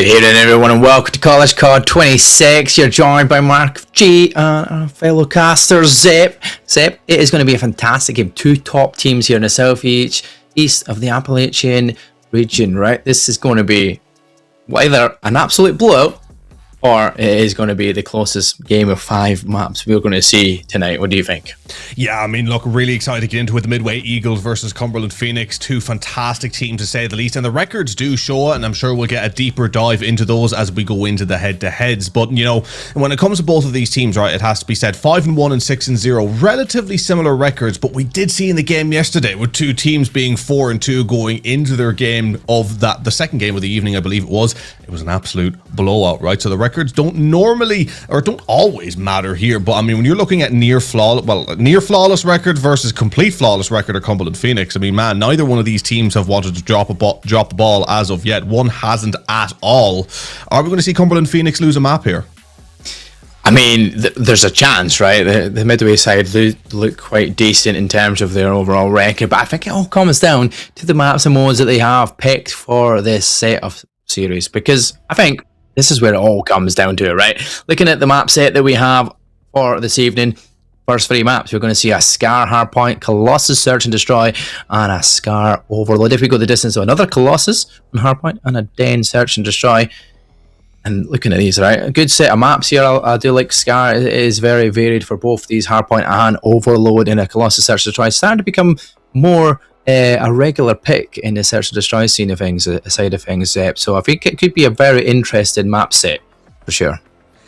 Good evening, everyone, and welcome to CollegeCoD 26. You're joined by Mark G and our fellow caster Zep. Zep, it is going to be a fantastic game. Two top teams here in the southeast east of the Appalachian region, right? This is going to be either an absolute blowout or it is going to be the closest game of 5 maps we're going to see tonight. What do you think? Yeah, I mean, look, really excited to get into it. The Midway Eagles versus Cumberland Phoenix, two fantastic teams to say the least, and the records do show it, and I'm sure we'll get a deeper dive into those as we go into the head-to-heads. But, you know, when it comes to both of these teams, right, it has to be said, 5-1 and 6-0, relatively similar records, but we did see in the game yesterday with two teams being 4-2 going into their game of that, the second game of the evening, I believe it was an absolute blowout, right? So the records don't normally, or don't always matter here, but I mean, when you're looking at near flawless record versus complete flawless record of Cumberland Phoenix, I mean, man, neither one of these teams have wanted to drop the ball as of yet. One hasn't at all. Are we going to see Cumberland Phoenix lose a map here? I mean, there's a chance, right? The Midway side look quite decent in terms of their overall record, but I think it all comes down to the maps and modes that they have picked for this set of series, because I think this is where it all comes down to it, right? Looking at the map set that we have for this evening, first 3 maps, we're going to see a Scar Hardpoint, Colossus Search and Destroy, and a Scar Overload. If we go the distance, so another Colossus from Hardpoint and a Den Search and Destroy. And looking at these, right, a good set of maps here. I do like Scar. It is very varied for both these Hardpoint and Overload in a Colossus Search and Destroy. It's starting to become more a regular pick in the Search and Destroy scene of things, side of things. So I think it could be a very interesting map set for sure.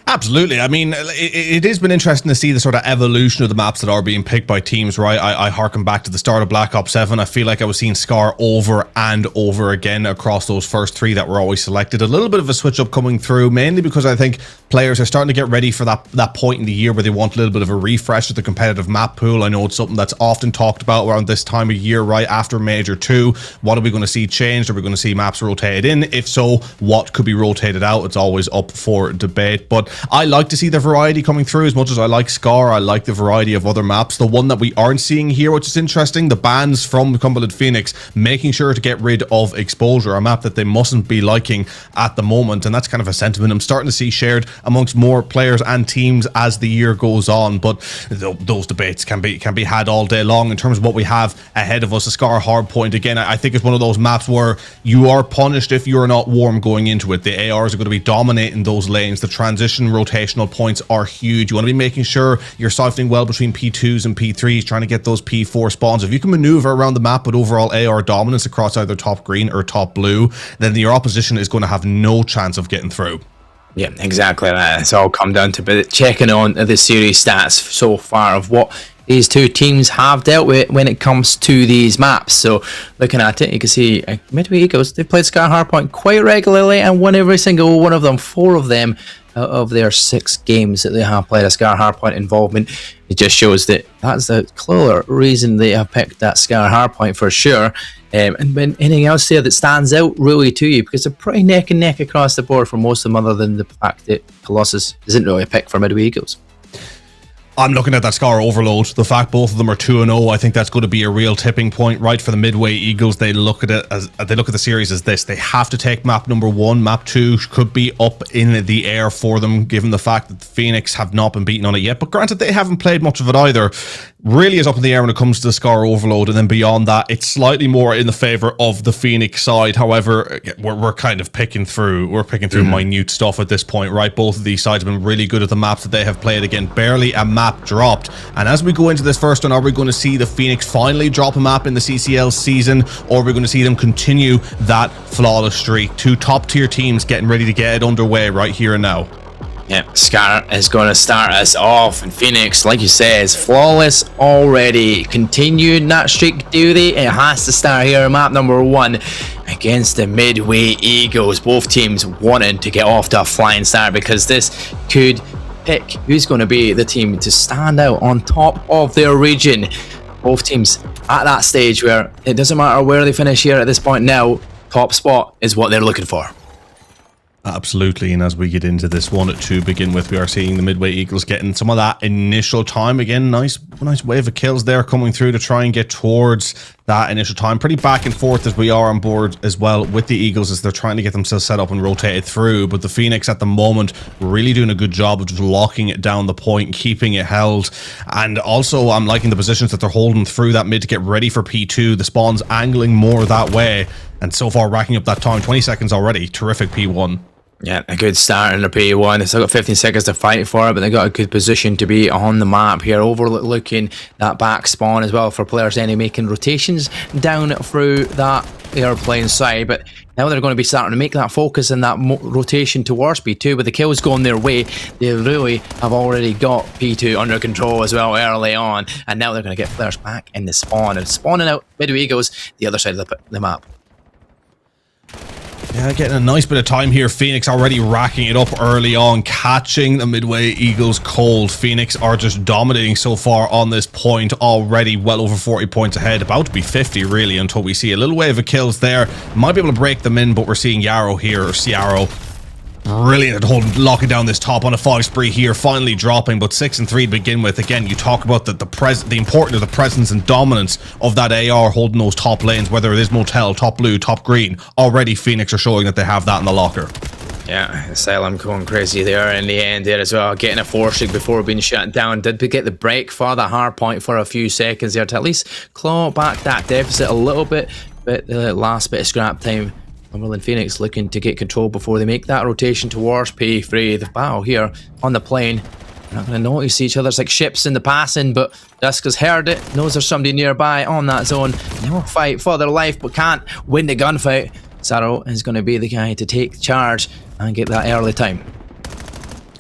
Absolutely. I mean, it has been interesting to see the sort of evolution of the maps that are being picked by teams, right? I harken back to the start of Black Ops 7. I feel like I was seeing Scar over and over again across those first 3 that were always selected. A little bit of a switch up coming through, mainly because I think players are starting to get ready for that point in the year where they want a little bit of a refresh of the competitive map pool. I know it's something that's often talked about around this time of year, right after Major 2. What are we going to see changed? Are we going to see maps rotated in? If so, what could be rotated out? It's always up for debate, but I like to see the variety coming through. As much as I like Scar, I like the variety of other maps. The one that we aren't seeing here, which is interesting, the bans from Cumberland Phoenix making sure to get rid of Exposure, a map that they mustn't be liking at the moment, and that's kind of a sentiment I'm starting to see shared amongst more players and teams as the year goes on. But those debates can be had all day long. In terms of what we have ahead of us, a Scar Hardpoint, again, I think it's one of those maps where you are punished if you're not warm going into it. The ARs are going to be dominating those lanes. The transition rotational points are huge. You want to be making sure you're siphoning well between P2s and P3s, trying to get those P4 spawns. If you can maneuver around the map with overall AR dominance across either top green or top blue, then your opposition is going to have no chance of getting through. Yeah, exactly that. It's all come down to checking on the series stats so far of what these two teams have dealt with when it comes to these maps. So looking at it, you can see Midway Eagles, they've played Scar Hardpoint quite regularly and won every single one of them, 4 of them out of their 6 games that they have played a Scar Hardpoint involvement. It just shows that that's the clear reason they have picked that Scar Hardpoint for sure. And when anything else there that stands out really to you, because they're pretty neck and neck across the board for most of them, other than the fact that Colossus isn't really a pick for Midway Eagles. I'm looking at that Scar Overload. The fact both of them are 2-0, I think that's going to be a real tipping point, right, for the Midway Eagles. They look at it as they look at the series as this: they have to take map number 1. Map 2 could be up in the air for them, given the fact that the Phoenix have not been beaten on it yet. But granted, they haven't played much of it either. Really is up in the air when it comes to the Scar Overload, and then beyond that, it's slightly more in the favor of the Phoenix side. However, we're kind of picking through minute stuff at this point, right? Both of these sides have been really good at the maps that they have played. Again, barely a map dropped. And as we go into this first one, are we going to see the Phoenix finally drop a map in the CCL season, or are we going to see them continue that flawless streak? Two top tier teams getting ready to get it underway right here and now. Yeah, Scar is going to start us off, and Phoenix, like you say, is flawless already. Continuing that streak duty, it has to start here. Map number 1 against the Midway Eagles. Both teams wanting to get off to a flying start, because this could pick who's going to be the team to stand out on top of their region. Both teams at that stage where it doesn't matter where they finish here at this point now, top spot is what they're looking for. Absolutely, and as we get into this one to begin with, we are seeing the Midway Eagles getting some of that initial time. Again, nice wave of kills there coming through to try and get towards that initial time. Pretty back and forth as we are on board as well with the Eagles as they're trying to get themselves set up and rotated through. But the Phoenix at the moment really doing a good job of just locking it down the point and keeping it held. And also I'm liking the positions that they're holding through that mid to get ready for P2. The spawn's angling more that way. And so far racking up that time, 20 seconds already. Terrific P1. Yeah, a good start in the P1. They've still got 15 seconds to fight for it, but they've got a good position to be on the map here, overlooking that back spawn as well for players any making rotations down through that airplane side. But now they're going to be starting to make that focus and that rotation towards P2 with the kills going their way. They really have already got P2 under control as well early on, and now they're going to get players back in the spawn and spawning out Midway Eagles the other side of the map. Yeah, getting a nice bit of time here. Phoenix already racking it up early on, catching the Midway Eagles cold. Phoenix are just dominating so far on this point already, well over 40 points ahead, about to be 50 really, until we see a little wave of kills there. Might be able to break them in, but we're seeing Yarrow here, or Ciaro. Brilliant at locking down this top on a 5 spree here, finally dropping, but 6 and 3 to begin with. Again, you talk about the importance of the presence and dominance of that AR holding those top lanes, whether it is Motel, top blue, top green. Already Phoenix are showing that they have that in the locker. Yeah, Asylum going crazy there in the end there as well, getting a 4-streak before being shut down. Did get the break for the hard point for a few seconds there to at least claw back that deficit a little bit, but the last bit of scrap time, Cumberland Phoenix looking to get control before they make that rotation towards P3. The battle here on the plane. They're not going to notice each other. It's like ships in the passing, but Dusk has heard it, knows there's somebody nearby on that zone. They will fight for their life, but can't win the gunfight. Saro is going to be the guy to take charge and get that early time.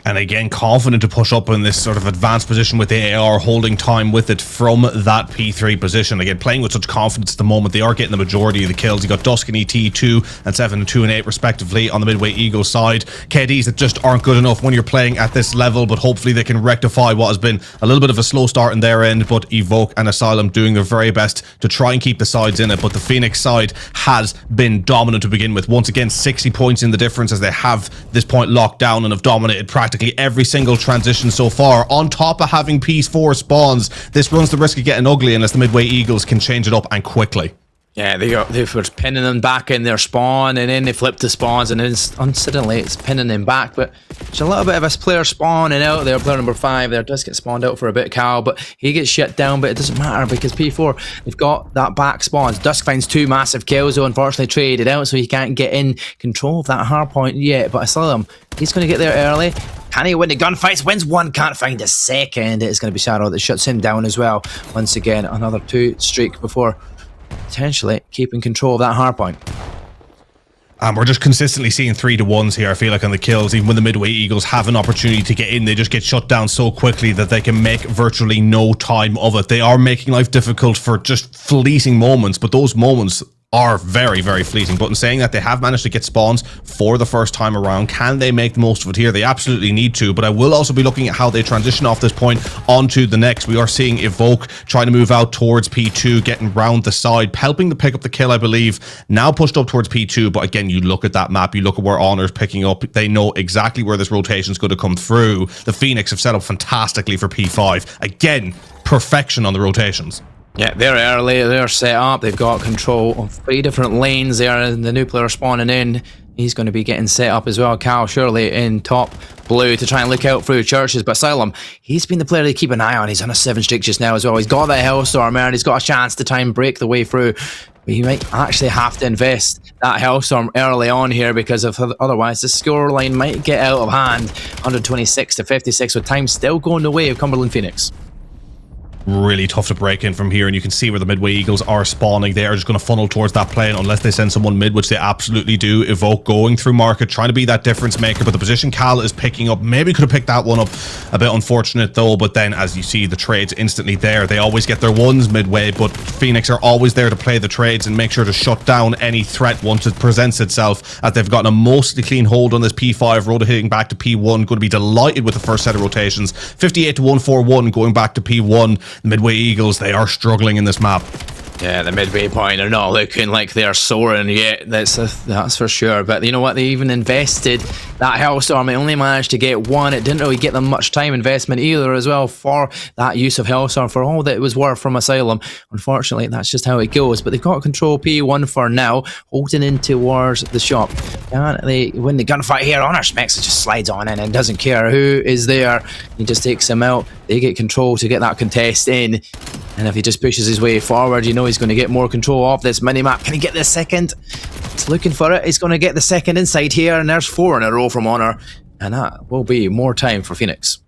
And again, confident to push up in this sort of advanced position with the AR, holding time with it from that P3 position. Again, playing with such confidence at the moment. They are getting the majority of the kills. You got Dusk and ET 2 and 7 and 2 and 8 respectively on the Midway Eagles side. KDs that just aren't good enough when you're playing at this level, but hopefully they can rectify what has been a little bit of a slow start in their end. But Evoke and Asylum doing their very best to try and keep the sides in it. But the Phoenix side has been dominant to begin with. Once again, 60 points in the difference as they have this point locked down and have dominated practically every single transition so far. On top of having Piece 4 spawns, this runs the risk of getting ugly unless the Midway Eagles can change it up and quickly. Yeah, they were pinning them back in their spawn, and then they flipped the spawns, and then instantly it's pinning them back. But there's a little bit of a player spawning out there. Player number 5 there does get spawned out for a bit, Cal, but he gets shut down. But it doesn't matter because P4, they've got that back spawns. Dusk finds 2 massive kills, though, unfortunately traded out, so he can't get in control of that hard point yet. But Asylum, he's going to get there early. Can he win the gunfights? Wins one, can't find a second. It's going to be Shadow that shuts him down as well. Once again, another 2 streak before potentially keeping control of that hard point. And we're just consistently seeing 3-1s here, I feel like, on the kills. Even when the Midway Eagles have an opportunity to get in, they just get shut down so quickly that they can make virtually no time of it. They are making life difficult for just fleeting moments, but those moments are very, very fleeting. But in saying that, they have managed to get spawns for the first time around. Can they make the most of it here? They absolutely need to, but I will also be looking at how they transition off this point onto the next. We are seeing Evoke trying to move out towards P2, getting round the side, helping to pick up the kill, I believe. Now pushed up towards P2, but again, you look at that map, you look at where Honor's picking up, they know exactly where this rotation is going to come through. The Phoenix have set up fantastically for P5. Again, perfection on the rotations. Yeah, they're early, they're set up, they've got control of 3 different lanes there, and the new player spawning in, he's going to be getting set up as well. Cal surely in top blue to try and look out through churches, but Asylum, he's been the player to keep an eye on. He's on a 7 streak just now as well. He's got that Hellstorm and he's got a chance to try and break the way through. But he might actually have to invest that Hellstorm early on here, because of otherwise the scoreline might get out of hand. 126 to 56 with time still going the way of Cumberland Phoenix. Really tough to break in from here, and you can see where the Midway Eagles are spawning. They are just going to funnel towards that plane unless they send someone mid, which they absolutely do. Evoke going through market, trying to be that difference maker, but the position Cal is picking up, maybe could have picked that one up. A bit unfortunate though, but then as you see, the trades instantly there. They always get their ones Midway, but Phoenix are always there to play the trades and make sure to shut down any threat once it presents itself, as they've gotten a mostly clean hold on this P5, rotating back to P1. Going to be delighted with the first set of rotations. 58 to 141 going back to P1. The Midway Eagles, they are struggling in this map. Yeah, the midway point, they're not looking like they're soaring yet, that's for sure. But you know what, they even invested that Hellstorm. They only managed to get one. It didn't really get them much time investment either as well for that use of Hellstorm, for all that it was worth from Asylum. Unfortunately, that's just how it goes. But they've got control P1 for now, holding in towards the shop. And they win the gunfight here. Honor Specs just slides on in and doesn't care who is there. He just takes him out. They get control to get that contest in. And if he just pushes his way forward, you know he's going to get more control of this minimap. Can he get the second? He's looking for it. He's going to get the second inside here. And there's 4 in a row from Honor. And that will be more time for Phoenix.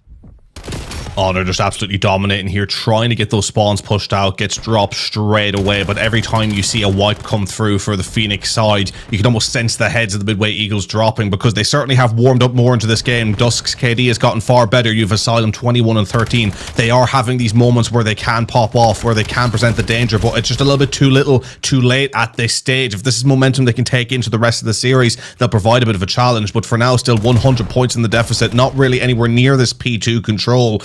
Honor just absolutely dominating here, trying to get those spawns pushed out, gets dropped straight away. But every time you see a wipe come through for the Phoenix side, you can almost sense the heads of the Midway Eagles dropping, because they certainly have warmed up more into this game. Dusk's KD has gotten far better. You've Asylum 21 and 13. They are having these moments where they can pop off, where they can present the danger, but it's just a little bit too little, too late at this stage. If this is momentum they can take into the rest of the series, they'll provide a bit of a challenge. But for now, still 100 points in the deficit, not really anywhere near this P2 control.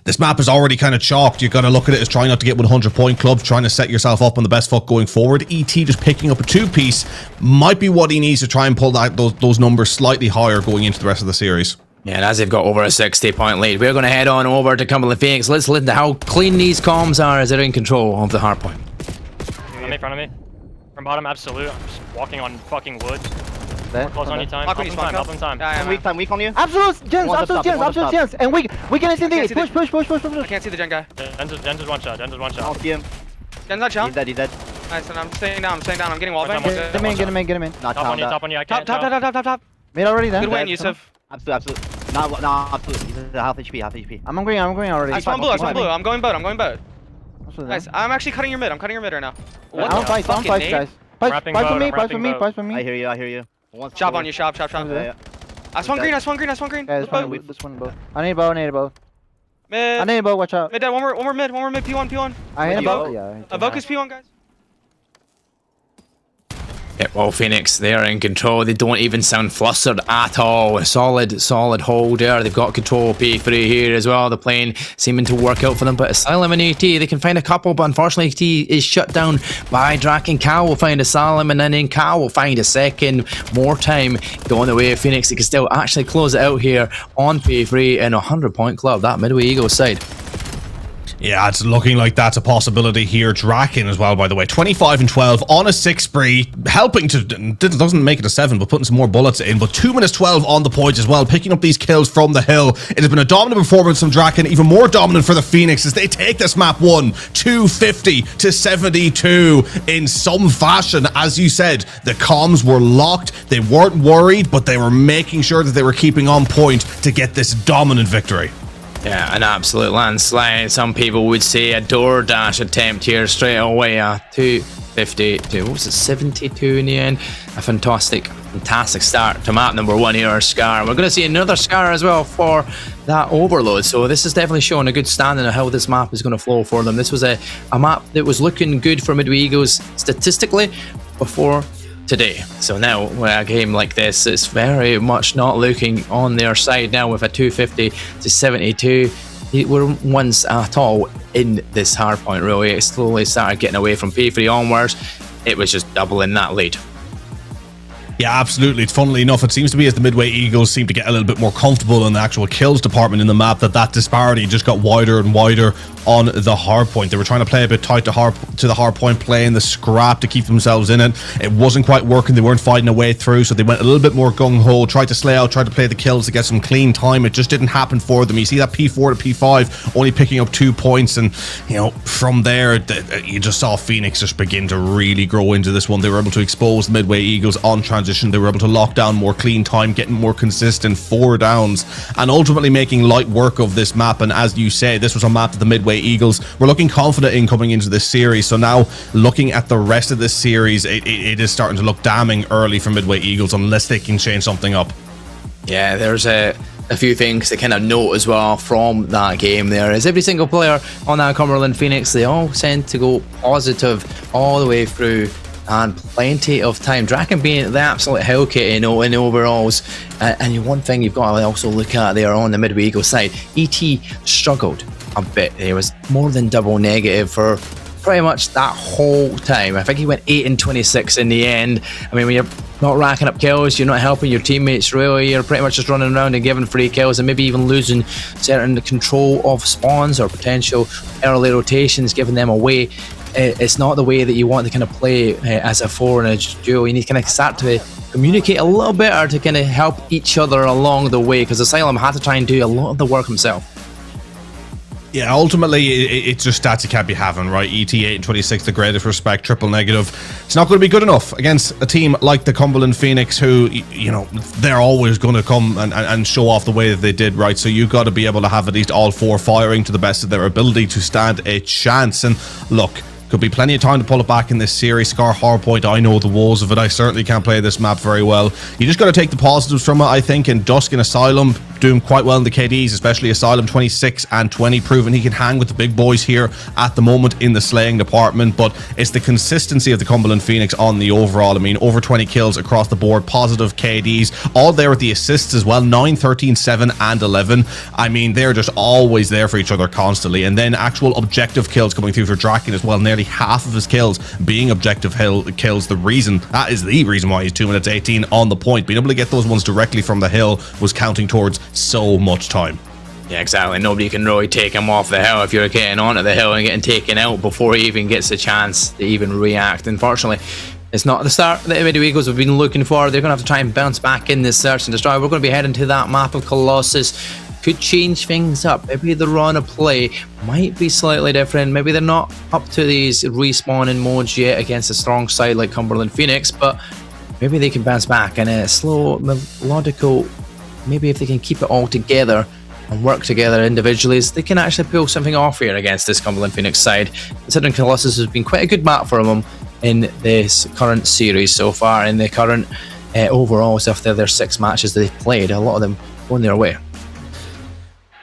This map is already kind of chalked. You've got to look at it as trying not to get 100-point club, trying to set yourself up on the best foot going forward. ET just picking up a 2-piece might be what he needs to try and pull that, those numbers slightly higher going into the rest of the series. Yeah, and as they've got over a 60-point lead, we're going to head on over to Cumberland Phoenix. Let's listen to how clean these comms are as they're in control of the hard point. In front of me. From bottom, absolute. I'm just walking on fucking wood. Close on you time. Up in time. I'm weak on you. Absolute gens. And we can SND. Push. I can't see the gen guy. Gens is one shot. I'll see him. Gen's not chow. He's dead. Nice, and I'm staying down. I'm getting wall bang. Get him in. Not top on you. I can't. Top. Made already then. Good win, Yusuf. Absolute. No, absolute. He's half HP. I'm green already. I spawn blue. I'm going boat. Nice. I'm actually cutting your mid. right now. I don't fight, guys. Fight for me. I hear you. Shop on you, shop. Yeah. I swung green. Guys, This one both. I need a bow. Mid. Watch out. Mid dead. One more mid. P1. I hit a bow. A Vocus P1, guys. Yeah, well, Phoenix, they're in control. They don't even sound flustered at all. A solid hold there. They've got control of P3 here as well. The plane seeming to work out for them. But Asylum and AT, they can find a couple, but unfortunately AT is shut down by Drac, and Cal will find Asylum, and then Cal will find a second. More time going the way of Phoenix. They can still actually close it out here on P3 in a 100-point club. That Midway Eagles side. Yeah, it's looking like that's a possibility here. Draken as well, by the way. 25 and 12 on a 6 spree, helping to, doesn't make it a 7, but putting some more bullets in. But 2 minutes 12 on the points as well, picking up these kills from the hill. It has been a dominant performance from Draken, even more dominant for the Phoenix as they take this map 250 to 72 in some fashion. As you said, the comms were locked. They weren't worried, but they were making sure that they were keeping on point to get this dominant victory. Yeah, an absolute landslide. Some people would say a DoorDash attempt here straight away. 250 to, what was it, 72 in the end. A fantastic start to map number 1 here, Scar. We're going to see another Scar as well for that overload. So this is definitely showing a good standing of how this map is going to flow for them. This was a map that was looking good for Midway Eagles statistically before today. So now with a game like this, it's very much not looking on their side now with a 250 to 72. They weren't once at all in this hard point really. It slowly started getting away from P3 onwards. It was just doubling that lead. Yeah, absolutely. Funnily enough, it seems to be as the Midway Eagles seem to get a little bit more comfortable in the actual kills department in the map, that disparity just got wider and wider on the hard point. They were trying to play a bit tight to the hard point, playing the scrap to keep themselves in it. It wasn't quite working. They weren't fighting a way through, so they went a little bit more gung-ho, tried to slay out, tried to play the kills to get some clean time. It just didn't happen for them. You see that P4 to P5 only picking up 2 points, and you know, from there you just saw Phoenix just begin to really grow into this one. They were able to expose the Midway Eagles on transition. They were able to lock down more clean time, getting more consistent 4 downs, and ultimately making light work of this map. And as you say, this was a map that the Midway Eagles were looking confident in coming into this series. So now looking at the rest of this series, it is starting to look damning early for Midway Eagles unless they can change something up. Yeah, there's a few things to kind of note as well from that game. There is every single player on that Cumberland Phoenix, they all tend to go positive all the way through, and plenty of time. Draken being the absolute hellkit in overalls. And one thing you've got to also look at there on the Midway Eagles side, ET struggled a bit. It was more than double negative for pretty much that whole time. I think he went 8 and 26 in the end. I mean, when you're not racking up kills, you're not helping your teammates really, you're pretty much just running around and giving free kills and maybe even losing certain control of spawns or potential early rotations, giving them away. It's not the way that you want to kind of play as a 4 in a duo. You need to kind of start to communicate a little better to kind of help each other along the way, because Asylum had to try and do a lot of the work himself. Yeah, ultimately, it's just stats you can't be having, right? ET 8 and 26, the greatest respect, triple negative. It's not going to be good enough against a team like the Cumberland Phoenix, who, you know, they're always going to come and show off the way that they did, right? So you've got to be able to have at least all 4 firing to the best of their ability to stand a chance. And look, could be plenty of time to pull it back in this series. Scar Hardpoint, I know the woes of it. I certainly can't play this map very well. You just got to take the positives from it, I think. And Dusk and Asylum doing quite well in the KDs, especially Asylum 26 and 20, proving he can hang with the big boys here at the moment in the slaying department. But it's the consistency of the Cumberland Phoenix on the overall. I mean, over 20 kills across the board, positive KDs, all there with the assists as well, 9, 13, 7 and 11. I mean, they're just always there for each other constantly. And then actual objective kills coming through for Draken as well, nearly half of his kills being objective kills. That is the reason why he's 2 minutes 18 on the point. Being able to get those ones directly from the hill was counting towards so much time. Yeah, exactly. Nobody can really take him off the hill if you're getting onto the hill and getting taken out before he even gets a chance to even react. Unfortunately, it's not the start that the Eagles have been looking for. They're going to have to try and bounce back in this search and destroy. We're going to be heading to that map of Colossus. Could change things up. Maybe the run of play might be slightly different. Maybe they're not up to these respawning modes yet against a strong side like Cumberland Phoenix, but maybe they can bounce back in a slow, melodical. Maybe if they can keep it all together and work together individually, they can actually pull something off here against this Cumberland Phoenix side. Considering Colossus has been quite a good map for them in this current series so far, in the current overall stuff. Their 6 matches they've played, a lot of them going their way.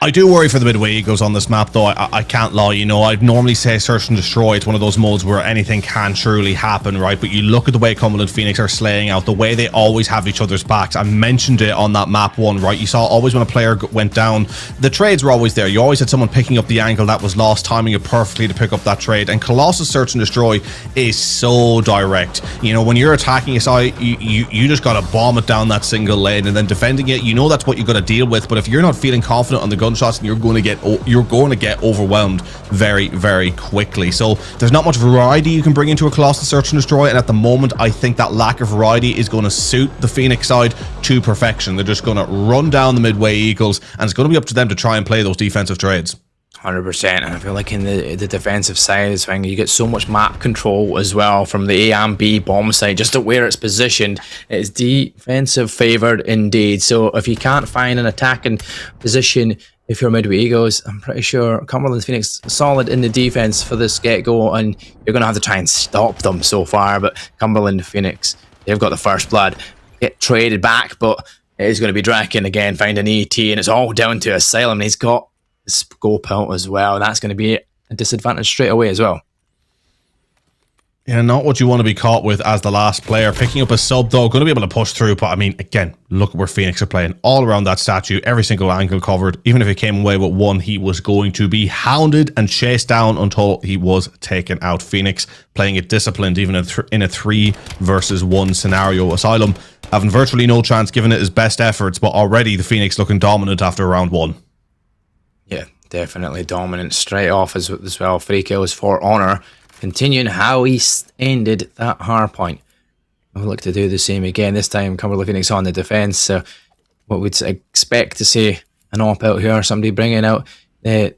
I do worry for the Midway Eagles on this map, though. I can't lie. You know, I'd normally say search and destroy. It's one of those modes where anything can truly happen, right? But you look at the way Cumberland Phoenix are slaying out, the way they always have each other's backs. I mentioned it on that map 1, right? You saw always when a player went down, the trades were always there. You always had someone picking up the angle that was lost, timing it perfectly to pick up that trade. And Colossus search and destroy is so direct. You know, when you're attacking a side, you just got to bomb it down that single lane, and then defending it, you know that's what you got to deal with. But if you're not feeling confident on the gunshots, and you're going to get overwhelmed very, very quickly. So there's not much variety you can bring into a Colossus search and destroy, and at the moment I think that lack of variety is going to suit the Phoenix side to perfection. They're just going to run down the Midway Eagles, and it's going to be up to them to try and play those defensive trades. 100%, and I feel like in the defensive side of this thing, you get so much map control as well from the A and B bomb side, just at where it's positioned. It's defensive favored indeed. So if you can't find an attacking position, if you're Midway Eagles, I'm pretty sure Cumberland Phoenix solid in the defense for this get-go, and you're going to have to try and stop them so far. But Cumberland Phoenix, they've got the first blood. Get traded back, but it is going to be Draken again, find an ET, and it's all down to Asylum. He's got the scope out as well. That's going to be a disadvantage straight away as well. Yeah, not what you want to be caught with as the last player. Picking up a sub, though, going to be able to push through. But, I mean, again, look at where Phoenix are playing. All around that statue, every single angle covered. Even if he came away with 1, he was going to be hounded and chased down until he was taken out. Phoenix playing it disciplined, even in a 3 versus 1 scenario. Asylum having virtually no chance, giving it his best efforts, but already the Phoenix looking dominant after round 1. Yeah, definitely dominant straight off as well. 3 kills for Honor. Continuing how he ended that hard point. We'll look to do the same again. This time, Cumberland Phoenix on the defense. So what we'd expect to see an op out here. Somebody bringing out the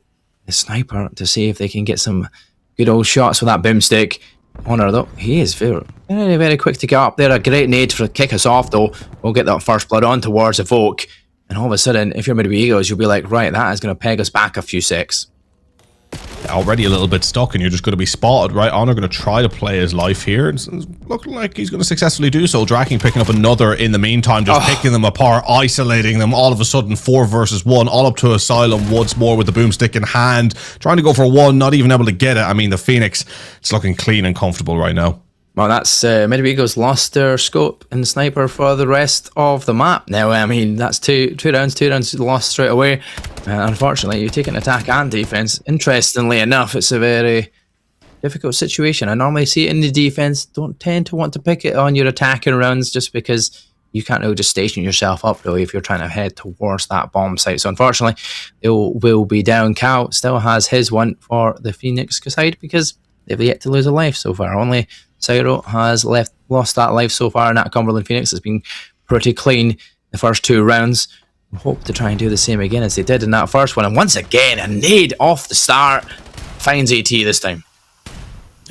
sniper to see if they can get some good old shots with that boomstick. Honor, though, he is very, very, very quick to get up there. A great nade for kick us off, though. We'll get that first blood on towards Evoke. And all of a sudden, if you're Midway Eagles, you'll be like, right, that is going to peg us back a few secs. Already a little bit stuck, and you're just going to be spotted, right? Honor going to try to play his life here. It's looking like he's going to successfully do so. Draken picking up another in the meantime, just picking them apart, isolating them. All of a sudden, 4 versus 1, all up to Asylum once more with the boomstick in hand, trying to go for 1, not even able to get it. I mean, the Phoenix, it's looking clean and comfortable right now. Well, that's Midway Eagles lost their scope and sniper for the rest of the map. Now, I mean, that's two rounds lost straight away. Unfortunately, you take an attack and defense. Interestingly enough, it's a very difficult situation. I normally see it in the defense. Don't tend to want to pick it on your attacking rounds just because you can't really just station yourself up really if you're trying to head towards that bomb site. So unfortunately, it will be down. Cal still has his one for the Phoenix side because they've yet to lose a life so far. Only Cyro has lost that life so far, and that Cumberland Phoenix has been pretty clean the first 2 rounds. We hope to try and do the same again as they did in that first one. And once again, a nade off the start finds AT this time.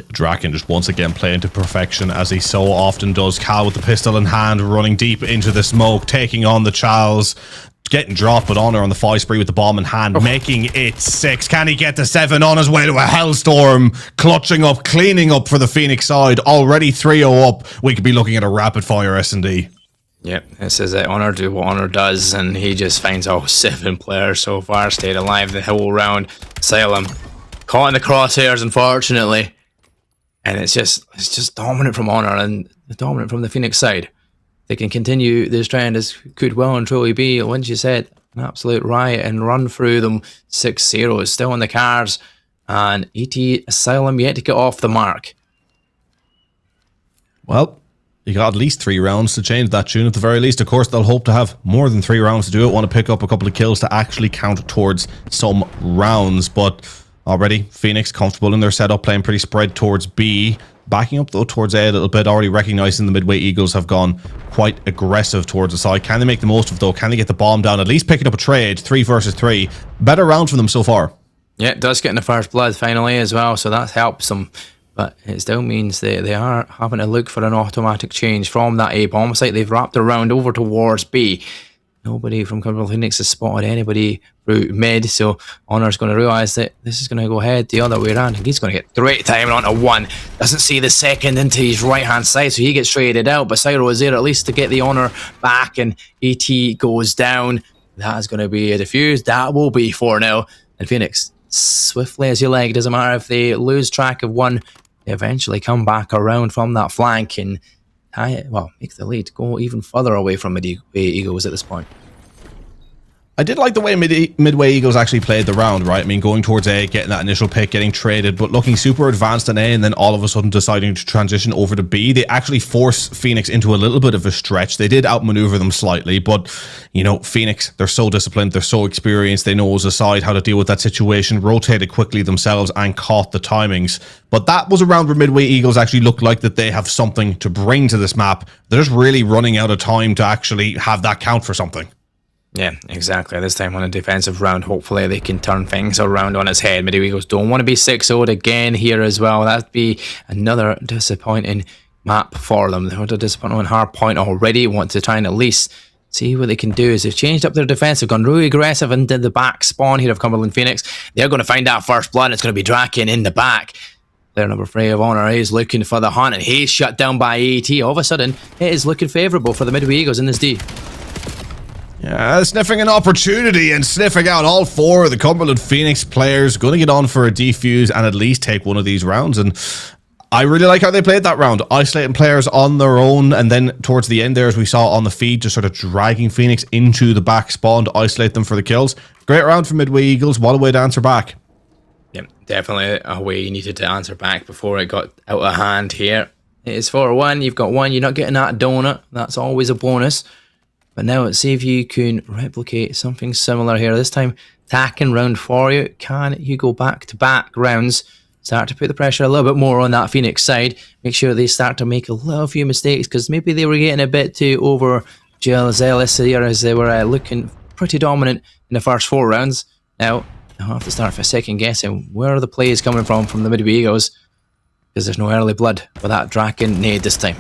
Draken just once again playing to perfection as he so often does. Cal with the pistol in hand, running deep into the smoke, taking on the Charles, getting dropped, but Honor on the 5 spree with the bomb in hand, making it 6. Can he get the 7 on his way to a hellstorm? Clutching up, cleaning up for the Phoenix side. Already 3-0 up. We could be looking at a rapid fire S&D. Yep, this is it. Honor do what Honor does, and he just finds all 7 players so far, stayed alive the whole round. Asylum caught in the crosshairs, unfortunately. And it's just dominant from Honor and dominant from the Phoenix side. They can continue this trend as could well and truly be, once you said, an absolute riot and run through them. 6-0 is still on the cards. And ET Asylum yet to get off the mark. Well, you got at least 3 rounds to change that tune at the very least. Of course, they'll hope to have more than 3 rounds to do it. Want to pick up a couple of kills to actually count towards some rounds. But already, Phoenix comfortable in their setup, playing pretty spread towards B. Backing up, though, towards A a little bit, already recognizing the Midway Eagles have gone quite aggressive towards the side. Can they make the most of it, though? Can they get the bomb down? At least picking up a trade, 3 versus 3. Better round for them so far. Yeah, it does get in the first blood finally as well, so that helps them. But it still means they are having to look for an automatic change from that A bomb site. They've wrapped around over towards B. Nobody from Cumberland Phoenix has spotted anybody through mid, so Honor's going to realise that this is going to go ahead the other way around, and he's going to get great timing onto 1. Doesn't see the second into his right-hand side, so he gets traded out, but Cyro is there at least to get the Honor back, and AT goes down. That is going to be a defuse. That will be 4-0, and Phoenix, swiftly as you like, doesn't matter if they lose track of 1, they eventually come back around from that flank and make the lead go even further away from Midway Eagles at this point. I did like the way Midway Eagles actually played the round, right? I mean, going towards A, getting that initial pick, getting traded, but looking super advanced in A, and then all of a sudden deciding to transition over to B. They actually force Phoenix into a little bit of a stretch. They did outmaneuver them slightly, but, you know, Phoenix, they're so disciplined, they're so experienced, they know as a side how to deal with that situation, rotated quickly themselves, and caught the timings. But that was a round where Midway Eagles actually looked like that they have something to bring to this map. They're just really running out of time to actually have that count for something. Yeah, exactly. This time on a defensive round, hopefully they can turn things around on its head. Midway Eagles don't want to be 6-0'd again here as well. That'd be another disappointing map for them. They're a disappointing hard point already. Want to try and at least see what they can do. As they've changed up their defense, they've gone really aggressive and did the back spawn here of Cumberland Phoenix. They're going to find that first blood. It's going to be Draken in the back. Player number 3 of Honor is looking for the hunt, and he's shut down by AT. All of a sudden, it is looking favourable for the Midway Eagles in this D. Yeah, sniffing an opportunity and sniffing out all 4 of the Cumberland Phoenix players. Going to get on for a defuse and at least take one of these rounds. And I really like how they played that round. Isolating players on their own. And then towards the end there, as we saw on the feed, just sort of dragging Phoenix into the back spawn to isolate them for the kills. Great round for Midway Eagles. What a way to answer back. Yep, definitely a way you needed to answer back before it got out of hand here. It is 4-1. You've got 1. You're not getting that donut. That's always a bonus. But now let's see if you can replicate something similar here. This time, attacking round for you. Can you go back-to-back rounds? Start to put the pressure a little bit more on that Phoenix side. Make sure they start to make a little few mistakes, because maybe they were getting a bit too overzealous here as they were looking pretty dominant in the first 4 rounds. Now, they'll have to start for second guessing where are the plays coming from the Midway Eagles, because there's no early blood with that Draken nade this time.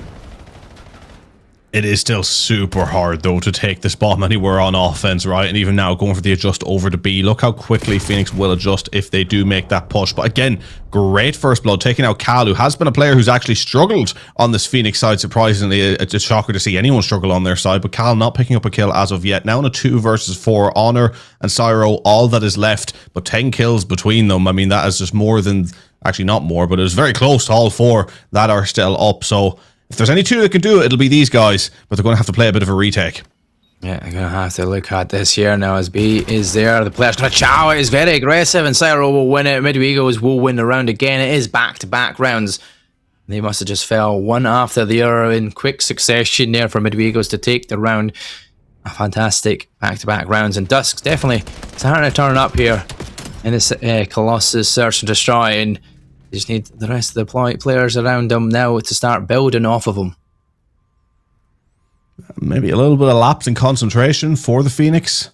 It is still super hard, though, to take this bomb anywhere on offense, right? And even now, going for the adjust over to B. Look how quickly Phoenix will adjust if they do make that push. But again, great first blood, taking out Cal, who has been a player who's actually struggled on this Phoenix side. Surprisingly, it's a shocker to see anyone struggle on their side. But Cal not picking up a kill as of yet. Now in a 2 versus 4, Honor and Cyro, all that is left, but 10 kills between them. I mean, that is just more than, actually not more, but it's very close to all 4 that are still up. So if there's any 2 that can do it, it'll be these guys, but they're going to have to play a bit of a retake. Yeah, I'm gonna have to look at this here now as B is there. The player's gonna chow it. It's very aggressive, and Cyro will win it. Midway Eagles will win the round again. It is back-to-back rounds. They must have just fell one after the other in quick succession there for Midway Eagles to take the round. A fantastic back-to-back rounds, and Dusk's definitely starting to turn up here in this Colossus Search and Destroy, and they just need the rest of the players around them now to start building off of them. Maybe a little bit of lapse in concentration for the Phoenix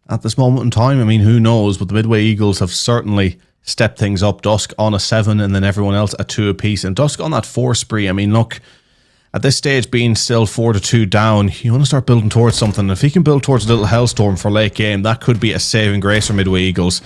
at this moment in time. I mean, who knows? But the Midway Eagles have certainly stepped things up. Dusk on a 7 and then everyone else at 2 apiece. And Dusk on that 4 spree. I mean, look, at this stage being still 4-2 down, you want to start building towards something. If he can build towards a little Hellstorm for late game, that could be a saving grace for Midway Eagles.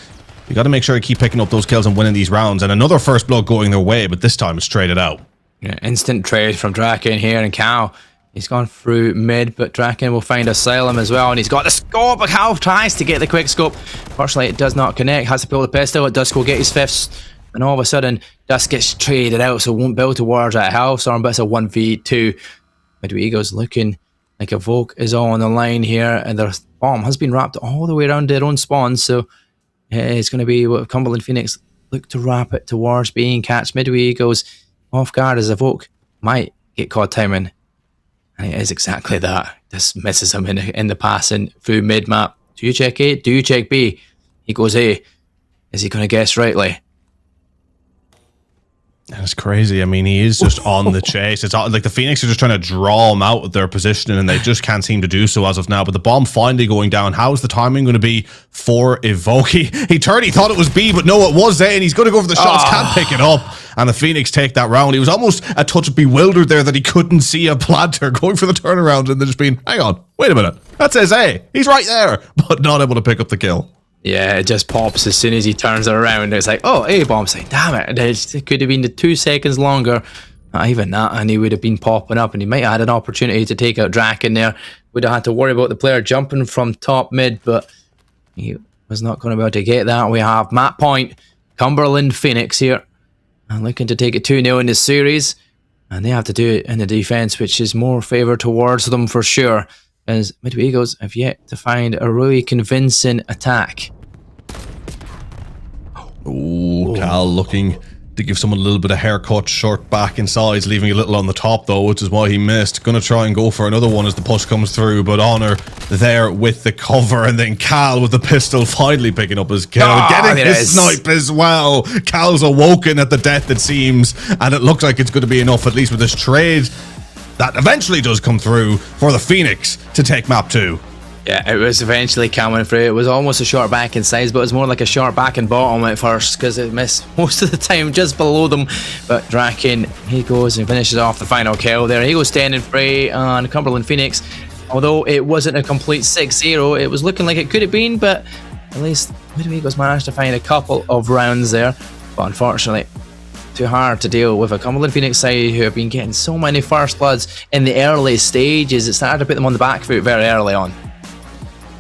You got to make sure you keep picking up those kills and winning these rounds. And another first blood going their way, but this time it's traded out. Yeah, instant trade from Draken here, and Cal. He's gone through mid, but Draken will find Asylum as well, and he's got the scope. But Cal tries to get the quick scope. Fortunately, it does not connect. Has to pull the pistol. Dusk will get his 5th, and all of a sudden, Dusk gets traded out, so won't build towards that Hellstorm, but it's a 1v2. Midway Eagles looking like a Volk is all on the line here, and their bomb has been wrapped all the way around their own spawn, so it's going to be what Cumberland Phoenix look to wrap it towards being catch. Midway Eagles off guard as a Volk might get caught timing. And it is exactly that. This misses him in the passing through mid map. Do you check A? Do you check B? He goes A. Is he going to guess rightly? That's crazy. I mean, he is just on the chase. It's like the Phoenix are just trying to draw him out of their positioning, and they just can't seem to do so as of now. But the bomb finally going down. How's the timing going to be for Evoke? He turned, he thought it was B, but no, it was A, and he's going to go for the shots, can't pick it up. And the Phoenix take that round. He was almost a touch bewildered there that he couldn't see a planter going for the turnaround, and then just being, hang on, wait a minute, that says A. He's right there, but not able to pick up the kill. Yeah, it just pops as soon as he turns it around. It's like, oh, A-bomb's like, damn it. It could have been the 2 seconds longer. Not even that, and he would have been popping up, and he might have had an opportunity to take out Draken there. Would have had to worry about the player jumping from top mid, but he was not going to be able to get that. We have map point, Cumberland Phoenix here, and looking to take it 2-0 in this series. And they have to do it in the defense, which is more favor towards them for sure, as Midway Eagles have yet to find a really convincing attack. Oh, Cal looking to give someone a little bit of haircut, short back in size, leaving a little on the top though, which is why he missed. Gonna try and go for another one as the push comes through, but Honor there with the cover, and then Cal with the pistol finally picking up his kill, getting his snipe as well. Cal's awoken at the death, it seems, and it looks like it's going to be enough, at least with this trade that eventually does come through for the Phoenix to take map 2. Yeah, it was eventually coming through. It was almost a short back in size, but it was more like a short back and bottom at first because it missed most of the time just below them. But Draken, he goes and finishes off the final kill there. He goes 10 and 3 on Cumberland Phoenix. Although it wasn't a complete 6-0, it was looking like it could have been, but at least Midway Eagles managed to find a couple of rounds there. But unfortunately, too hard to deal with a Cumberland Phoenix side who have been getting so many first bloods in the early stages. It started to put them on the back foot very early on.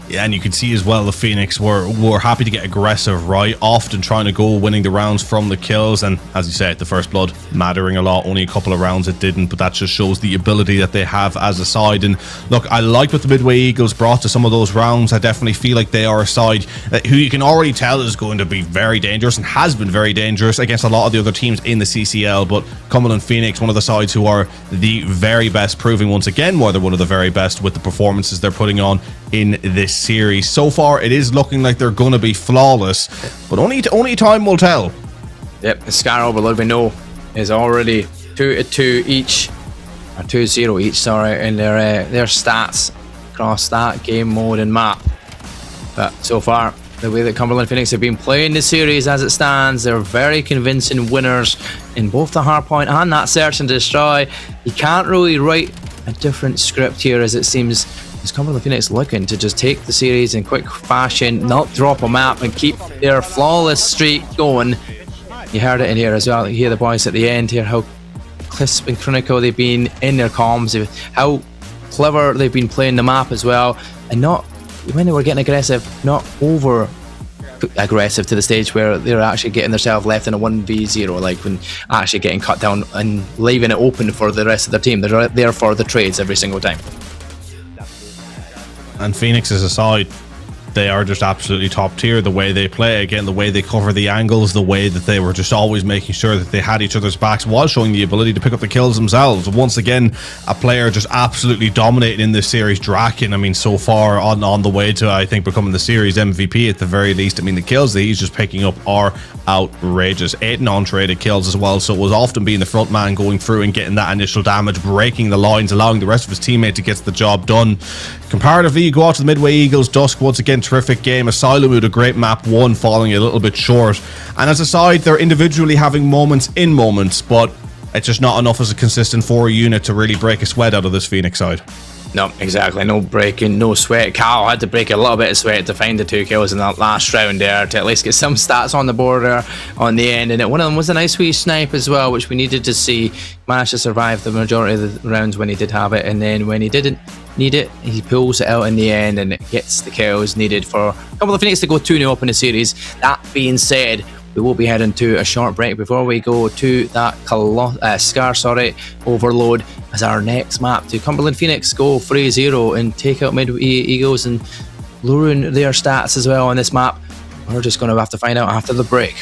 Yeah, and you can see as well the Phoenix were happy to get aggressive, right? Often trying to go winning the rounds from the kills, and as you said, the first blood mattering a lot. Only a couple of rounds it didn't, but that just shows the ability that they have as a side. And look, I like what the Midway Eagles brought to some of those rounds. I definitely feel like they are a side who you can already tell is going to be very dangerous and has been very dangerous against a lot of the other teams in the CCL. But Cumberland Phoenix, one of the sides who are the very best, proving once again why they're one of the very best with the performances they're putting on in this series. So far, it is looking like they're going to be flawless, but only time will tell. Yep, the Scar Overload we know is already 2-2 each, or 2-0 each, sorry, in their stats across that game mode and map. But so far, the way that Cumberland Phoenix have been playing the series as it stands, they're very convincing winners in both the hardpoint and that search and destroy. You can't really write a different script here, as it seems. Is Cumberland Phoenix looking to just take the series in quick fashion, not drop a map, and keep their flawless streak going? You heard it in here as well. You hear the boys at the end here, how crisp and clinical they've been in their comms, how clever they've been playing the map as well, and not, when they were getting aggressive, not over aggressive to the stage where they're actually getting themselves left in a 1v0, like when actually getting cut down and leaving it open for the rest of their team. They're there for the trades every single time. And Phoenix is aside, they are just absolutely top tier. The way they play, again, the way they cover the angles, the way that they were just always making sure that they had each other's backs while showing the ability to pick up the kills themselves. Once again, a player just absolutely dominating in this series. Draken, I mean, so far on the way to, I think, becoming the series MVP at the very least. I mean, the kills that he's just picking up are outrageous. 8 non-traded kills as well, so it was often being the front man going through and getting that initial damage, breaking the lines, allowing the rest of his teammate to get the job done. Comparatively, you go out to the Midway Eagles. Dusk, once again, terrific game. Asylum with a great map, one falling a little bit short. And as a side, they're individually having moments, but it's just not enough as a consistent 4 unit to really break a sweat out of this Phoenix side. No, exactly. No breaking, no sweat. Cal had to break a little bit of sweat to find the 2 kills in that last round there to at least get some stats on the board there on the end. And one of them was a nice wee snipe as well, which we needed to see. Managed to survive the majority of the rounds when he did have it. And then when he didn't need it, he pulls it out in the end and it gets the kills needed for a couple of Phoenix to go 2-0 up in the series. That being said, we will be heading to a short break before we go to that Scar Overload as our next map to Cumberland Phoenix go 3-0 and take out Midway Eagles and luring their stats as well on this map. We're just going to have to find out after the break.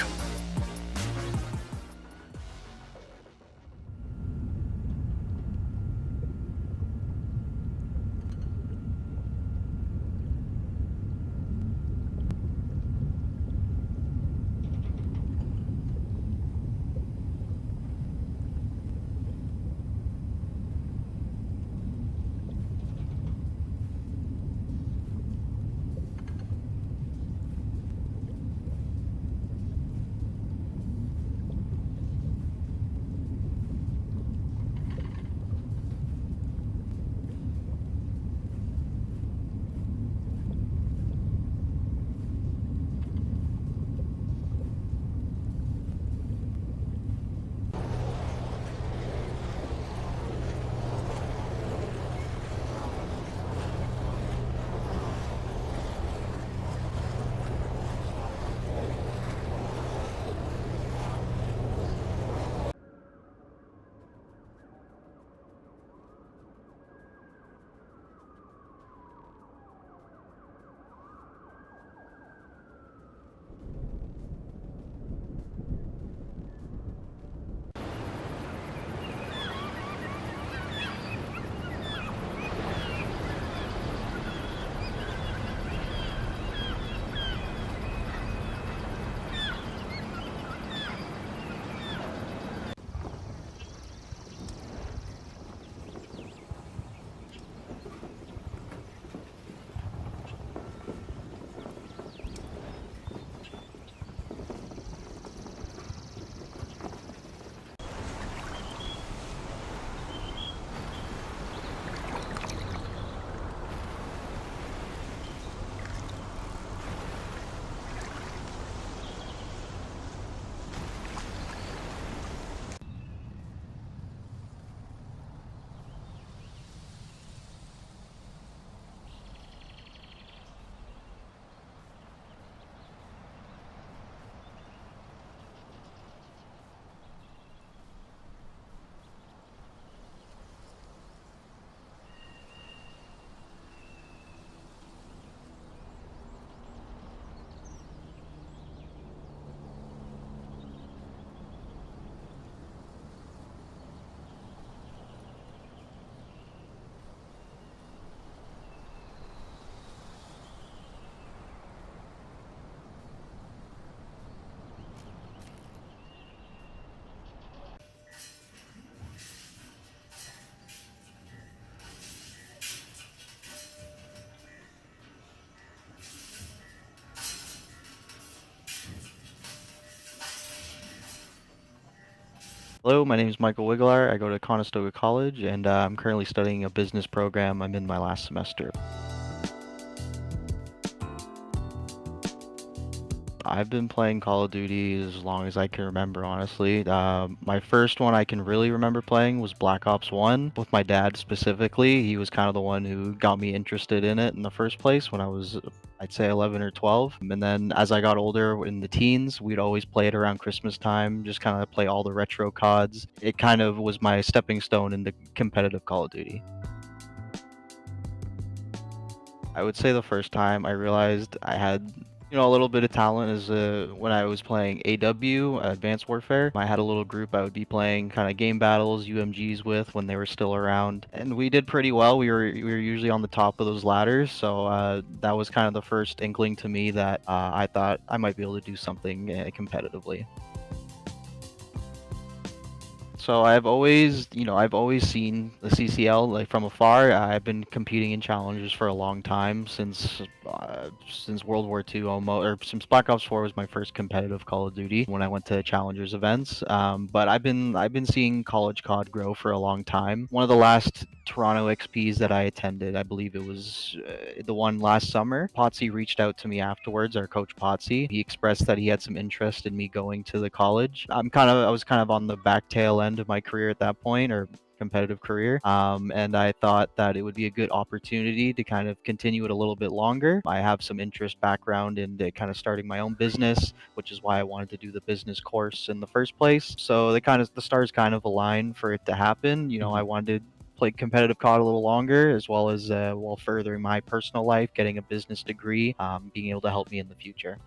Hello, my name is Michael Wiggler. I go to Conestoga College, and I'm currently studying a business program. I'm in my last semester. I've been playing Call of Duty as long as I can remember, honestly. My first one I can really remember playing was Black Ops 1 with my dad specifically. He was kind of the one who got me interested in it in the first place when I was, I'd say 11 or 12. And then as I got older in the teens, we'd always play it around Christmas time, just kind of play all the retro CODs. It kind of was my stepping stone into competitive Call of Duty. I would say the first time I realized I had, you know, a little bit of talent is when I was playing AW, Advanced Warfare. I had a little group I would be playing kind of game battles, UMGs with when they were still around, and we did pretty well. We were usually on the top of those ladders, so that was kind of the first inkling to me that I thought I might be able to do something competitively. So I've always, you know, I've always seen the CCL like from afar. I've been competing in challenges for a long time since World War II almost, or since Black Ops 4 was my first competitive Call of Duty when I went to challengers events. But I've been seeing CollegeCoD grow for a long time. One of the last Toronto XPs that I attended, I believe it was the one last summer. Potsy reached out to me afterwards, our coach Potsy. He expressed that he had some interest in me going to the college. I was kind of on the back tail end of my career at that point, or competitive career, and I thought that it would be a good opportunity to kind of continue it a little bit longer. I have some interest background in kind of starting my own business, which is why I wanted to do the business course in the first place. So the stars kind of align for it to happen. You know, I wanted to play competitive COD a little longer, as well as while furthering my personal life, getting a business degree, being able to help me in the future.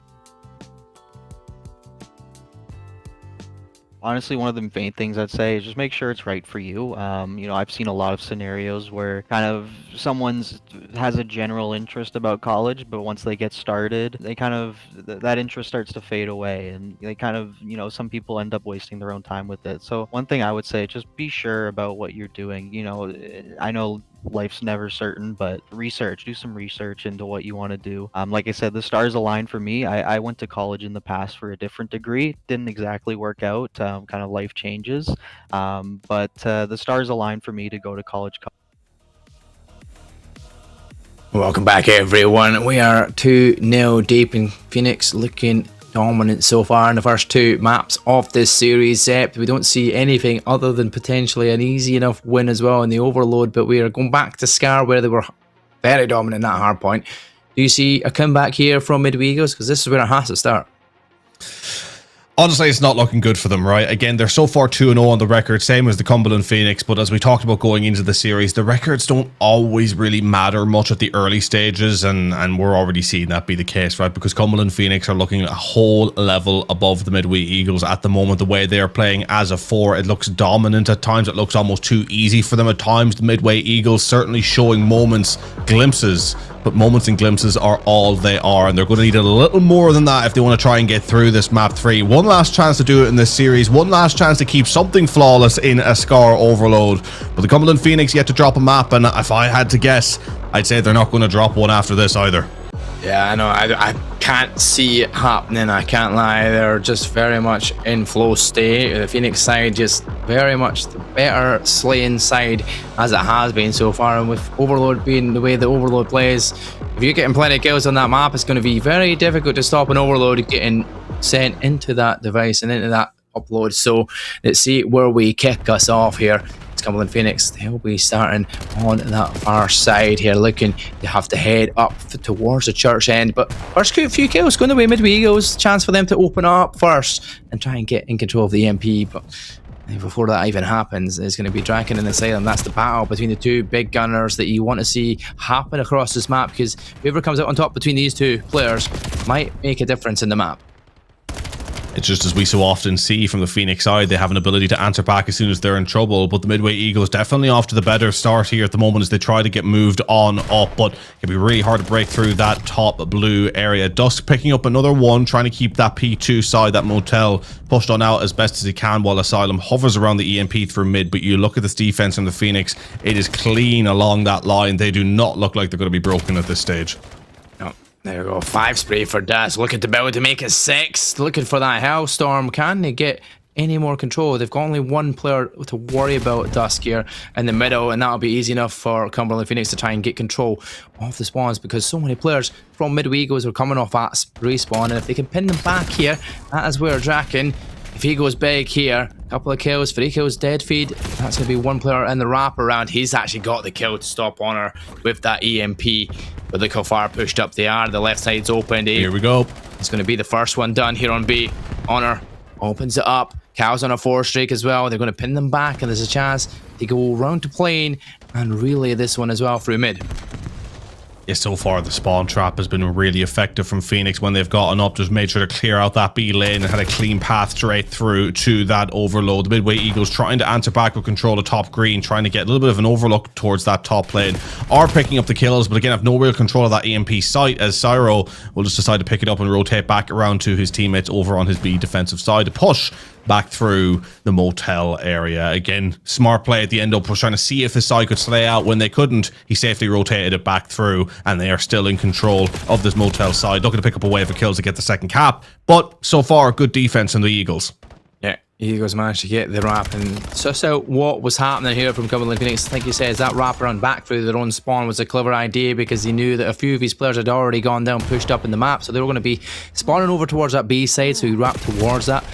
Honestly, one of the main things I'd say is just make sure it's right for you. You know, I've seen a lot of scenarios where kind of someone's has a general interest about college, but once they get started, they kind of that interest starts to fade away, and they kind of, you know, some people end up wasting their own time with it. So one thing I would say, just be sure about what you're doing. You know, I know life's never certain, but do some research into what you want to do. Like I said, the stars aligned for me. I went to college in the past for a different degree. Didn't exactly work out, kind of life changes, but the stars aligned for me to go to CollegeCoD. Welcome back, everyone. We are 2-0 deep in Phoenix, looking dominant so far in the first two maps of this series. We don't see anything other than potentially an easy enough win as well in the Overload, but we are going back to Scar where they were very dominant in that hard point. Do you see a comeback here from Midway Eagles? Because this is where it has to start. Honestly, it's not looking good for them, right? Again, they're so far 2-0 on the record, same as the Cumberland Phoenix, but as we talked about going into the series, the records don't always really matter much at the early stages, and we're already seeing that be the case, right? Because Cumberland Phoenix are looking a whole level above the Midway Eagles at the moment. The way they are playing as a 4, it looks dominant at times, it looks almost too easy for them at times. The Midway Eagles certainly showing moments, glimpses, but moments and glimpses are all they are, and they're going to need a little more than that if they want to try and get through this map 3. One last chance to do it in this series, one last chance to keep something flawless in a Scar Overload, but the Cumberland Phoenix yet to drop a map, and if I had to guess, I'd say they're not going to drop one after this either. Yeah, I know. I can't see it happening. I can't lie. They're just very much in flow state. The Phoenix side just very much the better slaying side as it has been so far. And with Overload being the way the Overload plays, if you're getting plenty of kills on that map, it's going to be very difficult to stop an Overload getting sent into that device and into that upload. So let's see where we kick us off here. Cumberland Phoenix, they'll be starting on that far side here, looking to have to head up towards the church end. But first few kills going away Midway Eagles, chance for them to open up first and try and get in control of the EMP. But before that even happens, there's going to be Draken and Asylum. That's the battle between the two big gunners that you want to see happen across this map, because whoever comes out on top between these two players might make a difference in the map. It's just as we so often see from the Phoenix side, they have an ability to answer back as soon as they're in trouble, but the Midway Eagles definitely off to the better start here at the moment as they try to get moved on up, but it can be really hard to break through that top blue area. Dusk picking up another one, trying to keep that P2 side, that motel, pushed on out as best as he can, while Asylum hovers around the EMP through mid. But you look at this defense from the Phoenix, it is clean along that line. They do not look like they're going to be broken at this stage. There we go, 5 spray for Dusk, looking to build to make it 6, looking for that Hellstorm. Can they get any more control? They've got only one player to worry about, Dusk here in the middle, and that'll be easy enough for Cumberland Phoenix to try and get control of the spawns, because so many players from Midway Eagles are coming off that respawn, and if they can pin them back here, that is where Draken, if he goes big here, a couple of kills, 3 kills, dead feed, that's going to be one player in the wraparound. He's actually got the kill to stop Honor with that EMP. But look how far pushed up they are. The left side's opened. Here we go. It's going to be the first one done here on B. Honor opens it up. Cal's on a 4 streak as well. They're going to pin them back, and there's a chance to go round to plane and relay this one as well through mid. Yeah, so far the spawn trap has been really effective from Phoenix when they've gotten up. Just made sure to clear out that B lane and had a clean path straight through to that overload. The Midway Eagles trying to answer back with control of top green, trying to get a little bit of an overlook towards that top lane. Are picking up the kills, but again have no real control of that EMP site, as Cyro will just decide to pick it up and rotate back around to his teammates over on his B defensive side to push back through the motel area. Again, smart play at the end up, was trying to see if his side could slay out. When they couldn't, he safely rotated it back through, and they are still in control of this motel side, looking to pick up a wave of kills to get the second cap. But so far, good defense from the Eagles. Yeah, Eagles managed to get the wrap and suss out what was happening here from Cumberland Phoenix. I think he says that wrap around back through their own spawn was a clever idea, because he knew that a few of his players had already gone down, pushed up in the map, so they were going to be spawning over towards that B side, so he wrapped towards that.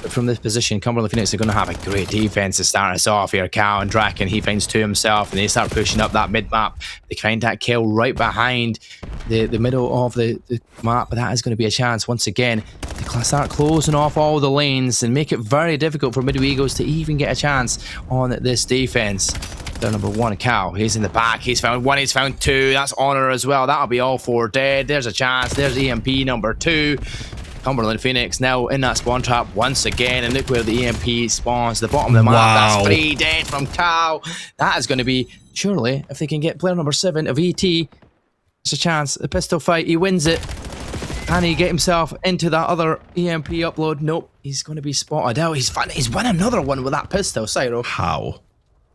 But from this position, Cumberland Phoenix are going to have a great defense to start us off here. Cow and Draken, he finds two himself, and they start pushing up that mid-map. They find that kill right behind the middle of the map, but that is going to be a chance once again to start closing off all the lanes and make it very difficult for Midway Eagles to even get a chance on this defense. Their number one, Cow, he's in the back. He's found one, he's found two. That's Honor as well. That'll be all four dead. There's a chance. There's EMP number two. Cumberland Phoenix now in that spawn trap once again, and look where the EMP spawns, the bottom of the map. Wow. That's 3 dead from Cow. That is going to be, surely, if they can get player number 7 of ET, there's a chance. The pistol fight, he wins it, and he get himself into that other EMP upload. Nope, he's going to be spotted out. He's won another one with that pistol, Cyro.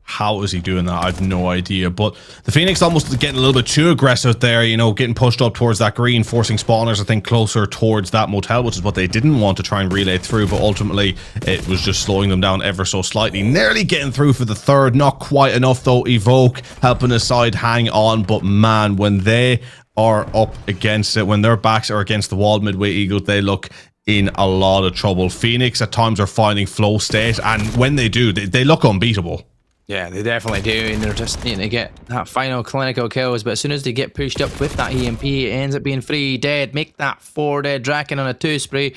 How is he doing that? I have no idea. But the Phoenix almost getting a little bit too aggressive there, you know, getting pushed up towards that green, forcing spawners, I think, closer towards that motel, which is what they didn't want to try and relay through, but ultimately it was just slowing them down ever so slightly. Nearly getting through for the third, not quite enough though. Evoke helping his side hang on, but man, when they are up against it, when their backs are against the wall, Midway Eagles, they look in a lot of trouble. Phoenix at times are finding flow state, and when they do, they look unbeatable. Yeah, they definitely do, and they're just needing to get that final clinical kills, but as soon as they get pushed up with that EMP, it ends up being 3 dead. Make that 4 dead. Draken on a 2 spray.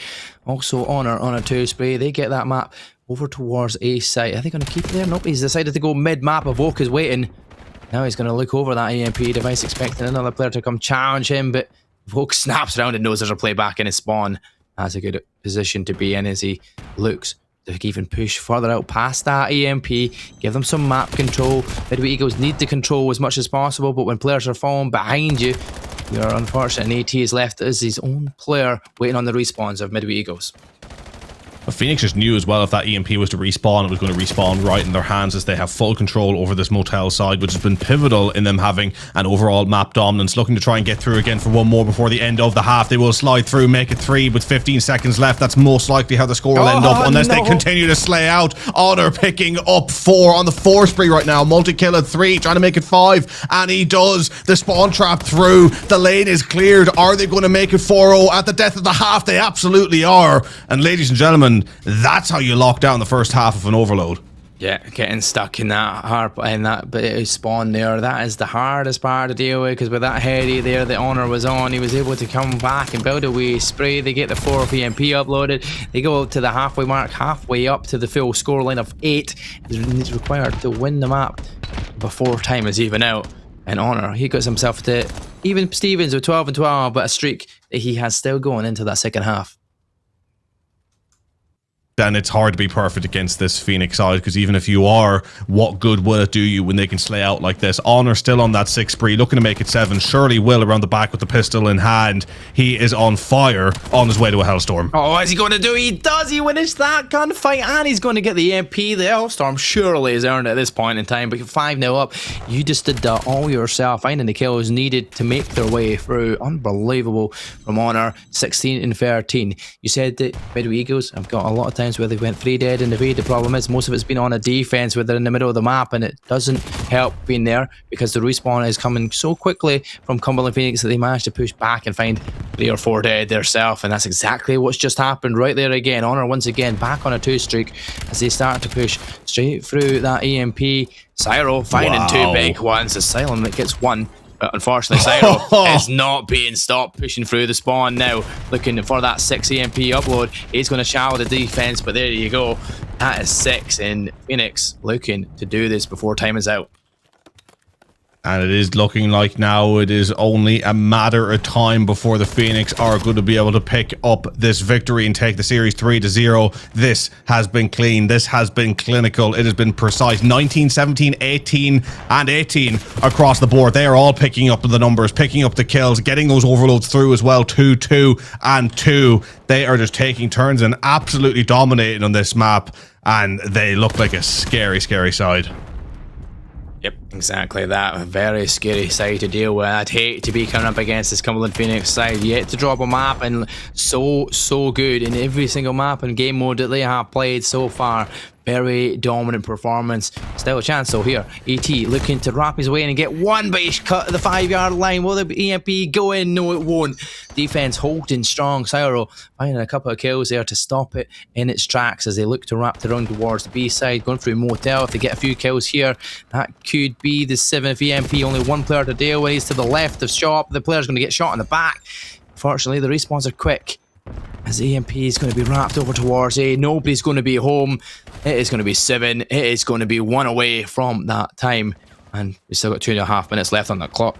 Also Honor on a 2 spray. They get that map over towards A site. Are they going to keep it there? Nope, he's decided to go mid-map. Evoke is waiting. Now he's going to look over that EMP device, expecting another player to come challenge him, but Evoke snaps around and knows there's a playback in his spawn. That's a good position to be in as he looks to even push further out past that EMP, give them some map control. Midway Eagles need to control as much as possible, but when players are falling behind you, you're unfortunate, and AT is left as his own player waiting on the respawns of Midway Eagles. Phoenix just knew as well if that EMP was to respawn, it was going to respawn right in their hands, as they have full control over this motel side, which has been pivotal in them having an overall map dominance. Looking to try and get through again for one more before the end of the half. They will slide through, make it 3 with 15 seconds left. That's most likely how the score will end up, unless they continue to slay out. Honor picking up 4 on the 4 spree right now. Multi-kill at 3, trying to make it 5, and he does. The spawn trap through. The lane is cleared. Are they going to make it 4-0 at the death of the half? They absolutely are. And ladies and gentlemen, that's how you lock down the first half of an overload. Yeah, getting stuck in that bit of spawn there, that is the hardest part to deal with, because with that heady there that Honor was on, he was able to come back and build a wee spray. They get the 4 EMP uploaded. They go to the halfway mark, halfway up to the full scoreline of 8. It's required to win the map before time is even out. And Honor, he gets himself to even Stevens with 12 and 12, but a streak that he has still going into that second half. Then it's hard to be perfect against this Phoenix side, because even if you are, what good will it do you when they can slay out like this? Honor still on that 6 spree, looking to make it 7. Surely will around the back with the pistol in hand. He is on fire, on his way to a Hellstorm. Oh, what's he going to do? He does. He wins that gunfight, and he's going to get the EMP. The Hellstorm surely is earned at this point in time, but 5-0 up. You just did that all yourself, finding the kills needed to make their way through. Unbelievable from Honor. 16 and 13. You said that Midway Eagles have got a lot of time where they went 3 dead in the V. The problem is most of it's been on a defense where they're in the middle of the map, and it doesn't help being there because the respawn is coming so quickly from Cumberland Phoenix that they managed to push back and find 3 or 4 dead themselves, and that's exactly what's just happened right there again. Honor once again back on a 2 streak as they start to push straight through that EMP. Cyro finding 2 big ones. Asylum that gets 1. But unfortunately, Cyro is not being stopped, pushing through the spawn now, looking for that 6 EMP upload. He's going to shower the defense, but there you go. That is 6, and Phoenix looking to do this before time is out. And it is looking like now it is only a matter of time before the Phoenix are going to be able to pick up this victory and take the series 3-0. This has been clean. This has been clinical. It has been precise. 19, 17, 18, and 18 across the board. They are all picking up the numbers, picking up the kills, getting those overloads through as well. 2, 2, and 2. They are just taking turns and absolutely dominating on this map. And they look like a scary, scary side. Yep, exactly that. A very scary side to deal with. I'd hate to be coming up against this Cumberland Phoenix side yet to drop a map, and so good in every single map and game mode that they have played so far. Very dominant performance. Still a chance though here. ET looking to wrap his way in and get one, but he's cut at the 5-yard line. Will the EMP go in? No, it won't. Defense holding strong. Cyro finding a couple of kills there to stop it in its tracks as they look to wrap around towards the B side. Going through Motel. If they get a few kills here, that could be the 7th EMP. Only one player to deal with. He's to the left of shop. The player's going to get shot in the back. Fortunately, the respawns are quick. As EMP is going to be wrapped over towards A. Nobody's going to be home. It is going to be 7. It is going to be 1 away from that time. And we've still got 2.5 minutes left on the clock.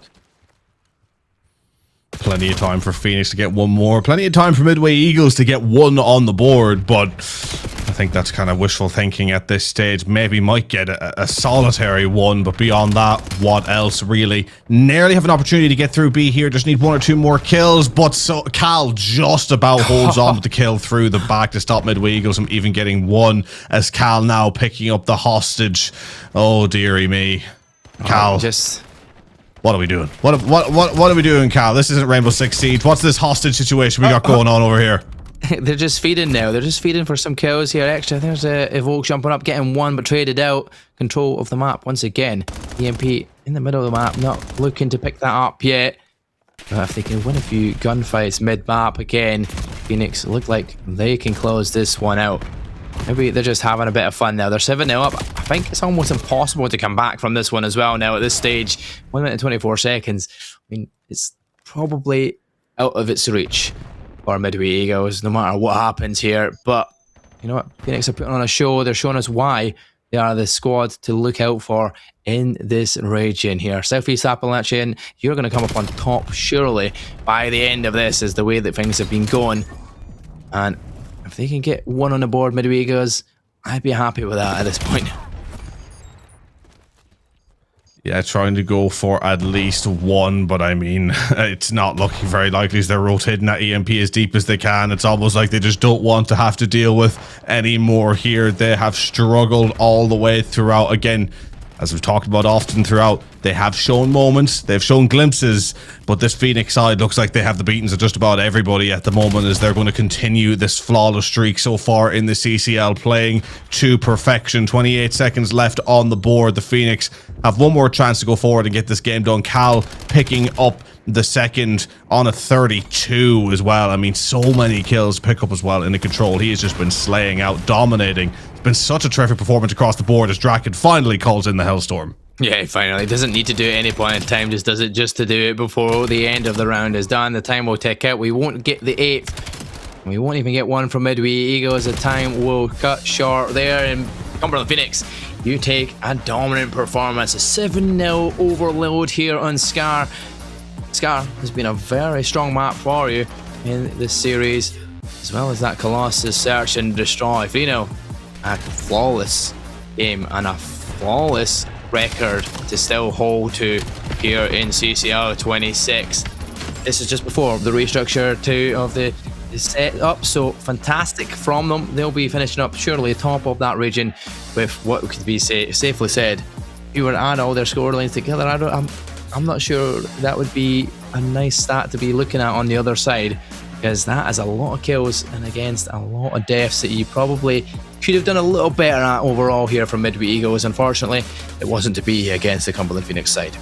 Plenty of time for Phoenix to get one more. Plenty of time for Midway Eagles to get one on the board. But I think that's kind of wishful thinking at this stage. Maybe might get a solitary one. But beyond that, what else really? Nearly have an opportunity to get through B here. Just need 1 or 2 more kills. But so Cal just about holds on with the kill through the back to stop Midway Eagles from even getting one. As Cal now picking up the hostage. Oh, dearie me. Cal. What are we doing? What are we doing, Cal? This isn't Rainbow Six Siege. What's this hostage situation we got going on over here? They're just feeding now. They're just feeding for some kills here extra. There's a Evoke jumping up, getting one, but traded out. Control of the map once again. EMP in the middle of the map, not looking to pick that up yet. But if they can win a few gunfights mid-map again, Phoenix look like they can close this one out. Maybe they're just having a bit of fun now. They're 7-0 up. I think it's almost impossible to come back from this one as well now at this stage. 1 minute and 24 seconds. I mean, it's probably out of its reach for Midway Eagles, no matter what happens here. But you know what? Phoenix are putting on a show. They're showing us why they are the squad to look out for in this region here. Southeast Appalachian, you're going to come up on top surely by the end of this, is the way that things have been going. And if they can get one on the board, Midway Eagles, I'd be happy with that at this point. Yeah, trying to go for at least one, but I mean, it's not looking very likely as they're rotating that EMP as deep as they can. It's almost like they just don't want to have to deal with any more here. They have struggled all the way throughout. Again, as we've talked about often throughout, they have shown moments, they've shown glimpses, but this Phoenix side looks like they have the beatings of just about everybody at the moment as they're going to continue this flawless streak so far in the CCL, playing to perfection. 28 seconds left on the board. The Phoenix have one more chance to go forward and get this game done. Cal picking up the second on a 32 as well. I mean, so many kills to pick up as well in the control. He has just been slaying out, dominating. It's been such a terrific performance across the board as Draken finally calls in the Hellstorm. Yeah, finally. Doesn't need to do it at any point in time. Just does it just to do it before the end of the round is done. The time will tick out. We won't get the 8th. We won't even get one from Midway Eagles. The time will cut short there. And Cumberland Phoenix, you take a dominant performance. A 7-0 overload here on Scar. Scar has been a very strong map for you in this series, as well as that Colossus Search and Destroy. Fino, a flawless game and a flawless record to still hold to here in CCL 26. This is just before the restructure of the set up, so fantastic from them. They'll be finishing up surely top of that region with what could be safely said. If you were to add all their score lines together, I'm not sure that would be a nice stat to be looking at on the other side, because that is a lot of kills and against a lot of deaths that you probably could have done a little better at overall here from Midway Eagles. Unfortunately, it wasn't to be against the Cumberland Phoenix side.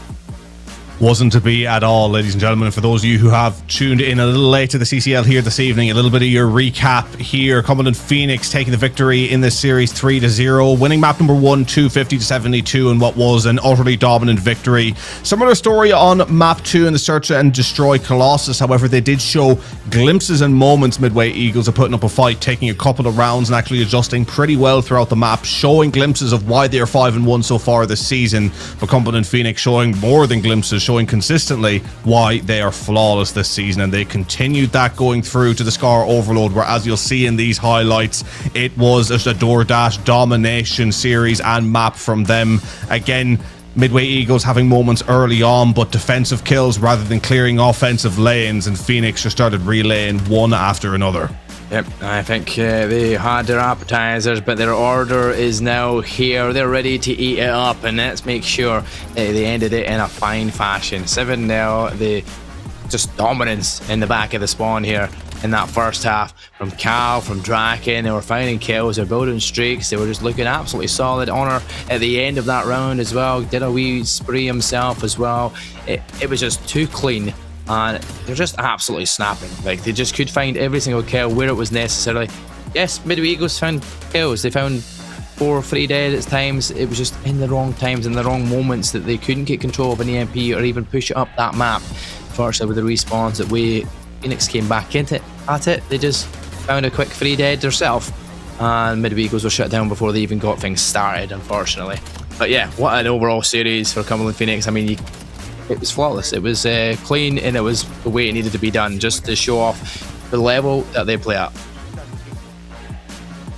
wasn't to be at all, ladies and gentlemen. For those of you who have tuned in a little late to the CCL here this evening, a little bit of your recap here. Cumberland Phoenix taking the victory in this series 3-0, winning map number 1 250-72 in what was an utterly dominant victory. Similar story on map 2 in the search and destroy Colossus. However, they did show glimpses and moments Midway Eagles of putting up a fight, taking a couple of rounds and actually adjusting pretty well throughout the map, showing glimpses of why they are 5-1 so far this season. But Cumberland Phoenix showing more than glimpses, showing consistently why they are flawless this season, and they continued that going through to the Scar Overload, where, as you'll see in these highlights, it was just a DoorDash domination series and map from them. Again, Midway Eagles having moments early on, but defensive kills rather than clearing offensive lanes, and Phoenix just started relaying one after another. Yep, I think they had their appetizers, but their order is now here. They're ready to eat it up, and let's make sure they ended it in a fine fashion. 7-0, the just dominance in the back of the spawn here in that first half from Cal, from Draken. They were finding kills, they're building streaks, they were just looking absolutely solid. Honor at the end of that round as well, did a wee spree himself as well. It was just too clean, and they're just absolutely snapping. Like, they just could find every single kill where it was necessary. Yes, Midway Eagles found kills, they found 4 free dead at times. It was just in the wrong times, in the wrong moments, that they couldn't get control of an EMP or even push it up that map. Fortunately, with the respawns that Phoenix came back into it, they just found a quick free dead themselves, and Midway Eagles were shut down before they even got things started, unfortunately. But yeah, what an overall series for Cumberland Phoenix. I mean, it was flawless, it was clean, and it was the way it needed to be done, just to show off the level that they play at.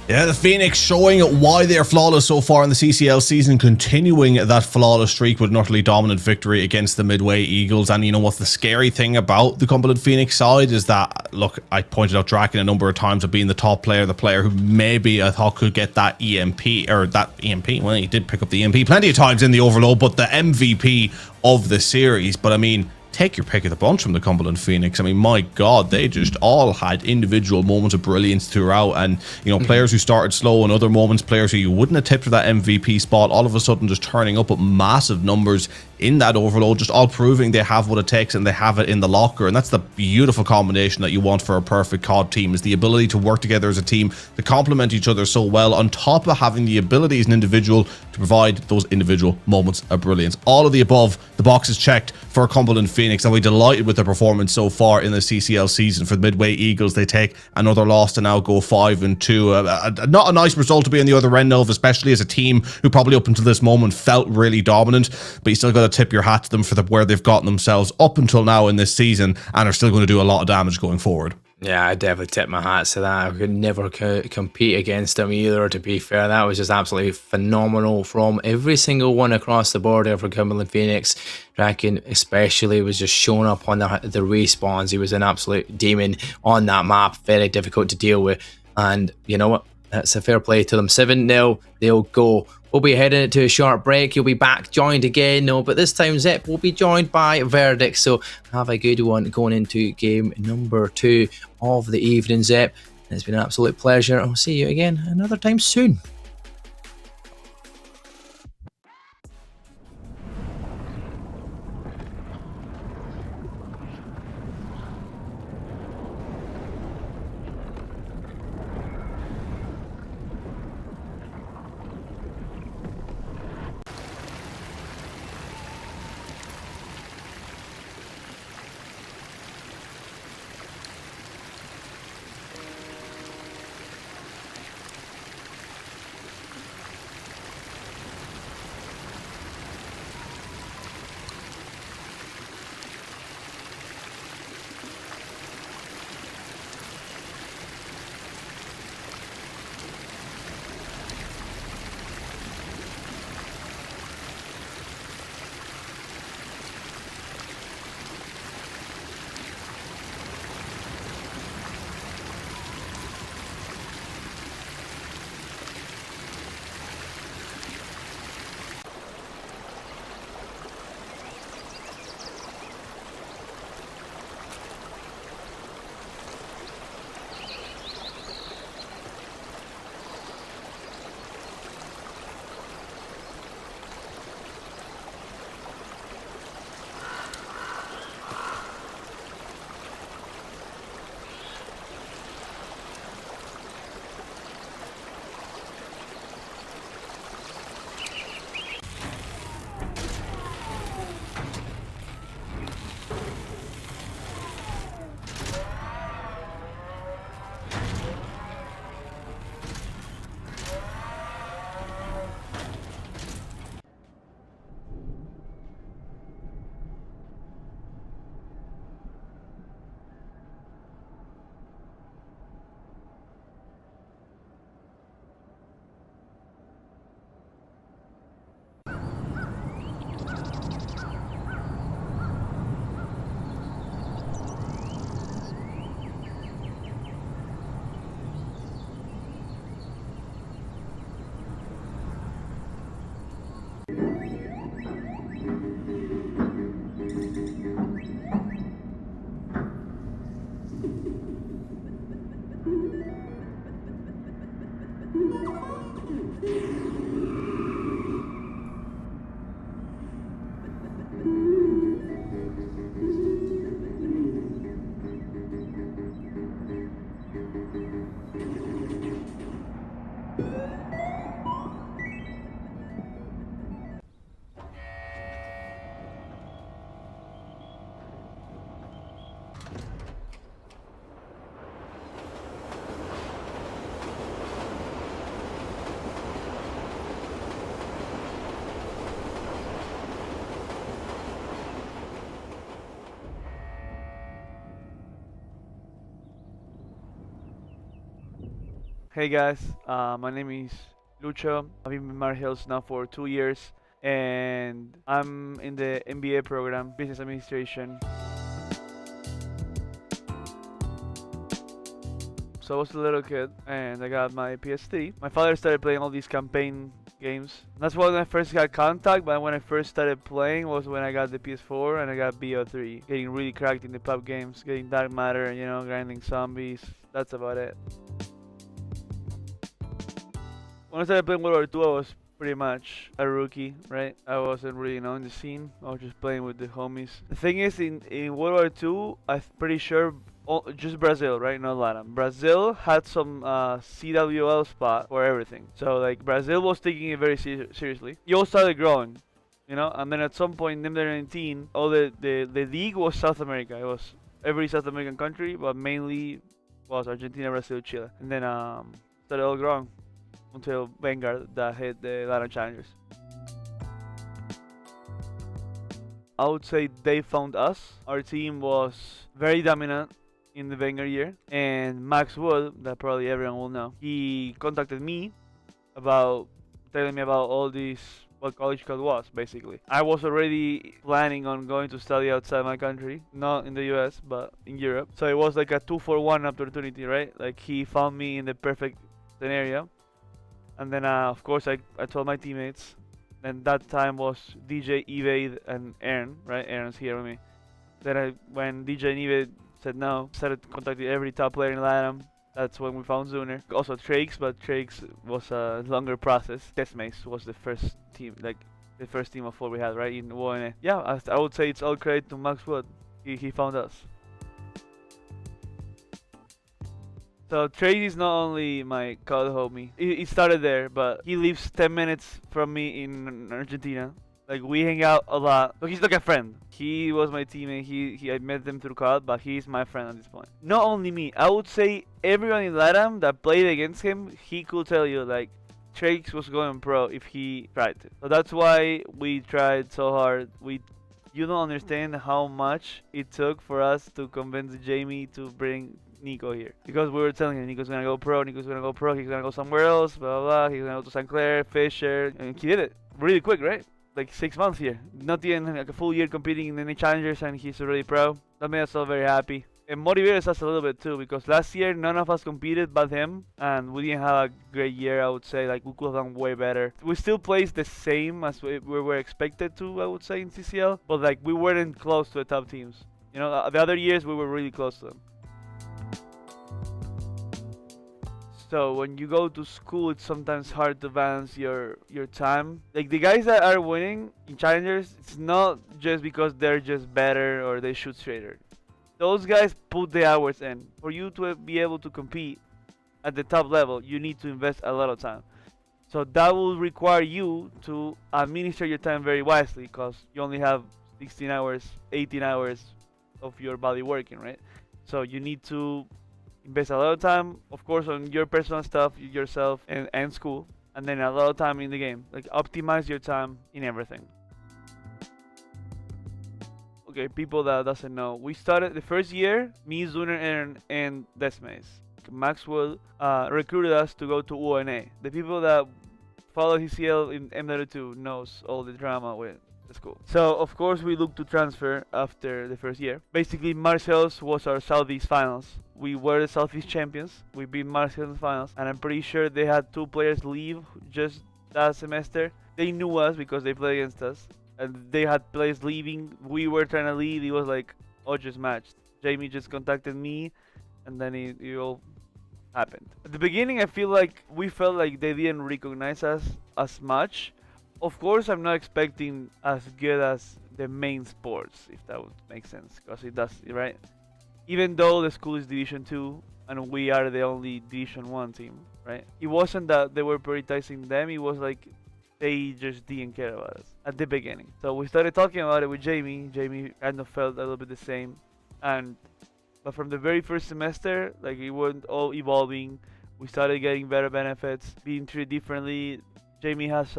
Yeah, the Phoenix showing why they are flawless so far in the CCL season, continuing that flawless streak with an utterly dominant victory against the Midway Eagles. And you know what the scary thing about the Cumberland Phoenix side is that, look, I pointed out Draken a number of times of being the top player, the player who maybe I thought could get that EMP, or that EMP, well, he did pick up the EMP plenty of times in the Overload, but the MVP of the series. But I mean, take your pick of the bunch from the Cumberland Phoenix. I mean, my God, they just all had individual moments of brilliance throughout. And, you know, players who started slow and other moments, players who you wouldn't have tipped for that MVP spot, all of a sudden just turning up at massive numbers in that Overload, just all proving they have what it takes and they have it in the locker. And that's the beautiful combination that you want for a perfect COD team, is the ability to work together as a team, to complement each other so well, on top of having the ability as an individual to provide those individual moments of brilliance. All of the above, the box is checked for Cumberland Phoenix, and we're delighted with their performance so far in the CCL season. For the Midway Eagles, they take another loss to now go 5-2. Not a nice result to be on the other end of, especially as a team who probably up until this moment felt really dominant, but you still got to tip your hat to them for where they've gotten themselves up until now in this season, and are still going to do a lot of damage going forward. Yeah, I definitely tip my hats to that. I could never compete against them either, to be fair. That was just absolutely phenomenal from every single one across the board there for Cumberland Phoenix. Draken especially was just showing up on the respawns. He was an absolute demon on that map, very difficult to deal with. And you know what? That's a fair play to them. 7-0, they'll go. We'll be heading to a short break. You'll be back joined again. No, but this time Zep will be joined by Verdict. So have a good one going into game number 2 of the evening, Zep. It's been an absolute pleasure. I'll see you again another time soon. Hey guys, my name is Lucho. I've been in Mar Hills now for 2 years, and I'm in the MBA program, Business Administration. So I was a little kid, and I got my PS3. My father started playing all these campaign games. That's when I first got contact, but when I first started playing was when I got the PS4 and I got BO3. Getting really cracked in the pub games, getting dark matter, you know, grinding zombies. That's about it. When I started playing World War II, I was pretty much a rookie, right? I wasn't really known the scene. I was just playing with the homies. The thing is, in World War II, I'm pretty sure just Brazil, right? Not Latin. Brazil had some CWL spot for everything. So like Brazil was taking it very seriously. You all started growing, you know. And then at some point in 2019, all the league was South America. It was every South American country, but mainly was Argentina, Brazil, Chile, and then started all growing until Vanguard that hit the Latin Challengers. I would say they found us. Our team was very dominant in the Vanguard year, and Max Wood, that probably everyone will know, he contacted me about telling me about all these, what CollegeCoD was, basically. I was already planning on going to study outside my country, not in the US, but in Europe. So it was like a 2-for-1 opportunity, right? Like he found me in the perfect scenario. And then, of course, I told my teammates. And that time was DJ, Evade, and Aaron, right? Aaron's here with me. Then when DJ and Evade said no, started contacting every top player in LATAM. That's when we found Zuner. Also Trakes, but Trakes was a longer process. Testmates was the first team, like the first team of 4 we had, right? In UNE. Yeah, I would say it's all credit to Max Wood. He found us. So Trade is not only my COD homie. He started there, but he lives 10 minutes from me in Argentina. Like we hang out a lot. So he's like a friend. He was my teammate. I met them through COD, but he's my friend at this point. Not only me, I would say everyone in LATAM that played against him, he could tell you like Trakes was going pro if he tried to. So that's why we tried so hard. You don't understand how much it took for us to convince Jamie to bring Nico here, because we were telling him Nico's gonna go pro, he's gonna go somewhere else, blah blah blah. He's gonna go to St. Clair, Fisher, and he did it really quick, right? Like 6 months here, not even like a full year competing in any challengers, and he's already pro. That made us all very happy. It motivated us a little bit too, because last year none of us competed but him, and we didn't have a great year. I would say like we could have done way better. We still placed the same as we were expected to, I would say, in CCL, but like we weren't close to the top teams. You know, the other years we were really close to them. So when you go to school, it's sometimes hard to balance your time. Like the guys that are winning in challengers, it's not just because they're just better or they shoot straighter. Those guys put the hours in. For you to be able to compete at the top level, you need to invest a lot of time. So that will require you to administer your time very wisely, because you only have 16 hours, 18 hours of your body working, right? So you need to invest a lot of time, of course, on your personal stuff, yourself, and school, and then a lot of time in the game. Like optimize your time in everything. Okay, people that doesn't know, we started the first year, me, Zuner, Aaron, and Desmace. Maxwell recruited us to go to UNA. The people that follow CCL in MW2 knows all the drama with the school. So of course we looked to transfer after the first year. Basically, Marcel's was our Southeast finals. We were the Southeast champions. We beat Marcel's in the finals, and I'm pretty sure they had 2 players leave just that semester. They knew us because they played against us, and they had players leaving. We were trying to leave. It was like all just matched. Jamie just contacted me, and then it all happened. At the beginning, I feel like we felt like they didn't recognize us as much. Of course, I'm not expecting as good as the main sports, if that would make sense, because it does, right? Even though the school is Division 2 and we are the only Division 1 team, right? It wasn't that they were prioritizing them, it was like they just didn't care about us at the beginning. So we started talking about it with Jamie. Jamie kind of felt a little bit the same. But from the very first semester, like it went all evolving. We started getting better benefits, being treated differently. Jamie has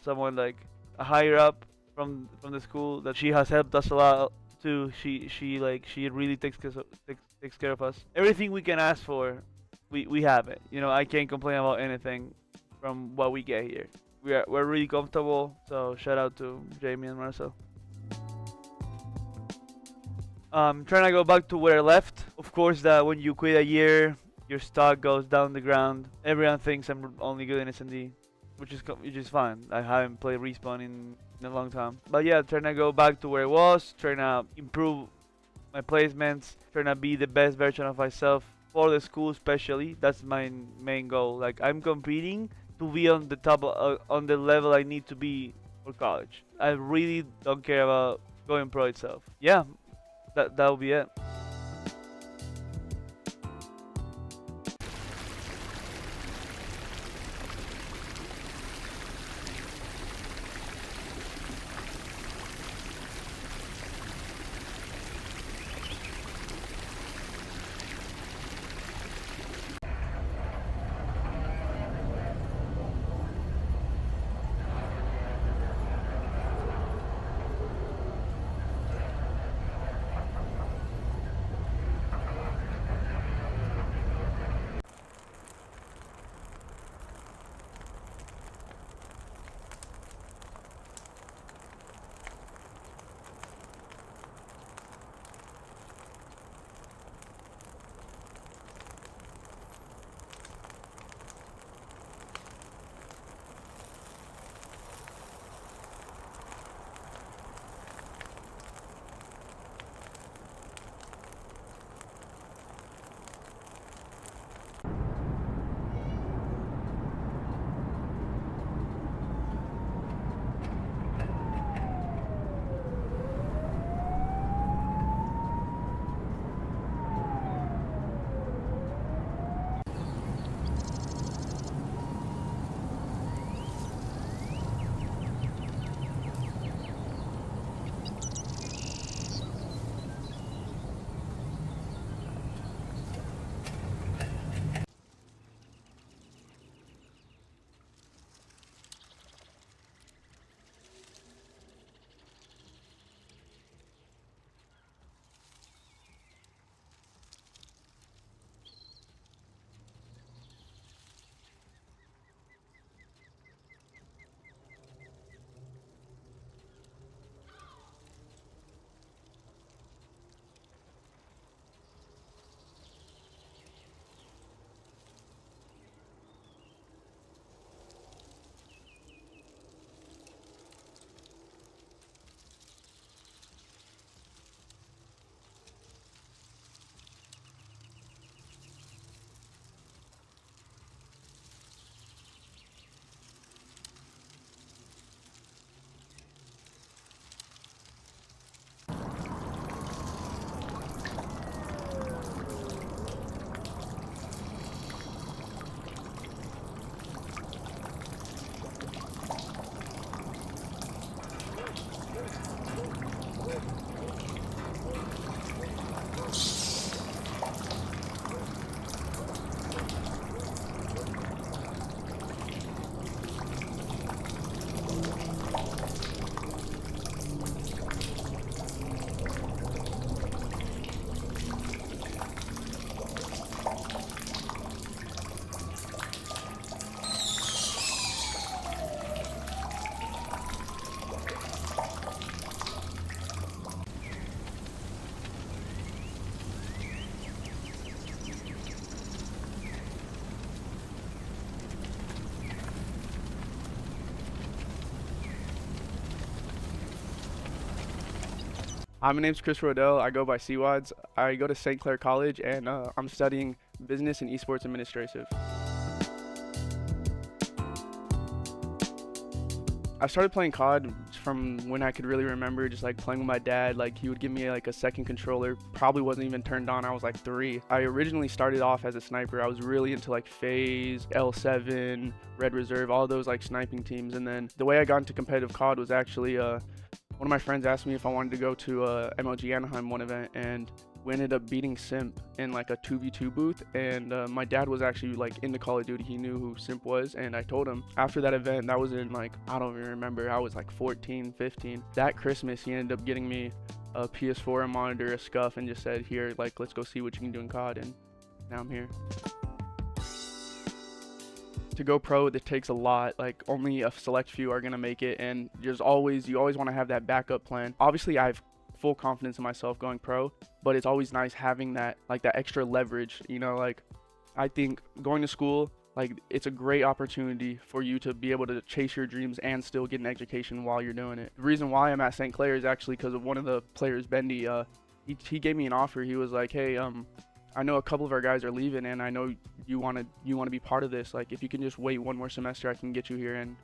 someone like a higher up from the school that she has helped us a lot too. She really takes care of us. Everything we can ask for, we have it. You know, I can't complain about anything from what we get here. We're really comfortable. So shout out to Jamie and Marcel. Trying to go back to where I left. Of course, that when you quit a year, your stock goes down the ground. Everyone thinks I'm only good in S&D, which is fine. I haven't played Respawn in a long time. But yeah, trying to go back to where I was, trying to improve my placements, trying to be the best version of myself for the school especially. That's my main goal. Like, I'm competing to be on the top, on the level I need to be for college. I really don't care about going pro itself. Yeah, that'll be it. Hi, my name's Chris Rodell. I go by CWADS. I go to St. Clair College, and I'm studying business and esports administrative. I started playing COD from when I could really remember, just like playing with my dad. Like, he would give me like a second controller, probably wasn't even turned on. I was like 3. I originally started off as a sniper. I was really into like FaZe, L7, Red Reserve, all those like sniping teams. And then the way I got into competitive COD was actually one of my friends asked me if I wanted to go to MLG Anaheim one event, and we ended up beating Simp in like a 2v2 booth. And my dad was actually like into Call of Duty. He knew who Simp was, and I told him after that event, that was in like, I don't even remember, I was like 14, 15. That Christmas, he ended up getting me a PS4, a monitor, a scuff, and just said, here, like, let's go see what you can do in COD. And now I'm here. to go pro, it takes a lot. Like only a select few are gonna make it, and you always want to have that backup plan. Obviously, I have full confidence in myself going pro, but it's always nice having that that extra leverage. You know, like I think going to school, like it's a great opportunity for you to be able to chase your dreams and still get an education while you're doing it. The reason why I'm at St. Clair is actually because of one of the players, Bendy. He gave me an offer. He was like, hey, I know a couple of our guys are leaving, and I know you want to be part of this. Like, if you can just wait one more semester, I can get you here. And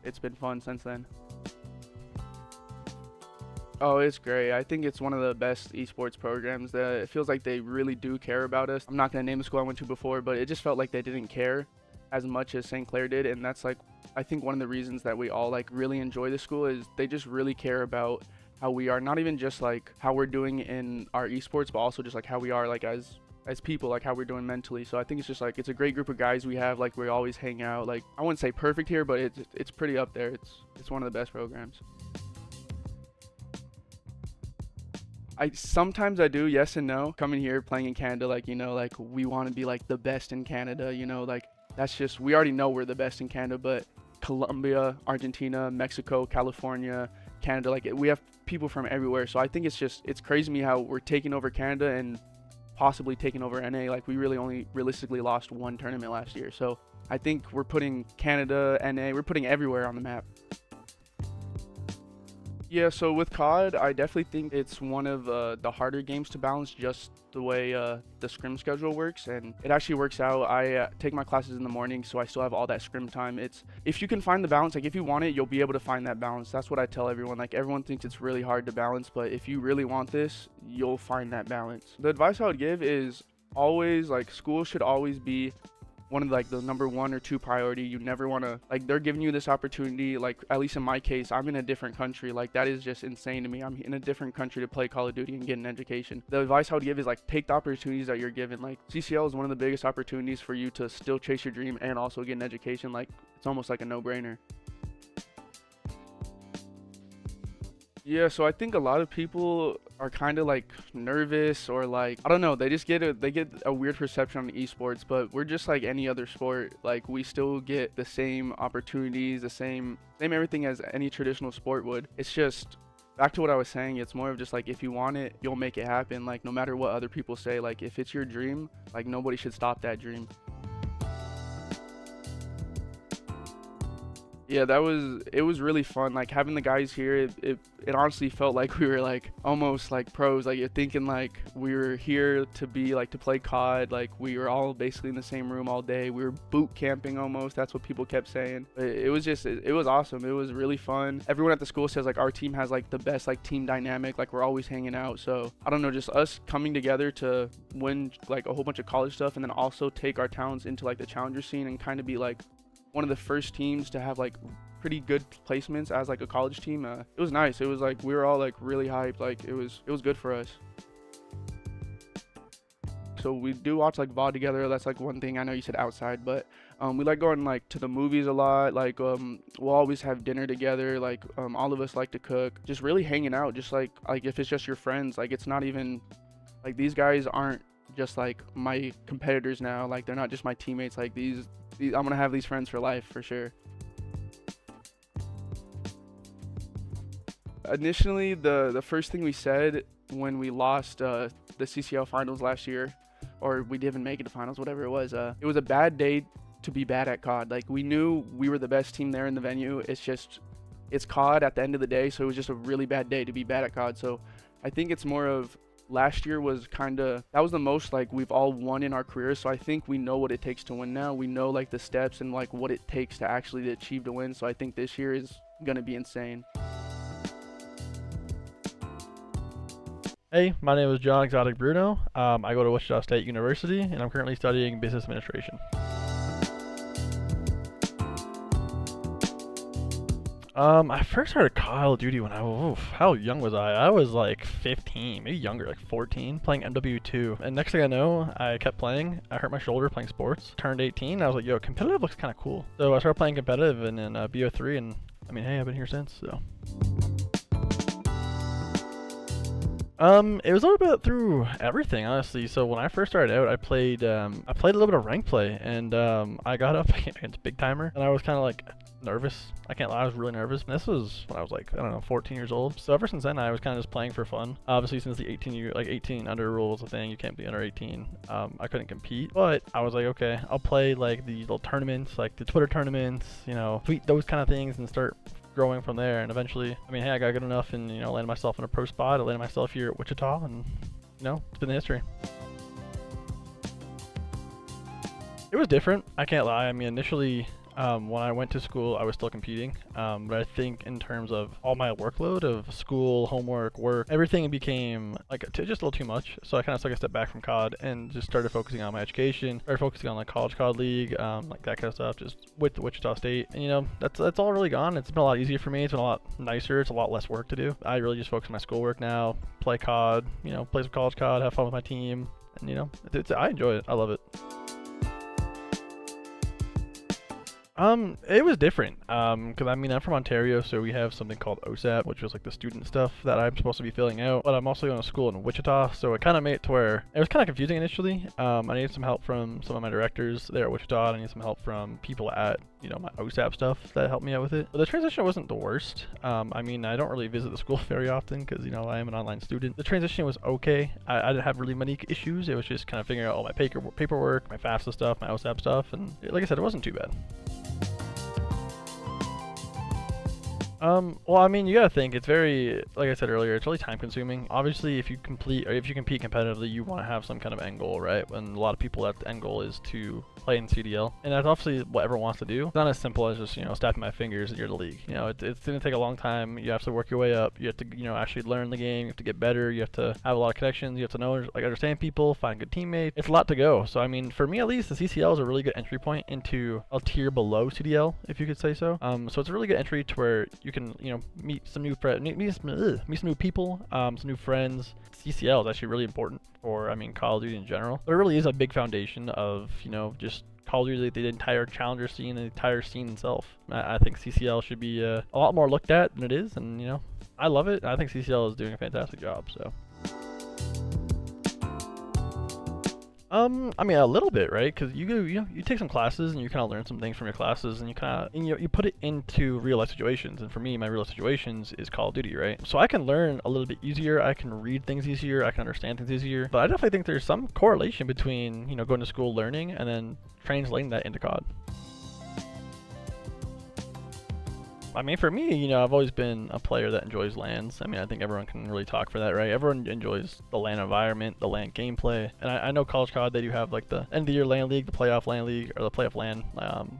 it's been fun since then. Oh, it's great. I think it's one of the best esports programs. It feels like they really do care about us. I'm not going to name the school I went to before, but it just felt like they didn't care as much as St. Clair did. And that's like, I think one of the reasons that we all like really enjoy the school is they just really care about how we are, not even just like how we're doing in our esports, but also just like how we are like as people, like how we're doing mentally. So I think it's just like, it's a great group of guys we have. Like we always hang out. Like I wouldn't say perfect here, but it's pretty up there. It's one of the best programs. Sometimes I do, yes and no. Coming here, playing in Canada, like, you know, like we want to be like the best in Canada, you know, like that's just, we already know we're the best in Canada, but Colombia, Argentina, Mexico, California, Canada, like we have people from everywhere. So I think it's crazy to me how we're taking over Canada and possibly taking over NA. Like we really only realistically lost one tournament last year. So I think we're putting Canada, NA, we're putting everywhere on the map. Yeah, so with COD, I definitely think it's one of the harder games to balance, just the way the scrim schedule works, and it actually works out. I take my classes in the morning, so I still have all that scrim time. If you can find the balance, like if you want it, you'll be able to find that balance. That's what I tell everyone. Like everyone thinks it's really hard to balance, but if you really want this, you'll find that balance. The advice I would give is always, like, school should always be one of like the number 1 or 2 priority. You never want to, like, they're giving you this opportunity, like at least in my case, I'm in a different country. Like that is just insane to me. I'm in a different country to play Call of Duty and get an education. The advice I would give is like take the opportunities that you're given. Like CCL is one of the biggest opportunities for you to still chase your dream and also get an education. Like it's almost like a no-brainer. Yeah, so I think a lot of people are kind of like nervous, or like, I don't know, they get a weird perception on esports, but we're just like any other sport. Like we still get the same opportunities, the same everything as any traditional sport would. It's just back to what I was saying. It's more of just like, if you want it, you'll make it happen. Like no matter what other people say, like if it's your dream, like nobody should stop that dream. Yeah, it was really fun. Like having the guys here, it honestly felt like we were like almost like pros. Like you're thinking like we were here to be like to play COD. Like we were all basically in the same room all day. We were boot camping almost. That's what people kept saying. It was just, it was awesome. It was really fun. Everyone at the school says like our team has like the best like team dynamic. Like we're always hanging out. So I don't know, just us coming together to win like a whole bunch of college stuff, and then also take our talents into like the challenger scene and kind of be like one of the first teams to have like pretty good placements as like a college team. It was nice. It was like we were all like really hyped. Like it was good for us. So we do watch like VOD together. That's like one thing. I know you said outside, but we like going like to the movies a lot. Like we'll always have dinner together. Like all of us like to cook. Just really hanging out. Just like if it's just your friends, like it's not even like these guys aren't just like my competitors now. Like they're not just my teammates. Like these I'm gonna have these friends for life for sure. Initially, the first thing we said when we lost the CCL finals last year, or we didn't make it to finals, whatever it was a bad day to be bad at COD. Like we knew we were the best team there in the venue. It's COD at the end of the day, so it was just a really bad day to be bad at COD. So I think it's more of, last year was that was the most like we've all won in our careers. So I think we know what it takes to win now. We know like the steps and like what it takes to actually achieve to win. So I think this year is gonna be insane. Hey, my name is John Exotic Bruno. I go to Wichita State University, and I'm currently studying business administration. I first started Call of Duty when how young was I? I was like 15, maybe younger, like 14, playing MW2. And next thing I know, I kept playing. I hurt my shoulder playing sports. Turned 18, I was like, yo, competitive looks kind of cool. So I started playing competitive and then BO3, and I mean, hey, I've been here since, so. It was a little bit through everything, honestly. So when I first started out, I played a little bit of rank play, and I got up against Big Timer, and I was kind of like nervous. I can't lie, I was really nervous. And this was when I was like, I don't know, 14 years old. So ever since then, I was kind of just playing for fun. Obviously, since the 18 under rule was a thing, you can't be under 18. I couldn't compete, but I was like, okay, I'll play like the little tournaments, like the Twitter tournaments, you know, tweet those kind of things, and start growing from there. And eventually, I mean, hey, I got good enough, and you know, landed myself in a pro spot. I landed myself here at Wichita, and you know, it's been the history. It was different, I can't lie. I mean, initially, when I went to school, I was still competing, but I think in terms of all my workload of school, homework, work, everything became like just a little too much. So I kind of took a step back from COD and just started focusing on my education, started focusing on like CollegeCoD League, like that kind of stuff, just with the Wichita State. And you know, that's all really gone. It's been a lot easier for me. It's been a lot nicer. It's a lot less work to do. I really just focus on my schoolwork now, play COD, you know, play some CollegeCoD, have fun with my team, and you know, I enjoy it. I love it. It was different, because I mean, I'm from Ontario, so we have something called OSAP, which was like the student stuff that I'm supposed to be filling out, but I'm also going to school in Wichita, so it kind of made it to where it was kind of confusing initially. I needed some help from some of my directors there at Wichita. I needed some help from people at, you know, my OSAP stuff that helped me out with it. But the transition wasn't the worst. I mean, I don't really visit the school very often because, you know, I am an online student. The transition was okay. I didn't have really many issues. It was just kind of figuring out all my paperwork, my FAFSA stuff, my OSAP stuff, and like I said, it wasn't too bad. Well, I mean, you gotta think, it's very, like I said earlier, it's really time consuming. Obviously, if you compete competitively, you want to have some kind of end goal, right? And a lot of people, that end goal is to play in CDL, and that's obviously what everyone wants to do. It's not as simple as just, you know, snapping my fingers and you're the league. You know, it's gonna take a long time. You have to work your way up. You have to, you know, actually learn the game. You have to get better. You have to have a lot of connections. You have to know, like, understand people, find good teammates. It's a lot to go. So, I mean, for me at least, the CCL is a really good entry point into a tier below CDL, if you could say so. So it's a really good entry to where you can, you know, meet some new friends, meet some new people, some new friends. CCL is actually really important for, I mean, Call of Duty in general. But it really is a big foundation of, you know, just Call of Duty, the entire challenger scene, the entire scene itself. I think CCL should be a lot more looked at than it is, and you know, I love it. I think CCL is doing a fantastic job. So. I mean, a little bit, right? Because you take some classes and you kind of learn some things from your classes, and you put it into real life situations. And for me, my real life situations is Call of Duty, right? So I can learn a little bit easier. I can read things easier. I can understand things easier. But I definitely think there's some correlation between, you know, going to school, learning, and then translating that into COD. I mean, for me, you know, I've always been a player that enjoys LANs. I mean, I think everyone can really talk for that, right? Everyone enjoys the LAN environment, the LAN gameplay. And I know CollegeCoD, they do have like the end of the year LAN league, the playoff LAN league, or the playoff LAN,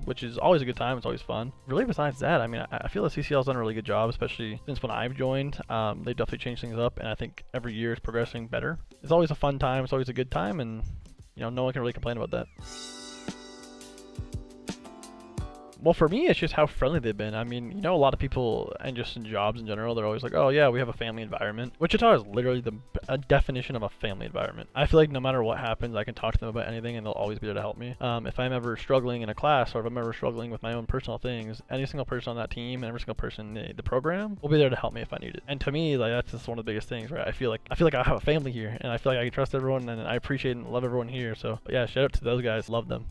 which is always a good time. It's always fun. Really, besides that, I mean, I feel the CCL's done a really good job, especially since when I've joined. They've definitely changed things up, and I think every year is progressing better. It's always a fun time. It's always a good time, and you know, no one can really complain about that. Well, for me, it's just how friendly they've been. I mean, you know, a lot of people, and just in jobs in general, they're always like, oh yeah, we have a family environment. Wichita is literally a definition of a family environment. I feel like no matter what happens, I can talk to them about anything and they'll always be there to help me. If I'm ever struggling in a class, or if I'm ever struggling with my own personal things, any single person on that team and every single person in the program will be there to help me if I need it. And to me, like, that's just one of the biggest things, right? I feel like I have a family here, and I feel like I can trust everyone, and I appreciate and love everyone here. So yeah, shout out to those guys. Love them.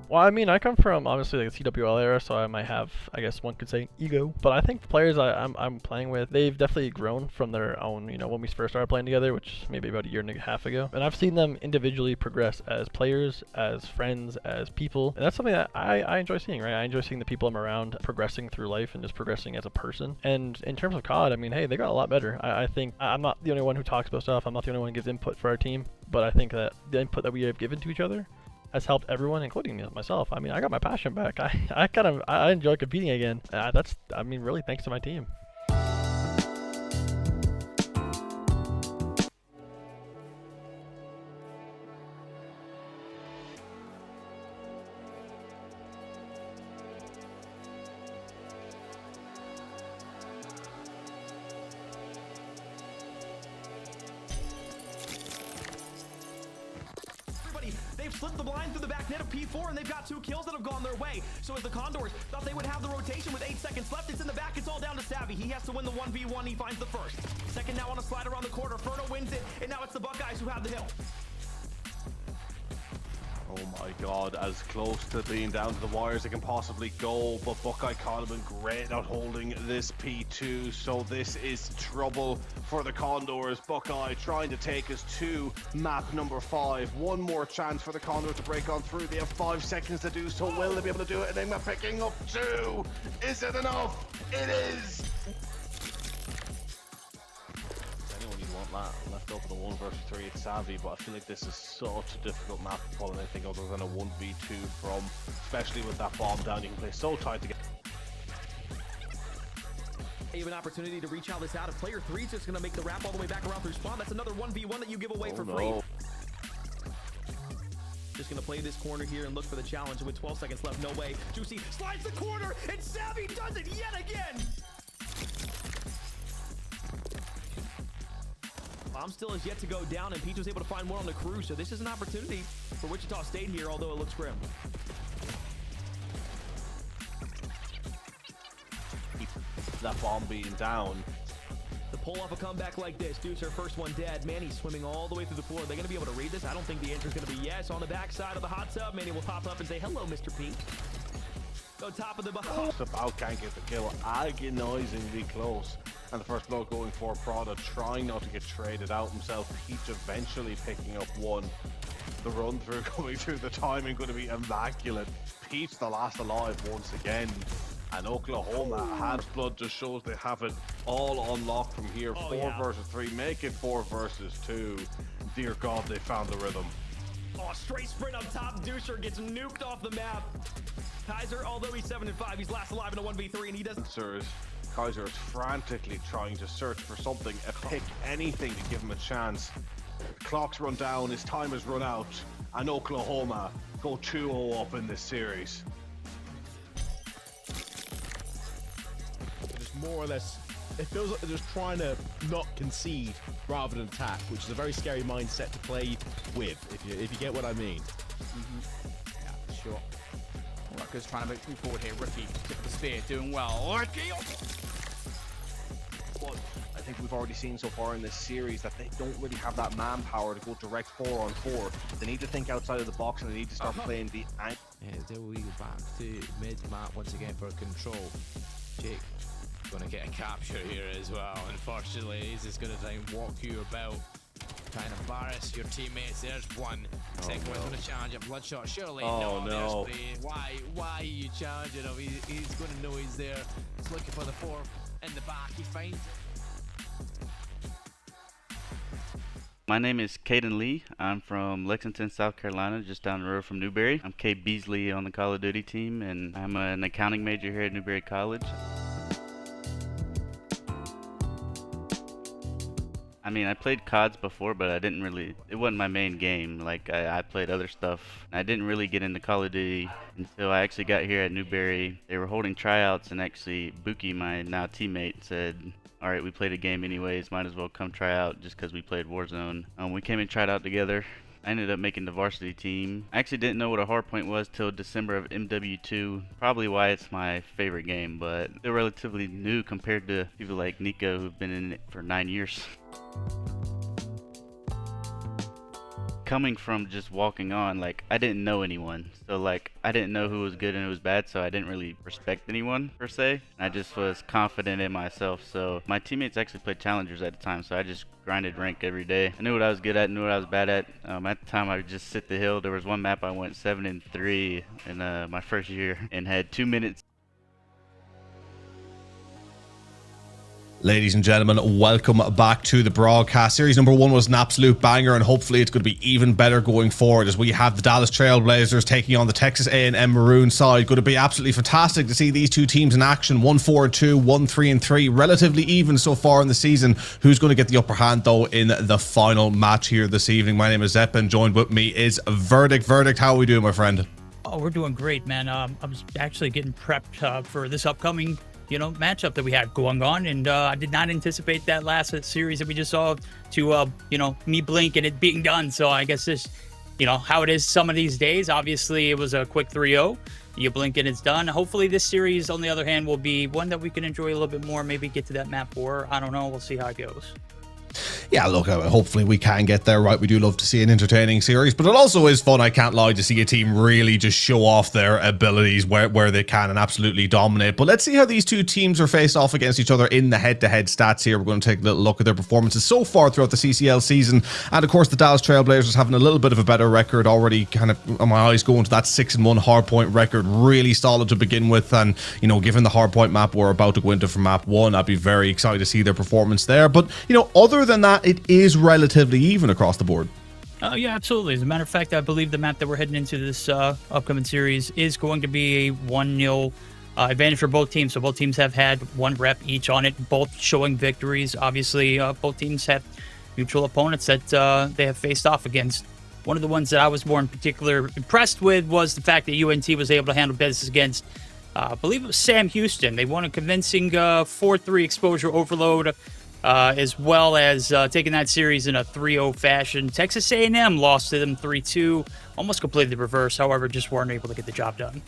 Well, I mean, I come from obviously like the CWL era, so I might have, I guess one could say, ego. But I think the players I'm playing with, they've definitely grown from their own, you know, when we first started playing together, which maybe about a year and a half ago. And I've seen them individually progress as players, as friends, as people. And that's something that I enjoy seeing, right? I enjoy seeing the people I'm around progressing through life and just progressing as a person. And in terms of COD, I mean, hey, they got a lot better. I think I'm not the only one who talks about stuff. I'm not the only one who gives input for our team. But I think that the input that we have given to each other has helped everyone, including myself. I mean, I got my passion back. I enjoy competing again. I mean, really thanks to my team. slipped the blind through the back net of P4, and they've got 2 kills that have gone their way. So as the Condors thought they would have the rotation with 8 seconds left, it's in the back, it's all down to Savvy. He has to win the 1v1, he finds the first. Second now on a slide around the corner, Ferno wins it, and now it's the Buckeyes who have the hill. Oh my god, as close to being down to the wire as it can possibly go, but Buckeye COD have been great at holding this P2, so this is trouble for the Condors. Buckeye trying to take us to map number 5. One more chance for the Condors to break on through. They have 5 seconds to do so. Will they be able to do it? Enigma picking up 2. Is it enough? It is! Left up in the 1 versus 3 it's Savvy, but I feel like this is such a difficult map to pull anything other than a 1v2 from, especially with that bomb down. You can play so tight to get. You have an opportunity to reach out this out. If player 3 is just going to make the wrap all the way back around through spawn, that's another 1v1 that you give away for free. Just going to play this corner here and look for the challenge. With 12 seconds left, no way. Juicy slides the corner, and Savvy does it yet again. Bomb still has yet to go down, and Peach was able to find one on the crew, so this is an opportunity for Wichita State here, although it looks grim. That bomb being down. To pull off a comeback like this, Deuce, her first one dead. Manny's swimming all the way through the floor. Are they going to be able to read this? I don't think the answer is going to be yes. On the backside of the hot tub, Manny will pop up and say, hello, Mr. P. Go top of the box. About can't get the kill. Agonizingly close. And the first blow going for Prada, trying not to get traded out himself. Peach eventually picking up 1. The run through going through the timing going to be immaculate. Peach the last alive once again. And Oklahoma has blood, just shows they have it all unlocked from here. 4 versus 3, make it 4 versus 2. Dear God, they found the rhythm. Oh, straight sprint up top. Deucer gets nuked off the map. Kaiser, although he's 7-5, he's last alive in a 1v3, and he doesn't. Kaiser is frantically trying to search for something, a pick, anything to give him a chance. The clock's run down, his time has run out, and Oklahoma go 2-0 up in this series. Just more or less, it feels like they're just trying to not concede rather than attack, which is a very scary mindset to play with, if you get what I mean. Yeah, sure. Rutgers trying to move forward here. Rookie, tip of the spear, doing well. Rookie! But I think we've already seen so far in this series that they don't really have that manpower to go direct 4-on-4. They need to think outside of the box, and they need to start playing the... Yeah, there we go back to mid-map once again for control. Jake going to get a capture here as well. Unfortunately, he's just going to try and walk you about, trying to embarrass your teammates. There's one. Second one's going to challenge a Bloodshot. Surely, no. Why are you challenging him? He's going to know he's there. He's looking for the 4 in the back. He finds it. My name is Caden Lee. I'm from Lexington, South Carolina, just down the road from Newberry. I'm Kate Beasley on the Call of Duty team, and I'm an accounting major here at Newberry College. I mean, I played CODs before, but it wasn't my main game. Like, I played other stuff. I didn't really get into Call of Duty until I actually got here at Newberry. They were holding tryouts, and actually, Buki, my now teammate, said, all right, we played a game anyways, might as well come try out just because we played Warzone. We came and tried out together. I ended up making the varsity team. I actually didn't know what a hardpoint was till December of MW2, probably why it's my favorite game, but they're relatively new compared to people like Nico who've been in it for 9 years. Coming from just walking on, like, I didn't know anyone, so like I didn't know who was good and who was bad, so I didn't really respect anyone per se. I just was confident in myself. So my teammates actually played challengers at the time, so I just grinded rank every day. I knew what I was good at, knew what I was bad at. At the time I would just sit the hill. There was one map I went 7-3 in my first year and had 2 minutes. Ladies and gentlemen, welcome back to the broadcast. Series number 1 was an absolute banger, and hopefully it's going to be even better going forward as we have the Dallas Trailblazers taking on the Texas A&M Maroon side. Going to be absolutely fantastic to see these two teams in action. 1-4-2, 1-3-3, relatively even so far in the season. Who's going to get the upper hand though in the final match here this evening? My name is Zepp, and joined with me is Verdict. Verdict, how are we doing, my friend? Oh, we're doing great, man. I was actually getting prepped for this upcoming matchup that we had going on, and I did not anticipate that last series that we just saw to me blink and it being done. So I guess this you know, how it is some of these days. Obviously, it was a quick 3-0. You blink and it's done. Hopefully this series, on the other hand, will be one that we can enjoy a little bit more, maybe get to that map 4. I don't know. We'll see how it goes. Yeah, look, hopefully we can get there, right? We do love to see an entertaining series, but it also is fun, I can't lie, to see a team really just show off their abilities where they can and absolutely dominate. But let's see how these two teams are faced off against each other in the head-to-head stats here. We're going to take a little look at their performances so far throughout the CCL season. And of course, the Dallas Trailblazers having a little bit of a better record already, kind of, my eyes going to that 6-1 hardpoint record, really solid to begin with. And, you know, given the hardpoint map we're about to go into for map 1, I'd be very excited to see their performance there. But, you know, other than that, it is relatively even across the board. Oh, yeah, absolutely. As a matter of fact, I believe the map that we're heading into this upcoming series is going to be a 1-0 advantage for both teams. So both teams have had 1 rep each on it, both showing victories. Obviously, both teams have mutual opponents that they have faced off against. One of the ones that I was more in particular impressed with was the fact that UNT was able to handle business against, I believe it was Sam Houston. They won a convincing 4-3 exposure overload, as well as taking that series in a 3-0 fashion. Texas A&M lost to them 3-2, almost completely the reverse. However, just weren't able to get the job done.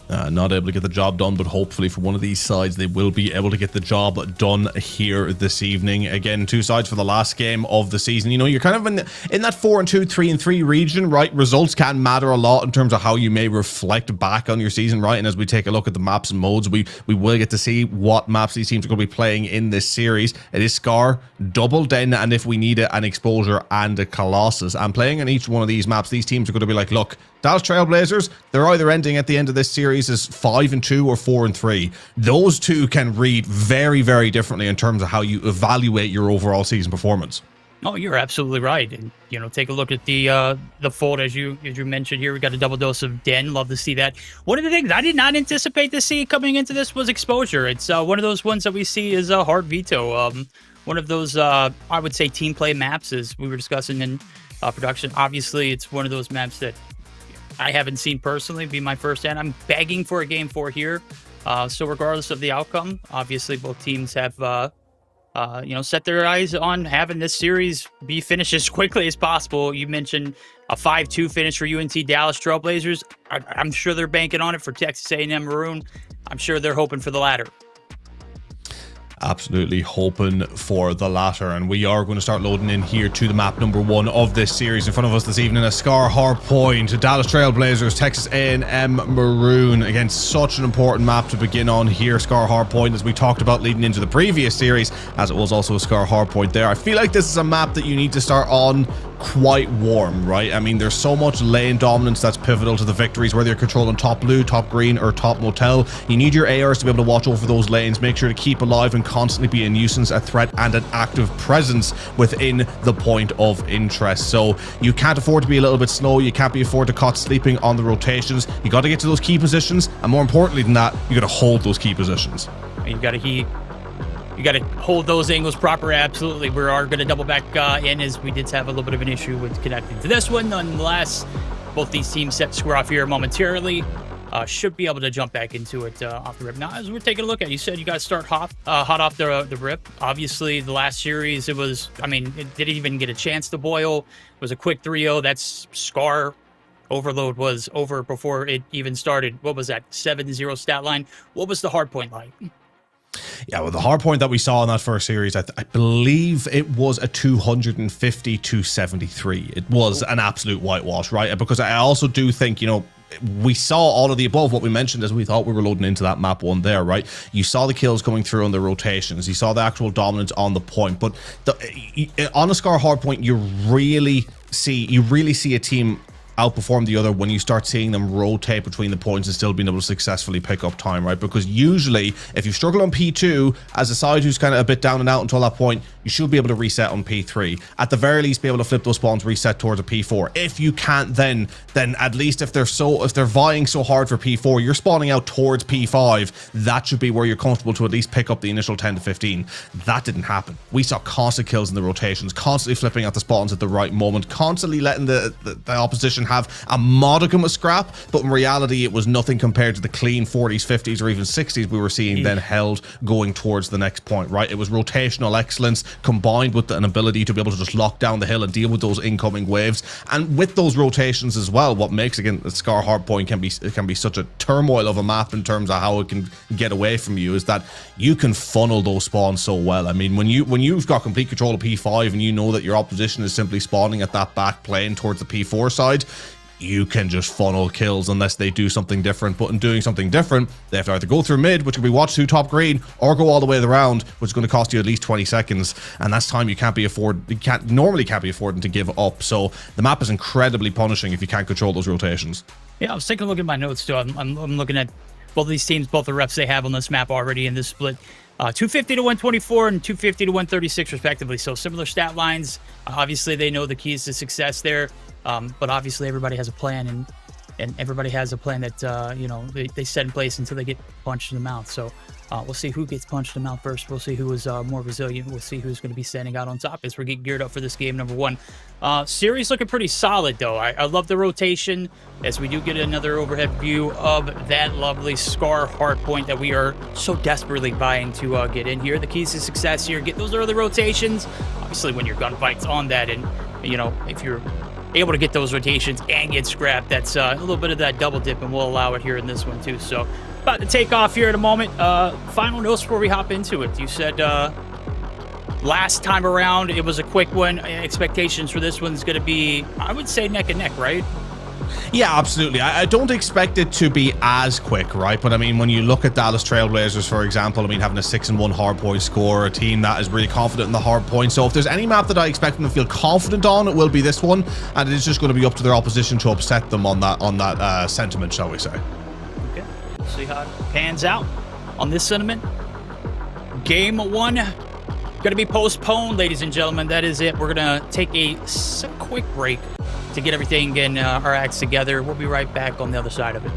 Not able to get the job done, but hopefully for one of these sides, they will be able to get the job done here this evening. Again, 2 sides for the last game of the season. You know, you're kind of in that 4-2, 3-3 region, right? Results can matter a lot in terms of how you may reflect back on your season, right? And as we take a look at the maps and modes, we will get to see what maps these teams are going to be playing in this series. It is Scar, Double Den, and if we need it, an Exposure and a Colossus. And playing on each one of these maps, these teams are going to be like, look, Dallas Trailblazers, they're either ending at the end of this series as 5-2 or 4-3. Those two can read very, very differently in terms of how you evaluate your overall season performance. Oh, you're absolutely right. And, you know, take a look at the fold as you mentioned here. We got a double dose of Den. Love to see that. One of the things I did not anticipate to see coming into this was Exposure. It's one of those ones that we see is a hard veto. One of those, I would say, team play maps, as we were discussing in production. Obviously, it's one of those maps that I haven't seen personally, be my first hand. I'm begging for a game 4 here. So regardless of the outcome, obviously both teams have, you know, set their eyes on having this series be finished as quickly as possible. You mentioned a 5-2 finish for UNT Dallas Trailblazers. I'm sure they're banking on it for Texas A&M Maroon. I'm sure they're hoping for the latter. Absolutely hoping for the latter, and we are going to start loading in here to the map number 1 of this series. In front of us this evening, a Scar Hardpoint, Dallas Trailblazers, Texas A&M Maroon. Again, such an important map to begin on here. Scar Hardpoint, as we talked about leading into the previous series, as it was also a Scar Hardpoint there. I feel like this is a map that you need to start on quite warm, right? I mean, there's so much lane dominance that's pivotal to the victories, whether you're controlling top blue, top green, or top motel. You need your ARs to be able to watch over those lanes, make sure to keep alive and constantly be a nuisance, a threat, and an active presence within the point of interest. So you can't afford to be a little bit slow. You can't be afford to caught sleeping on the rotations. You got to get to those key positions, and more importantly than that, you got to hold those key positions. You got to hold those angles proper. Absolutely. We are going to double back in, as we did have a little bit of an issue with connecting to this one. Nonetheless, both these teams set to square off here momentarily. Should be able to jump back into it off the rip. Now, as we're taking a look at, you said you got to start hot off the rip. Obviously, the last series, it was, I mean, it didn't even get a chance to boil. It was a quick 3-0. That's Scar. Overload was over before it even started. What was that? 7-0 stat line. What was the hard point like? Yeah, well, the hard point that we saw in that first series, I believe it was a 250-73. It was an absolute whitewash, right? Because I also do think, you know, we saw all of the above, what we mentioned as we thought we were loading into that map 1 there, right? You saw the kills coming through on the rotations. You saw the actual dominance on the point. But on a Scar hardpoint, you really see a team outperform the other when you start seeing them rotate between the points and still being able to successfully pick up time, right? Because usually if you struggle on P2 as a side who's kind of a bit down and out until that point, you should be able to reset on P3. At the very least, be able to flip those spawns, reset towards a P4. If you can't, then at least if they're vying so hard for P4, you're spawning out towards P5. That should be where you're comfortable to at least pick up the initial 10 to 15. That didn't happen. We saw constant kills in the rotations, constantly flipping out the spawns at the right moment, constantly letting the opposition have a modicum of scrap, but in reality it was nothing compared to the clean 40s, 50s, or even 60s we were seeing then held going towards the next point, right? It was rotational excellence, combined with an ability to be able to just lock down the hill and deal with those incoming waves, and with those rotations as well. What makes, again, the Scar Hardpoint can be such a turmoil of a map in terms of how it can get away from you, is that you can funnel those spawns so well. I mean, when you've got complete control of P5 and you know that your opposition is simply spawning at that back plane towards the P4 side, you can just funnel kills unless they do something different. But in doing something different, they have to either go through mid, which can be watch through top green, or go all the way around, which is going to cost you at least 20 seconds, and that's time you can't be affording to give up. So the map is incredibly punishing if you can't control those rotations. Yeah, I was taking a look at my notes too. I'm looking at both of these teams, both the refs they have on this map already in this split. 250 to 124 and 250 to 136 respectively. So similar stat lines. Obviously, they know the keys to success there. But obviously, everybody has a plan, and everybody has a plan that you know, they set in place until they get punched in the mouth. So we'll see who gets punched in the mouth first. We'll see who is more resilient. We'll see who's going to be standing out on top as we're getting geared up for this game number 1. Series looking pretty solid though. I love the rotation as we do get another overhead view of that lovely Scar Hardpoint that we are so desperately vying to get in here. The keys to success here: get those early rotations. Obviously, when your gunfight's on that, and you know, if you're able to get those rotations and get scrapped, that's a little bit of that double dip, and we'll allow it here in this one too. So about to take off here in a moment. Final notes before we hop into it. You said last time around it was a quick one. Expectations for this one's going to be, I would say, neck and neck, right? Yeah, absolutely. I don't expect it to be as quick, right? But I mean, when you look at Dallas Trailblazers, for example, I mean, having a 6-1 hardpoint score, a team that is really confident in the hardpoint. So if there's any map that I expect them to feel confident on, it will be this one, and it is just going to be up to their opposition to upset them on that sentiment, shall we say? Okay, we'll see how it pans out on this sentiment. Game 1 going to be postponed, ladies and gentlemen. That is it. We're going to take a quick break to get everything in our acts together. We'll be right back on the other side of it.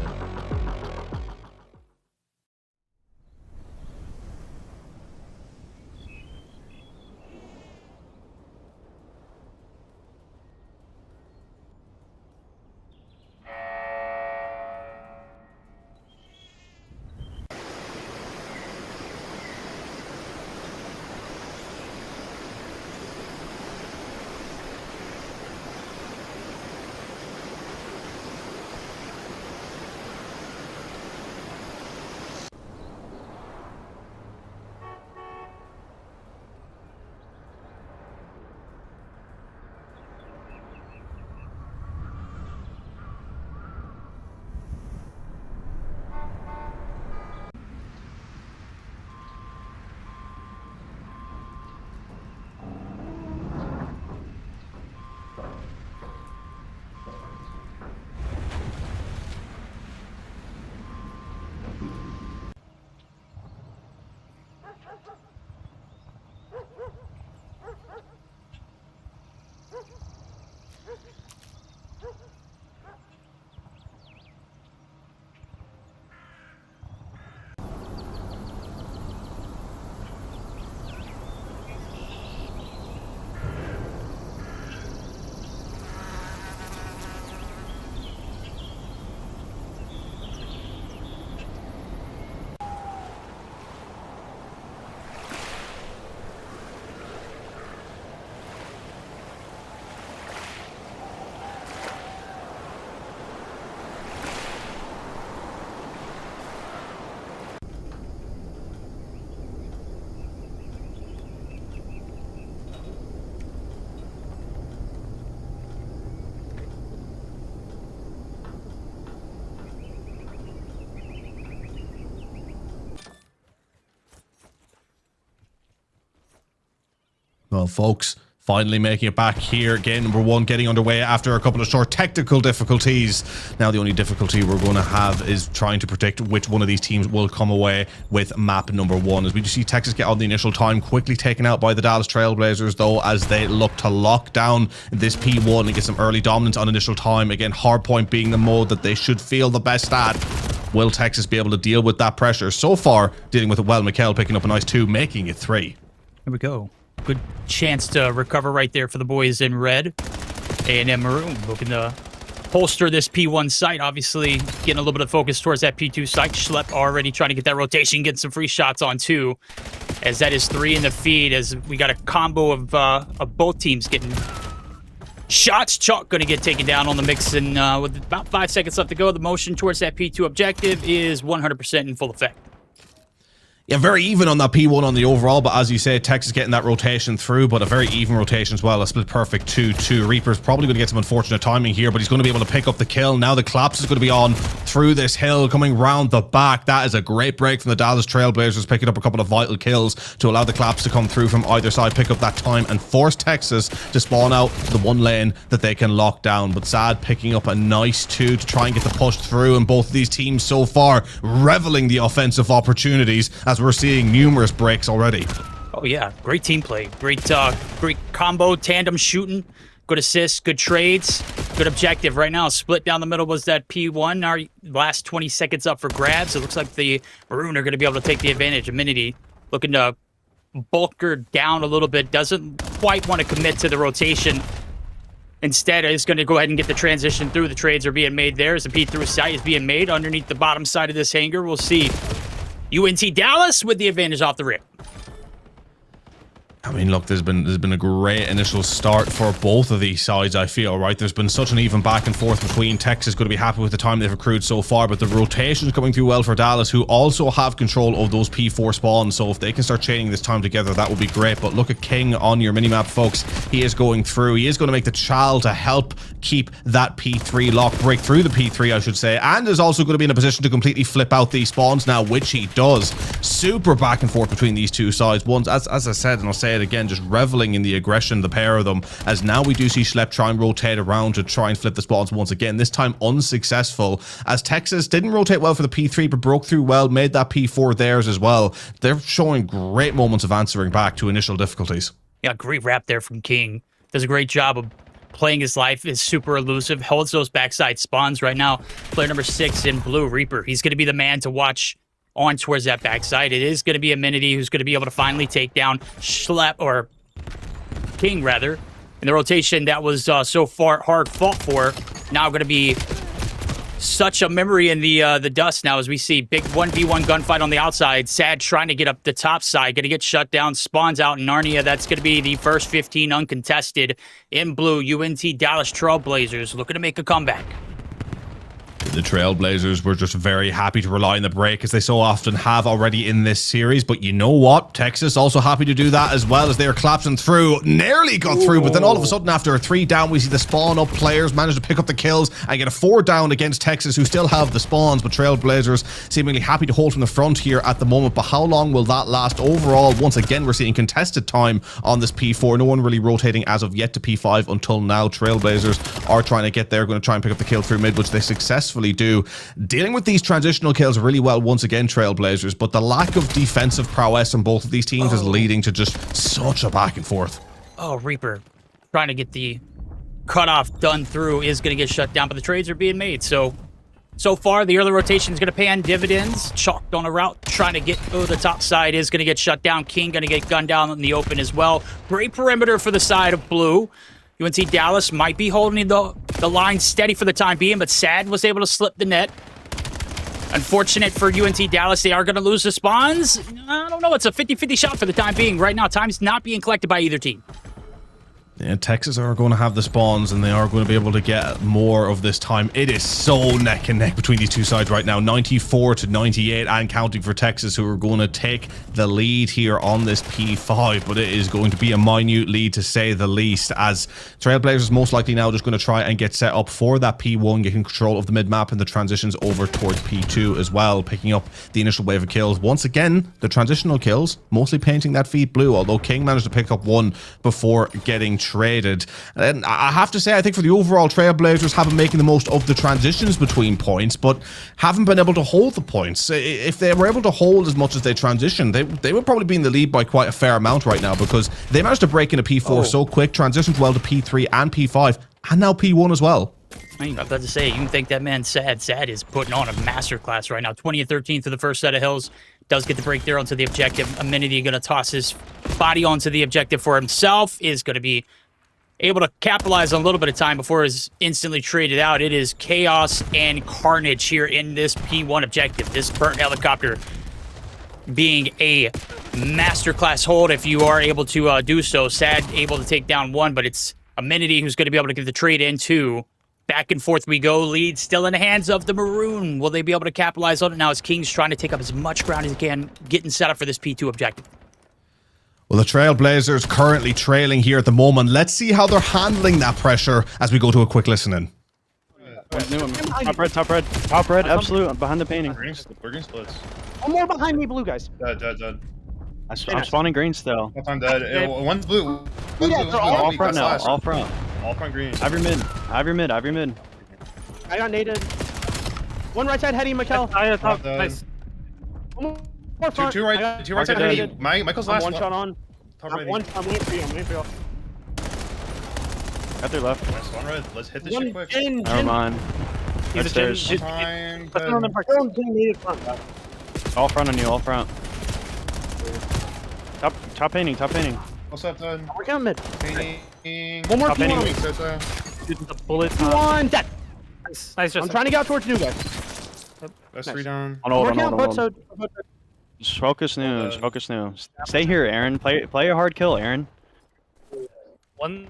Well, folks, finally making it back here. Game number 1 getting underway after a couple of short technical difficulties. Now the only difficulty we're going to have is trying to predict which one of these teams will come away with map number 1. As we see Texas get on the initial time, quickly taken out by the Dallas Trailblazers, though, as they look to lock down this P1 and get some early dominance on initial time. Again, hardpoint being the mode that they should feel the best at. Will Texas be able to deal with that pressure? So far, dealing with it well. Mikkel picking up a nice 2, making it 3. Here we go. Good chance to recover right there for the boys in red. A&M Maroon looking to holster this P1 site. Obviously, getting a little bit of focus towards that P2 site. Schlep already trying to get that rotation, getting some free shots on 2. as that is 3 in the feed, as we got a combo of both teams getting shots. Chalk going to get taken down on the mix, and with about 5 seconds left to go, the motion towards that P2 objective is 100% in full effect. Yeah, very even on that P1 on the overall, but as you say, Texas getting that rotation through, but a very even rotation as well. A split perfect 2-2. Reaper's probably going to get some unfortunate timing here, but he's going to be able to pick up the kill. Now the collapse is going to be on through this hill, coming round the back. That is a great break from the Dallas Trailblazers, picking up a couple of vital kills to allow the collapse to come through from either side, pick up that time, and force Texas to spawn out the one lane that they can lock down. But Sad picking up a nice 2 to try and get the push through, and both of these teams so far reveling the offensive opportunities, as we're seeing numerous breaks already. Oh yeah, great team play, great combo, tandem shooting, good assists, good trades, good objective. Right now, split down the middle was that P1. Our last 20 seconds up for grabs. It looks like the Maroon are going to be able to take the advantage. Amenity looking to bulk her down a little bit, doesn't quite want to commit to the rotation. Instead, is going to go ahead and get the transition through. The trades are being made there as the P3 site is being made underneath the bottom side of this hangar. We'll see UNT Dallas with the advantage off the rip. I mean, look, there's been a great initial start for both of these sides, I feel, right? There's been such an even back and forth between. Texas going to be happy with the time they've accrued so far, but the rotation's coming through well for Dallas, who also have control of those P4 spawns, so if they can start chaining this time together, that would be great. But look at King on your minimap, folks. He is going through. He is going to make the chal to help keep that P3 lock, break through the P3, I should say, and is also going to be in a position to completely flip out these spawns now, which he does. Super back and forth between these two sides. One's, as I said, and I'll say it again, just reveling in the aggression, the pair of them, as now we do see Schlep try and rotate around to try and flip the spawns once again, this time unsuccessful, as Texas didn't rotate well for the P3 but broke through well, made that P4 theirs as well. They're showing great moments of answering back to initial difficulties. Yeah, great wrap there from King. Does a great job of playing his life, is super elusive, holds those backside spawns right now. Player number 6 in blue, Reaper, he's going to be the man to watch on towards that backside. It is going to be Amenity who's going to be able to finally take down Schlep, or King rather, in the rotation that was so far hard fought for. Now going to be such a memory in the dust now, as we see big 1v1 gunfight on the outside. Sad trying to get up the top side, going to get shut down, spawns out in Narnia. That's going to be the first 15 uncontested in blue. UNT Dallas Trailblazers looking to make a comeback. The Trailblazers were just very happy to rely on the break, as they so often have already in this series. But you know what? Texas also happy to do that as well, as they are collapsing through. Nearly got through, but then all of a sudden after a 3 down, we see the spawn up players manage to pick up the kills and get a 4 down against Texas, who still have the spawns. But Trailblazers seemingly happy to hold from the front here at the moment. But how long will that last? Overall, once again, we're seeing contested time on this P4. No one really rotating as of yet to P5 until now. Trailblazers are trying to get there, going to try and pick up the kill through mid, which they successfully do, dealing with these transitional kills really well once again, Trailblazers, but the lack of defensive prowess on both of these teams is leading to just such a back and forth. Oh, Reaper trying to get the cutoff done through, is going to get shut down, but the trades are being made. So far the early rotation is going to pay on dividends. Chalked on a route trying to get the top side, is going to get shut down. King going to get gunned down in the open as well. Great perimeter for the side of blue. UNT Dallas might be holding the line steady for the time being, but Sad was able to slip the net. Unfortunate for UNT Dallas, they are going to lose the spawns. I don't know, it's a 50-50 shot for the time being. Right now, time's not being collected by either team. Yeah, Texas are going to have the spawns, and they are going to be able to get more of this time. It is so neck and neck between these two sides right now. 94-98 and counting for Texas, who are going to take the lead here on this P5. But it is going to be a minute lead, to say the least, as Trailblazers most likely now just going to try and get set up for that P1, getting control of the mid-map and the transitions over towards P2 as well, picking up the initial wave of kills. Once again, the transitional kills, mostly painting that feed blue, although King managed to pick up one before getting traded. And I have to say, I think for the overall, Trailblazers have been making the most of the transitions between points, but haven't been able to hold the points. If they were able to hold as much as they transitioned, they would probably be in the lead by quite a fair amount right now, because they managed to break into P4 so quick, transitioned well to P3 and P5, and now P1 as well. I mean, I was about to say, you can think that man Sad is putting on a masterclass right now. 20 and 13 through the first set of hills. Does get the break there onto the objective. Amenity going to toss his body onto the objective for himself. Is going to be able to capitalize on a little bit of time before is instantly traded out. It is chaos and carnage here in this P1 objective. This burnt helicopter being a masterclass hold if you are able to do so. Sad able to take down one, but it's Amenity who's going to be able to get the trade in two. Back and forth we go. Lead still in the hands of the Maroon. Will they be able to capitalize on it now as King's trying to take up as much ground as he can, getting set up for this P2 objective? Well, the Trailblazers currently trailing here at the moment. Let's see how they're handling that pressure as we go to a quick listen-in. Top red, absolute, behind the painting. We're green splits. One more behind me, blue guys. Dead. I'm spawning green still. I'm dead. One's blue. All front now, all front. All front green. Have your mid. I got naded. One right side heading, Mikel. Nice. One more front. Two right side heading. Michael's last one shot on. Top I'm waiting for you. Got their left. Nice, one red. Let's hit this shit quick. Never mind. He's Upstairs. All front on you, all front. Top painting. What's up, done? We're coming mid. Painting. One more Top painting. Shooting the bullet. One dead. Nice, I'm Justin. trying to get out towards new guys. That's 3 down. Hold. Just focus new. Stay here, Aaron. Play a hard kill, Aaron. One.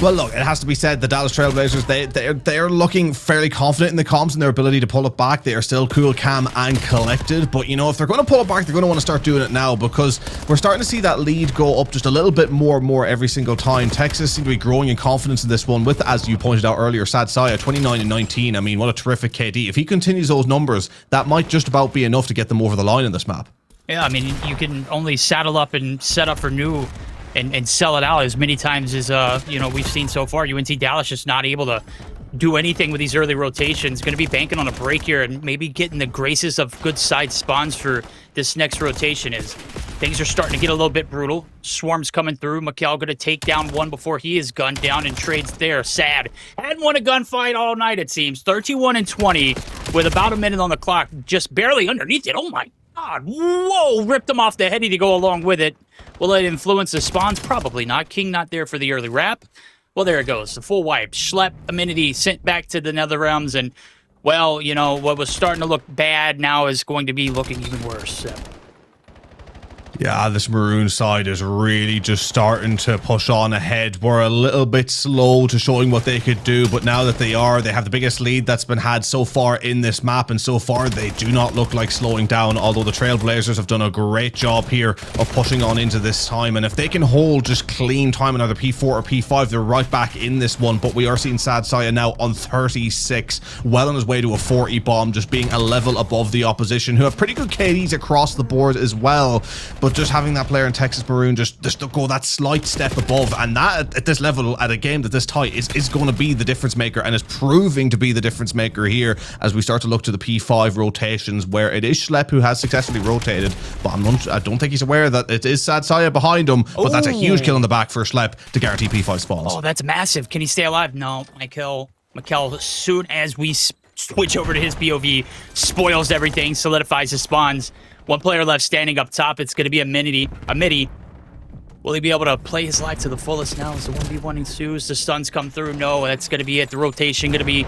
Well, look, it has to be said, the Dallas Trailblazers, they're looking fairly confident in the comms and their ability to pull it back. They are still cool, calm, and collected. But, you know, if they're going to pull it back, they're going to want to start doing it now because we're starting to see that lead go up just a little bit more every single time. Texas seem to be growing in confidence in this one with, as you pointed out earlier, Sad Saya, 29 and 19. I mean, what a terrific KD. If he continues those numbers, that might just about be enough to get them over the line in this map. Yeah, I mean, you can only saddle up and set up for new and sell it out as many times as, we've seen so far. UNC Dallas just not able to do anything with these early rotations. Going to be banking on a break here and maybe getting the graces of good side spawns for this next rotation as things are starting to get a little bit brutal. Swarm's coming through. Mikel going to take down one before he is gunned down and trades there. Sad. Hadn't won a gunfight all night, it seems. 31 and 20 with about a minute on the clock. Just barely underneath it. Oh, my God. Whoa. Ripped him off the heady to go along with it. Will it influence the spawns? Probably not. King not there for the early wrap. Well, there it goes. The full wipe. Schlep, Amenity sent back to the Nether Realms. And, well, you know, what was starting to look bad now is going to be looking even worse. So. Yeah, this Maroon side is really just starting to push on ahead. We're a little bit slow to showing what they could do, but now that they have the biggest lead that's been had so far in this map, and so far they do not look like slowing down, although the Trailblazers have done a great job here of pushing on into this time, and if they can hold just clean time on either P4 or P5, they're right back in this one, but we are seeing Sad Saya now on 36, well on his way to a 40 bomb, just being a level above the opposition, who have pretty good KDs across the board as well, but just having that player in Texas Maroon just go that slight step above, and that at this level, at a game that this tight, is going to be the difference maker, and is proving to be the difference maker here as we start to look to the P5 rotations, where it is Schlep who has successfully rotated, but I don't think he's aware that it is Sad Saya behind him, but that's a huge kill in the back for Schlep to guarantee P5 spawns. Oh, that's massive. Can he stay alive? No, Mikel, as soon as we switch over to his POV, spoils everything, solidifies his spawns. One player left standing up top. It's going to be Amity. Will he be able to play his life to the fullest now as the 1v1 ensues? The stuns come through. No, that's going to be it. The rotation going to be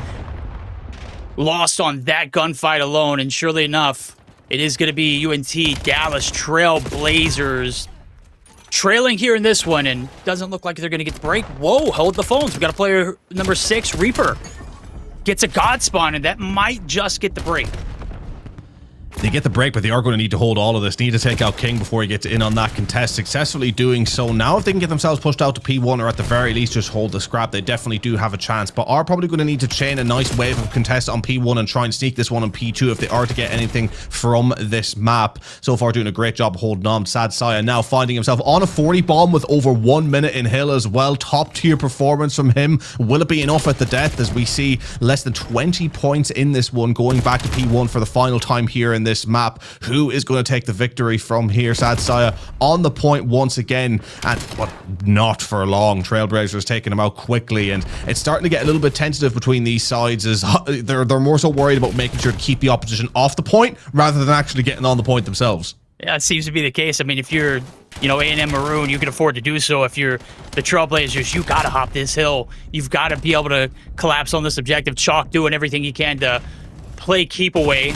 lost on that gunfight alone. And surely enough, it is going to be UNT Dallas Trailblazers trailing here in this one. And doesn't look like they're going to get the break. Whoa, hold the phones. We got a player number 6, Reaper. Gets a God spawn, and that might just get the break. They get the break, but they are going to need to hold all of this. Need to take out King before he gets in on that contest. Successfully doing so. Now, if they can get themselves pushed out to P1, or at the very least just hold the scrap, they definitely do have a chance, but are probably going to need to chain a nice wave of contests on P1 and try and sneak this one on P2 if they are to get anything from this map. So far, doing a great job holding on. Sad Saya now finding himself on a 40 bomb with over 1 minute in Hill as well. Top tier performance from him. Will it be enough at the death, as we see less than 20 points in this one, going back to P1 for the final time here in this map? Who is going to take the victory from here? Sad Saya on the point once again, and but not for long. Trailblazers taking him out quickly, and it's starting to get a little bit tentative between these sides, as they're more so worried about making sure to keep the opposition off the point rather than actually getting on the point themselves. Yeah, it seems to be the case. I mean, if you're, A&M Maroon, you can afford to do so. If you're the Trailblazers, you got to hop this hill. You've got to be able to collapse on this objective. Chalk doing everything he can to play keep away.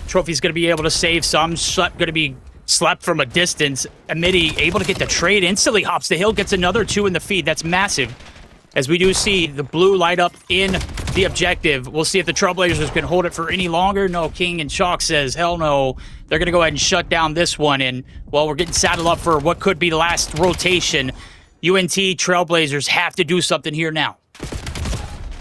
Trophy's going to be able to save some. Going to be slept from a distance. Amity able to get the trade. Instantly hops the hill. Gets another 2 in the feed. That's massive. As we do see the blue light up in the objective. We'll see if the Trailblazers can hold it for any longer. No, King and Chalk says, hell no. They're going to go ahead and shut down this one. And, well, we're getting saddled up for what could be the last rotation. UNT Trailblazers have to do something here now.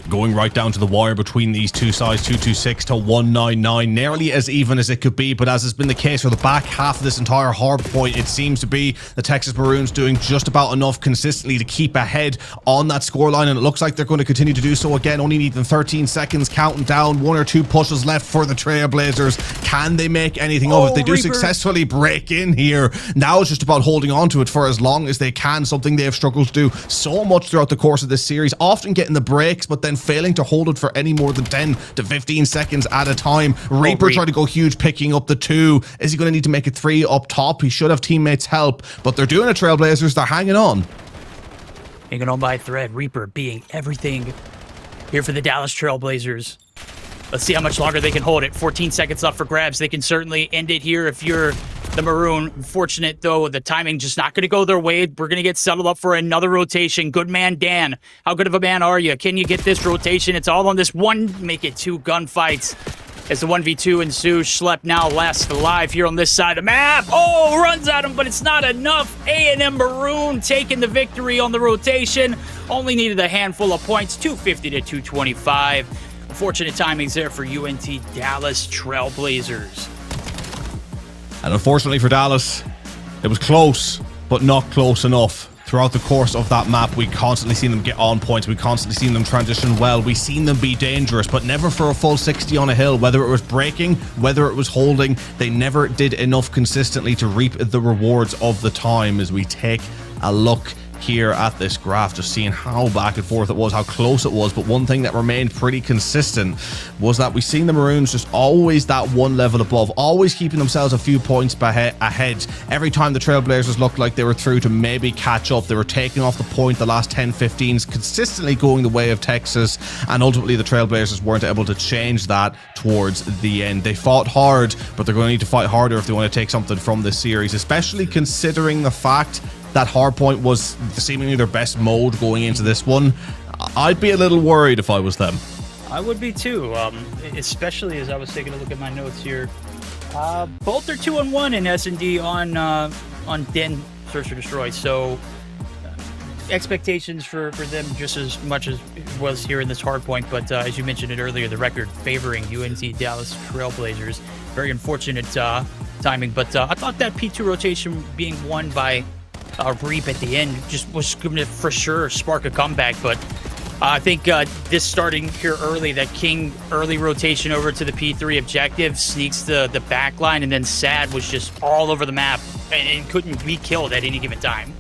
Going right down to the wire between these two sides, 226 to 199, nearly as even as it could be, but as has been the case for the back half of this entire hard point, it seems to be the Texas Maroons doing just about enough consistently to keep ahead on that scoreline, and it looks like they're going to continue to do so again, only needing 13 seconds, counting down, 1 or 2 pushes left for the Trailblazers. Can they make anything of it? They do successfully break in here. Now it's just about holding on to it for as long as they can, something they have struggled to do so much throughout the course of this series, often getting the breaks, but then failing to hold it for any more than 10 to 15 seconds at a time. Reaper trying to go huge, picking up the 2. Is he going to need to make it 3 up top? He should have teammates help, but they're doing it, Trailblazers. They're hanging on. Hanging on by a thread. Reaper being everything here for the Dallas Trailblazers. Let's see how much longer they can hold it. 14 seconds left for grabs. They can certainly end it here if you're the Maroon. Unfortunate, though, the timing just not going to go their way. We're going to get settled up for another rotation. Good man, Dan. How good of a man are you? Can you get this rotation? It's all on this one. Make it 2 gunfights as the 1v2 ensues. Schlep now last alive here on this side of the map. Oh, runs at him, but it's not enough. A&M Maroon taking the victory on the rotation. Only needed a handful of points, 250 to 225. Unfortunate timings there for UNT Dallas Trailblazers. And unfortunately for Dallas, it was close, but not close enough. Throughout the course of that map, we constantly seen them get on points. We constantly seen them transition well. We seen them be dangerous, but never for a full 60 on a hill. Whether it was breaking, whether it was holding, they never did enough consistently to reap the rewards of the time. As we take a look here at this graph, just seeing how back and forth it was, how close it was, but one thing that remained pretty consistent was that we seen the Maroons just always that one level above, always keeping themselves a few points ahead. Every time the Trailblazers looked like they were through to maybe catch up, they were taking off the point the last 10-15s, consistently going the way of Texas, and ultimately the Trailblazers weren't able to change that towards the end. They fought hard, but they're going to need to fight harder if they want to take something from this series, especially considering the fact that hardpoint was seemingly their best mode going into this one. I'd be a little worried if I was them. I would be too, especially as I was taking a look at my notes here. Both are 2-1 in S&D on Den Search or Destroy, so expectations for them just as much as it was here in this hardpoint, but as you mentioned it earlier, the record favoring UNT Dallas Trailblazers. Very unfortunate timing, but I thought that P2 rotation being won by Reap at the end just was going to for sure spark a comeback, but I think this starting here early, that King early rotation over to the P3 objective sneaks the back line, and then Sad was just all over the map and couldn't be killed at any given time.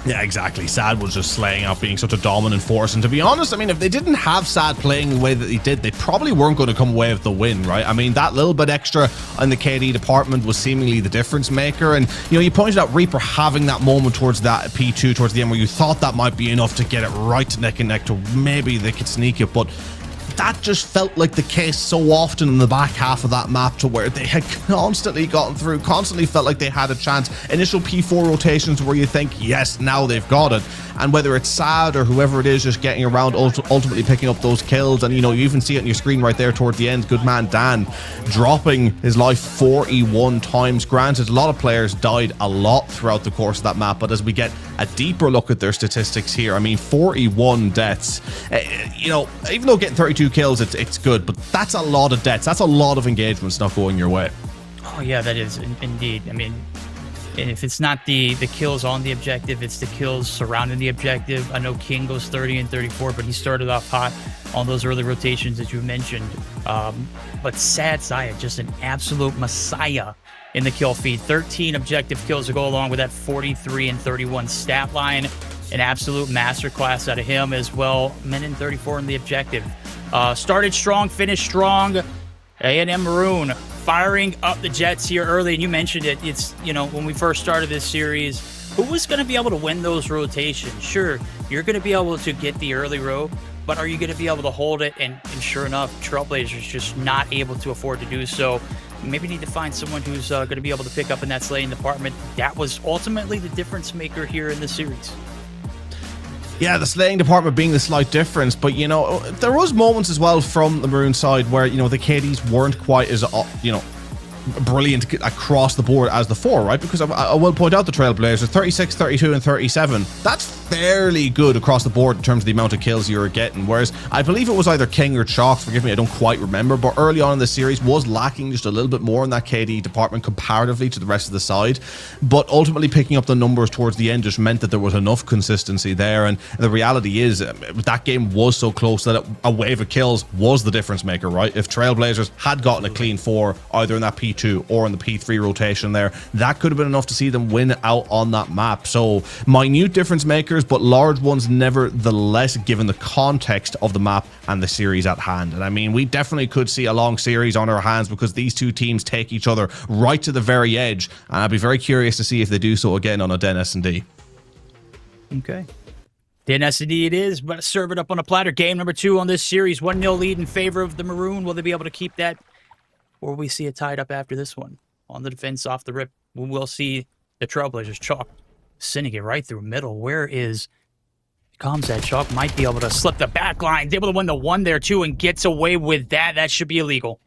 Yeah, exactly. Sad was just slaying out, being such a dominant force. And to be honest, I mean, if they didn't have Sad playing the way that he did, they probably weren't going to come away with the win, right? I mean, that little bit extra in the KD department was seemingly the difference maker. And, you know, you pointed out Reaper having that moment towards that P2, towards the end, where you thought that might be enough to get it right to neck and neck to maybe they could sneak it. But that just felt like the case so often in the back half of that map, to where they had constantly gotten through, constantly felt like they had a chance. Initial P4 rotations where you think, yes, now they've got it. And whether it's Sad or whoever it is just getting around, ultimately picking up those kills. And, you know, you even see it on your screen right there toward the end. Good man Dan dropping his life 41 times. Granted, a lot of players died a lot throughout the course of that map, but as we get a deeper look at their statistics here, I mean, 41 deaths. You know, even though getting 32 kills, it's good, but that's a lot of deaths. That's a lot of engagements not going your way. Oh yeah, that is indeed. I mean, if it's not the kills on the objective, it's the kills surrounding the objective. I know King goes 30 and 34, but he started off hot on those early rotations that you mentioned. But Sad Saya, just an absolute messiah in the kill feed. 13 objective kills to go along with that 43 and 31 stat line. An absolute masterclass out of him as well. Men in 34 in the objective. Started strong, finished strong. A&M Maroon firing up the Jets here early, and you mentioned it. It's, you know, when we first started this series, who was going to be able to win those rotations? Sure, you're going to be able to get the early row, but are you going to be able to hold it? And sure enough, Trailblazers just not able to afford to do so. Maybe need to find someone who's going to be able to pick up in that slaying department. That was ultimately the difference maker here in the series. Yeah, the slaying department being the slight difference, but you know, there was moments as well from the Maroon side where, you know, the KDs weren't quite as, you know, brilliant across the board as the 4, right? Because I will point out the Trailblazers, 36, 32, and 37. That's fairly good across the board in terms of the amount of kills you're getting. Whereas I believe it was either King or Chalk, forgive me, I don't quite remember, but early on in the series was lacking just a little bit more in that KD department comparatively to the rest of the side. But ultimately picking up the numbers towards the end just meant that there was enough consistency there. And the reality is that game was so close that a wave of kills was the difference maker, right? If Trailblazers had gotten a clean 4 either in that P2 or in the P3 rotation there, that could have been enough to see them win out on that map. So minute difference makers, but large ones nevertheless, given the context of the map and the series at hand. And I mean, we definitely could see a long series on our hands because these two teams take each other right to the very edge, and I'd be very curious to see if they do so again on a Den S&D. Okay. Den S&D it is, but serve it up on a platter. Game number 2 on this series, 1-0 lead in favor of the Maroon. Will they be able to keep that, or will we see it tied up after this one? On the defense off the rip, we'll see the Trailblazers. Chalk sending it right through middle. Where is Comsat? Chalk might be able to slip the back line. He's able to win the 1 there too and gets away with that. That should be illegal.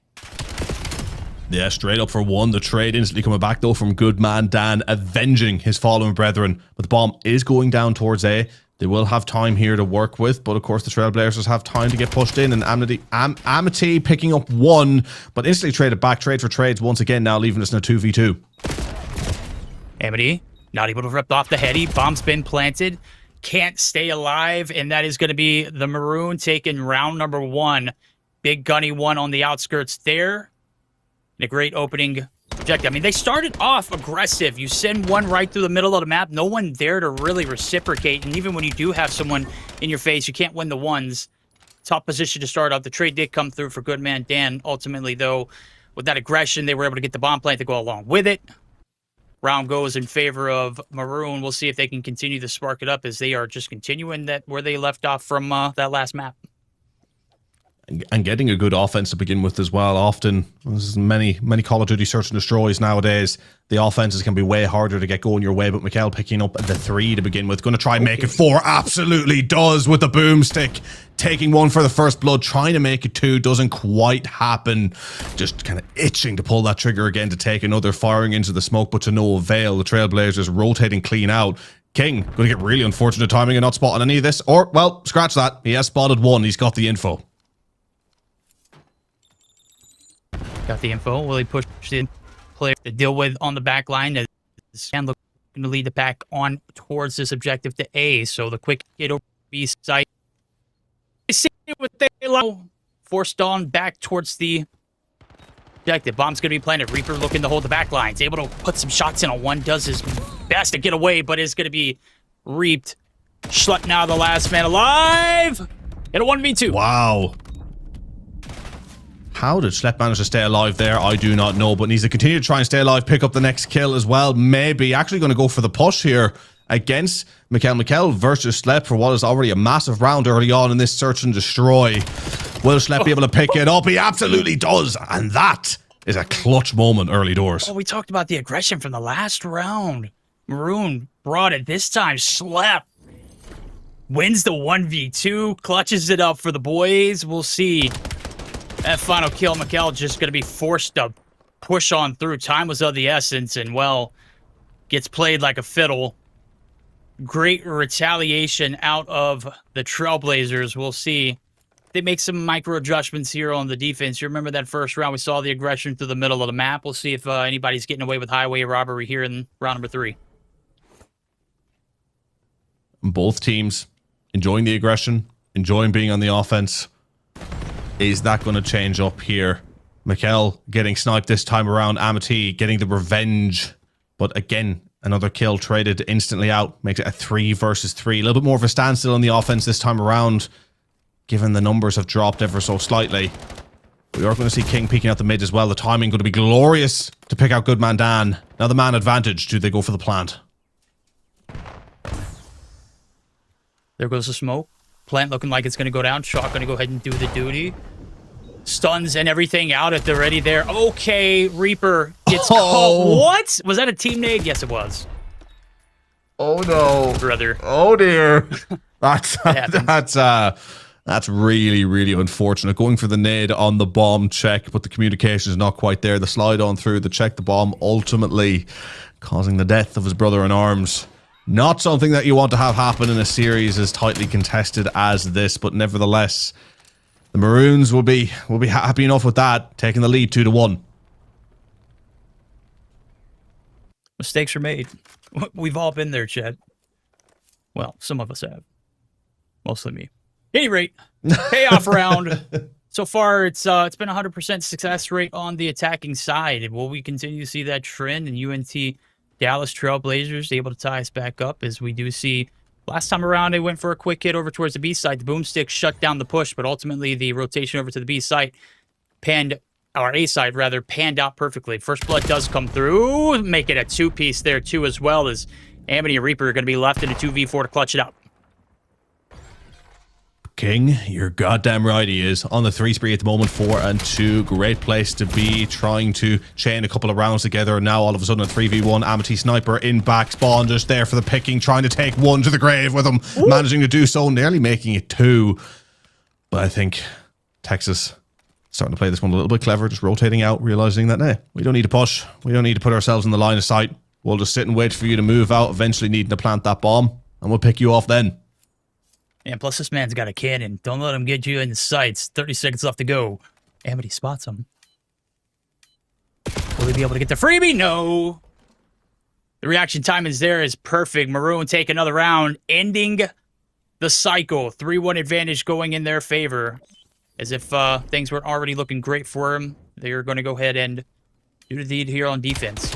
Yeah, straight up for 1. The trade instantly coming back though from good man Dan, avenging his fallen brethren. But the bomb is going down towards A. They will have time here to work with, but of course the Trailblazers have time to get pushed in, and Amity picking up 1, but instantly traded back. Trade for trades once again now, leaving us in a 2v2. Amity not able to rip off the heady. Bomb's been planted. Can't stay alive, and that is going to be the Maroon taking round number 1. Big gunny 1 on the outskirts there. And a great opening objective. I mean, they started off aggressive. You send 1 right through the middle of the map. No one there to really reciprocate. And even when you do have someone in your face, you can't win the 1s. Top position to start off. The trade did come through for good man Dan. Ultimately, though, with that aggression, they were able to get the bomb plant to go along with it. Round goes in favor of Maroon. We'll see if they can continue to spark it up as they are just continuing that where they left off from that last map. And getting a good offense to begin with as well. Often, there's many Call of Duty search and destroys nowadays. The offenses can be way harder to get going your way, but Mikkel picking up the 3 to begin with. Going to try and make it 4. Absolutely does with the boomstick. Taking 1 for the first blood. Trying to make it 2. Doesn't quite happen. Just kind of itching to pull that trigger again to take another firing into the smoke, but to no avail. The Trailblazers rotating clean out. King going to get really unfortunate timing and not spotting any of this. Or, well, scratch that. He has spotted 1. He's got the info. Got the info. Will he push the player to deal with on the back line? And looking to lead the pack on towards this objective to A. So the quick hit over B site. I see what they allow. Forced on back towards the objective. Bomb's going to be planted. Reaper looking to hold the back lines. Able to put some shots in on 1. Does his best to get away, but is going to be reaped. Schlutt now the last man alive. In a 1v2. Wow. How did Schlepp manage to stay alive there? I do not know, but needs to continue to try and stay alive, pick up the next kill as well. Maybe actually going to go for the push here against Mikkel versus Schlepp for what is already a massive round early on in this search and destroy. Will Schlepp be able to pick it up? He absolutely does, and that is a clutch moment early doors. Oh, we talked about the aggression from the last round. Maroon brought it this time. Schlepp wins the 1v2, clutches it up for the boys. We'll see. That final kill, Mikkel just going to be forced to push on through. Time was of the essence, and, well, gets played like a fiddle. Great retaliation out of the Trailblazers. We'll see. They make some micro adjustments here on the defense. You remember that first round? We saw the aggression through the middle of the map. We'll see if anybody's getting away with highway robbery here in round number 3. Both teams enjoying the aggression, enjoying being on the offense. Is that going to change up here? Mikkel getting sniped this time around. Amity getting the revenge. But again, another kill traded instantly out. Makes it a 3 versus 3. A little bit more of a standstill on the offense this time around, given the numbers have dropped ever so slightly. We are going to see King peeking out the mid as well. The timing going to be glorious to pick out good man Dan. Now the man advantage. Do they go for the plant? There goes the smoke. Plant looking like it's going to go down. Shot going to go ahead and do the duty. stuns and everything out at the ready there. Okay, Reaper gets caught. What? Was that a team nade? Yes, it was. Oh no, brother. Oh dear. That's really, really unfortunate. Going for the nade on the bomb check, but the communication is not quite there. The slide on through the check, the bomb, ultimately causing the death of his brother in arms. Not something that you want to have happen in a series as tightly contested as this, but nevertheless, the Maroons will be happy enough with that, taking the lead 2-1. Mistakes are made. We've all been there, Chad. Well, some of us have. Mostly me. At any rate, payoff round. So far, it's been 100% success rate on the attacking side. Will we continue to see that trend? And UNT Dallas Trailblazers able to tie us back up, as we do see last time around they went for a quick hit over towards the B side. The boomstick shut down the push, but ultimately the rotation over to the B side A side rather panned out perfectly. First blood does come through, make it a 2-piece there too, as well as Amity and Reaper are going to be left in a 2v4 to clutch it out. King, you're goddamn right he is. On the 3 spree at the moment, 4 and 2. Great place to be, trying to chain a couple of rounds together. And now all of a sudden a 3v1. Amity Sniper in back spawn, just there for the picking, trying to take one to the grave with him. Ooh. Managing to do so, nearly making it 2. But I think Texas starting to play this one a little bit clever, just rotating out, realizing that, hey, we don't need to push. We don't need to put ourselves in the line of sight. We'll just sit and wait for you to move out, eventually needing to plant that bomb, and we'll pick you off then. And plus, this man's got a cannon. Don't let him get you in the sights. 30 seconds left to go. Amity spots him. Will he be able to get the freebie? No. The reaction time is there is perfect. Maroon take another round, ending the cycle. 3-1 advantage going in their favor. As if things weren't already looking great for him, they are going to go ahead and do the deed here on defense.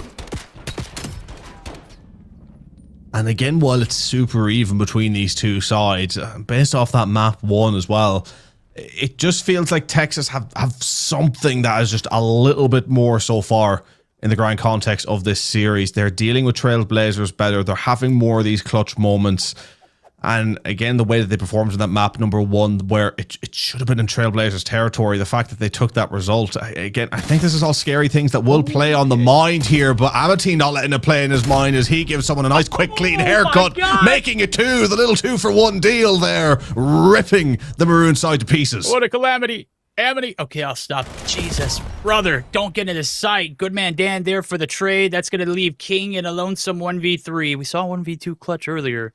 And again, while it's super even between these two sides, based off that map 1 as well, it just feels like Texas have something that is just a little bit more so far in the grand context of this series. They're dealing with Trailblazers better. They're having more of these clutch moments. And again, the way that they performed in that map number 1, where it should have been in Trailblazers territory, the fact that they took that result, again, I think this is all scary things that will play on the mind here, but Amity not letting it play in his mind as he gives someone a nice quick clean haircut, making it 2, the little 2-for-1 deal there, ripping the Maroon side to pieces. What a calamity. Amity. Okay, I'll stop. Jesus. Brother, don't get into sight. Good man Dan there for the trade. That's going to leave King in a lonesome 1v3. We saw 1v2 clutch earlier.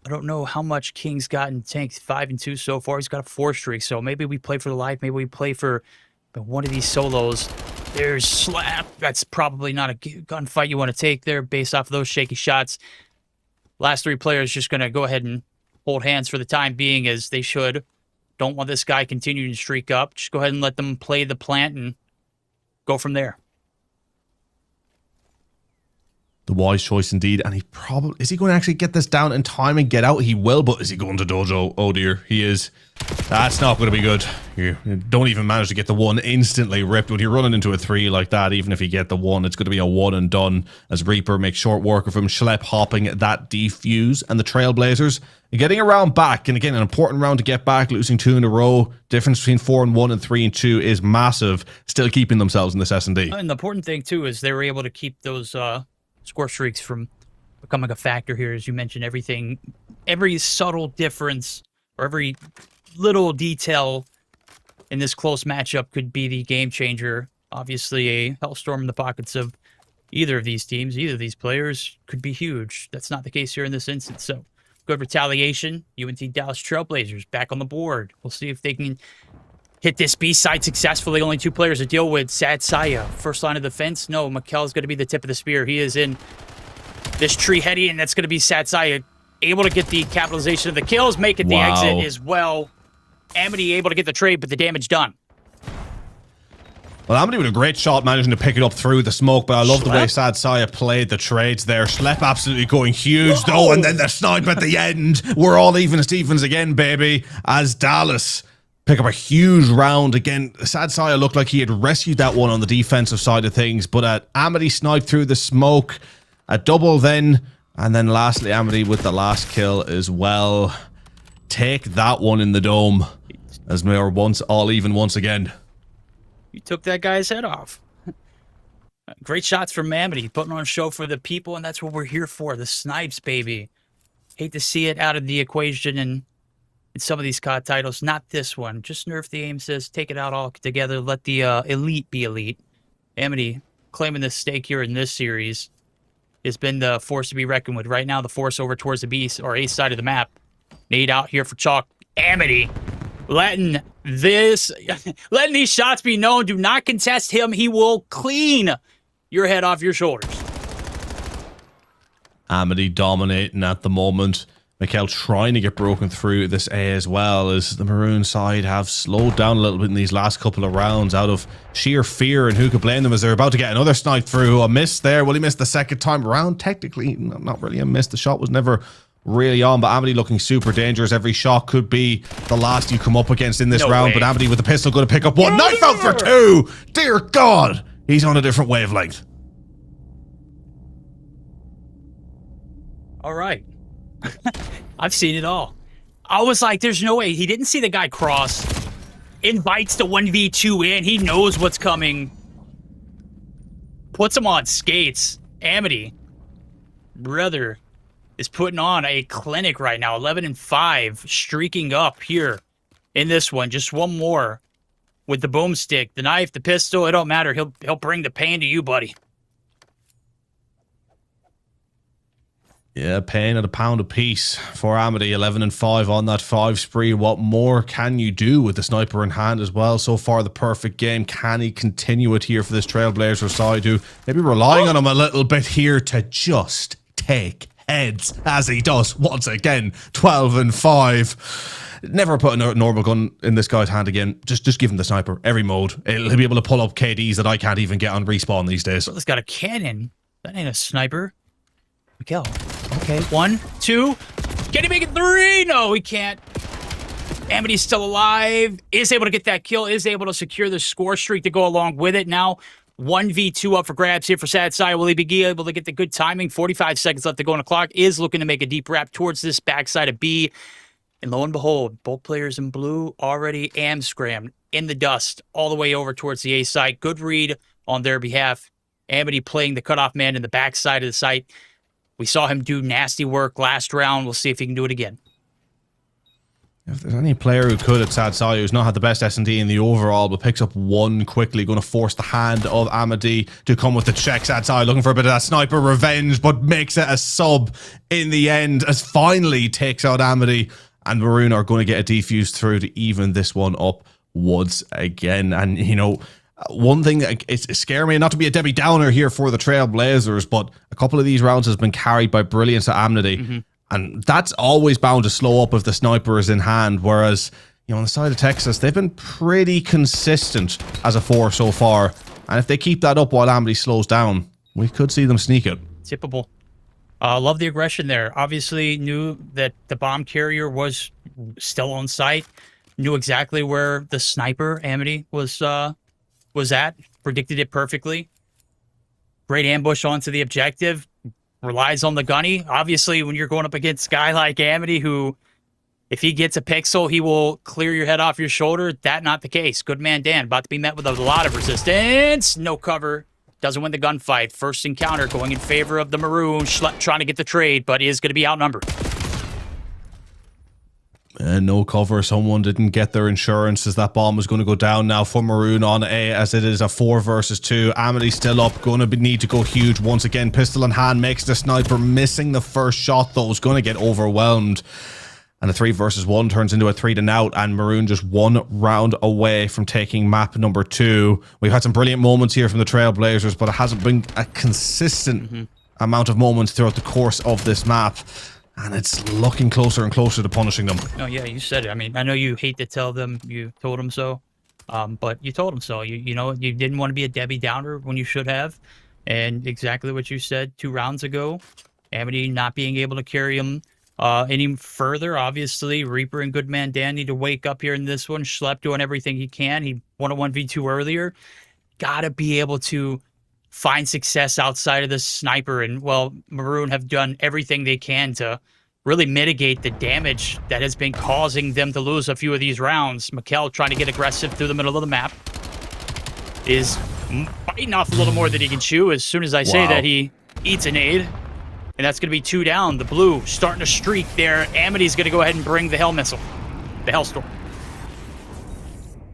I don't know how much King's gotten tanked. 5 and 2 so far. He's got a 4 streak, so maybe we play for the life. Maybe we play for one of these solos. There's Slap. That's probably not a gunfight you want to take there based off of those shaky shots. Last 3 players just going to go ahead and hold hands for the time being, as they should. Don't want this guy continuing to streak up. Just go ahead and let them play the plant and go from there. The wise choice indeed, and he probably... Is he going to actually get this down in time and get out? He will, but is he going to dojo? Oh dear, he is. That's not going to be good. You don't even manage to get the 1 instantly ripped. When you're running into a 3 like that, even if you get the 1, it's going to be a 1 and done, as Reaper makes short work of him. Schlep hopping that defuse, and the Trailblazers getting a round back. And again, an important round to get back, losing 2 in a row. Difference between 4 and 1 and 3 and 2 is massive. Still keeping themselves in this S&D. And the important thing, too, is they were able to keep those... score streaks from becoming a factor here. As you mentioned, every subtle difference or every little detail in this close matchup could be the game changer. Obviously, a hellstorm in the pockets of either of these teams, either of these players, could be huge. That's not the case here in this instance. So, good retaliation. UNT Dallas Trailblazers back on the board. We'll see if they can hit this B side successfully. Only 2 players to deal with. Sad Saya, first line of defense. No, Mikkel's going to be the tip of the spear. He is in this tree heady, and that's going to be Sad Saya able to get the capitalization of the kills, make it the exit as well. Amity able to get the trade, but the damage done. Well, Amity with a great shot, managing to pick it up through the smoke, but I love the way Sad Saya played the trades there. Schlep absolutely going huge, though, and then the snipe at the end. We're all even Stevens again, baby, as Dallas pick up a huge round. Again, Sad Saya looked like he had rescued that one on the defensive side of things, but Amity sniped through the smoke. A double then, and then lastly, Amity with the last kill as well. Take that one in the dome. as we are once all even once again. You took that guy's head off. Great shots from Amity, putting on a show for the people, and that's what we're here for. The snipes, baby. Hate to see it out of the equation in some of these COD titles. Not this one. Just nerf the aim assist, take it out all together, let the elite be elite. Amity claiming the stake here in this series has been the force to be reckoned with. Right now, the force over towards the B or A side of the map. Nade out here for Chalk. Amity letting these shots be known. Do not contest him. He will clean your head off your shoulders. Amity dominating at the moment. Mikkel trying to get broken through this A as well, as the Maroon side have slowed down a little bit in these last couple of rounds out of sheer fear, and who could blame them as they're about to get another snipe through. A miss there. Well, he missed the second time around. Technically, not really a miss. The shot was never really on, but Amity looking super dangerous. Every shot could be the last you come up against in this round, but Amity with the pistol going to pick up one. Knife out for two! Dear God! He's on a different wavelength. All right. I've seen it all. I was like, there's no way. He didn't see the guy cross. Invites the 1v2 in. He knows what's coming. Puts him on skates. Amity, brother, is putting on a clinic right now. 11-5, streaking up here in this one. Just one more with the boomstick, the knife, the pistol. It don't matter. He'll bring the pain to you, buddy. Yeah, pain at £1 a piece for Amity. 11-5 on that 5 spree. What more can you do with the sniper in hand as well? So far, the perfect game. Can he continue it here for this Trailblazer side, who maybe relying on him a little bit here to just take heads, as he does once again. 12-5. Never put a normal gun in this guy's hand again. Just give him the sniper. Every mode. He'll be able to pull up KDs that I can't even get on respawn these days. Well, it's got a cannon. That ain't a sniper. Mikkel. Okay, 1, 2. Can he make it 3? No, he can't. Amity's still alive. Is able to get that kill. Is able to secure the score streak to go along with it. Now, 1v2 up for grabs here for Sad Side. Will he be able to get the good timing? 45 seconds left to go on the clock. Is looking to make a deep wrap towards this backside of B. And lo and behold, both players in blue already am-scrammed in the dust all the way over towards the A side. Good read on their behalf. Amity playing the cutoff man in the backside of the site. We saw him do nasty work last round. We'll see if he can do it again. If there's any player who could at Sad Side who's not had the best S&D in the overall, but picks up one quickly, going to force the hand of Amity to come with the check. Sad Side looking for a bit of that sniper revenge, but makes it a sub in the end, as finally takes out Amity, and Maroon are going to get a defuse through to even this one up once again. And, you know, one thing, it's scary me not to be a Debbie Downer here for the Trailblazers, but a couple of these rounds has been carried by brilliance at Amity, and that's always bound to slow up if the sniper is in hand. Whereas, you know, on the side of Texas, they've been pretty consistent as a force so far, and if they keep that up while Amity slows down, we could see them sneak it. Tippable. Love the aggression there. Obviously knew that the bomb carrier was still on site, knew exactly where the sniper, Amity, was at, predicted it perfectly. Great ambush onto the objective, relies on the gunny. Obviously, when you're going up against a guy like Amity, who, if he gets a pixel, he will clear your head off your shoulder. That not the case. Good man Dan, about to be met with a lot of resistance. No cover. Doesn't win the gunfight. First encounter going in favor of the Maroon. Schlepp trying to get the trade, but is going to be outnumbered. No cover. Someone didn't get their insurance as that bomb was going to go down now for Maroon on A, as it is a 4 versus 2. Amity still up. Going to need to go huge once again. Pistol in hand makes the sniper. Missing the first shot though. Is going to get overwhelmed. And a 3 versus 1 turns into a 3-0, and Maroon just 1 round away from taking map number 2. We've had some brilliant moments here from the Trailblazers, but it hasn't been a consistent amount of moments throughout the course of this map. And it's looking closer and closer to punishing them. Oh, yeah, you said it. I mean, I know you hate to tell them you told them so, but you told them so. You know, you didn't want to be a Debbie Downer when you should have. And exactly what you said 2 rounds ago. Amity not being able to carry him any further. Obviously, Reaper and Goodman Dan need to wake up here in this one. Schlepp doing everything he can. He won a 1v2 earlier. Gotta be able to find success outside of the sniper. And, well, Maroon have done everything they can to really mitigate the damage that has been causing them to lose a few of these rounds. Mikkel trying to get aggressive through the middle of the map. Is biting off a little more than he can chew. As soon as I say that, he eats a nade. And that's going to be 2 down. The blue starting to streak there. Amity's going to go ahead and bring the Hell Missile. The Hellstorm.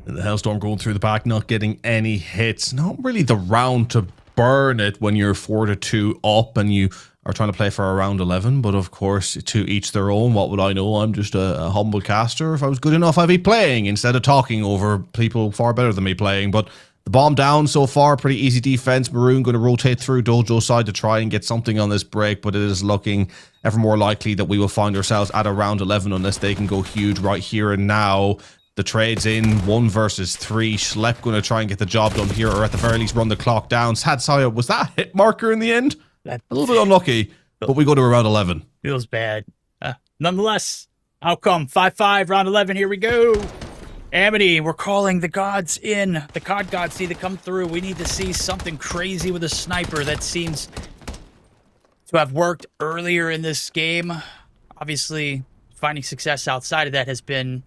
The Hellstorm going through the back, not getting any hits. Not really the round to burn it when you're 4-2 up and you are trying to play for a round 11. But of course, to each their own. What would I know? I'm just a humble caster. If I was good enough, I'd be playing instead of talking over people far better than me playing. But the bomb down so far, pretty easy defense. Maroon going to rotate through Dojo's side to try and get something on this break, but it is looking ever more likely that we will find ourselves at a round 11 unless they can go huge right here and now. The trade's in 1 versus 3. Schlepp going to try and get the job done here, or at the very least run the clock down. Sad Saya, was that a hit marker in the end? A little bit unlucky, but we go to a round 11. Feels bad. Nonetheless, outcome 5-5, round 11. Here we go. Amity, we're calling the gods in. The COD gods need to come through. We need to see something crazy with a sniper that seems to have worked earlier in this game. Obviously, finding success outside of that has been,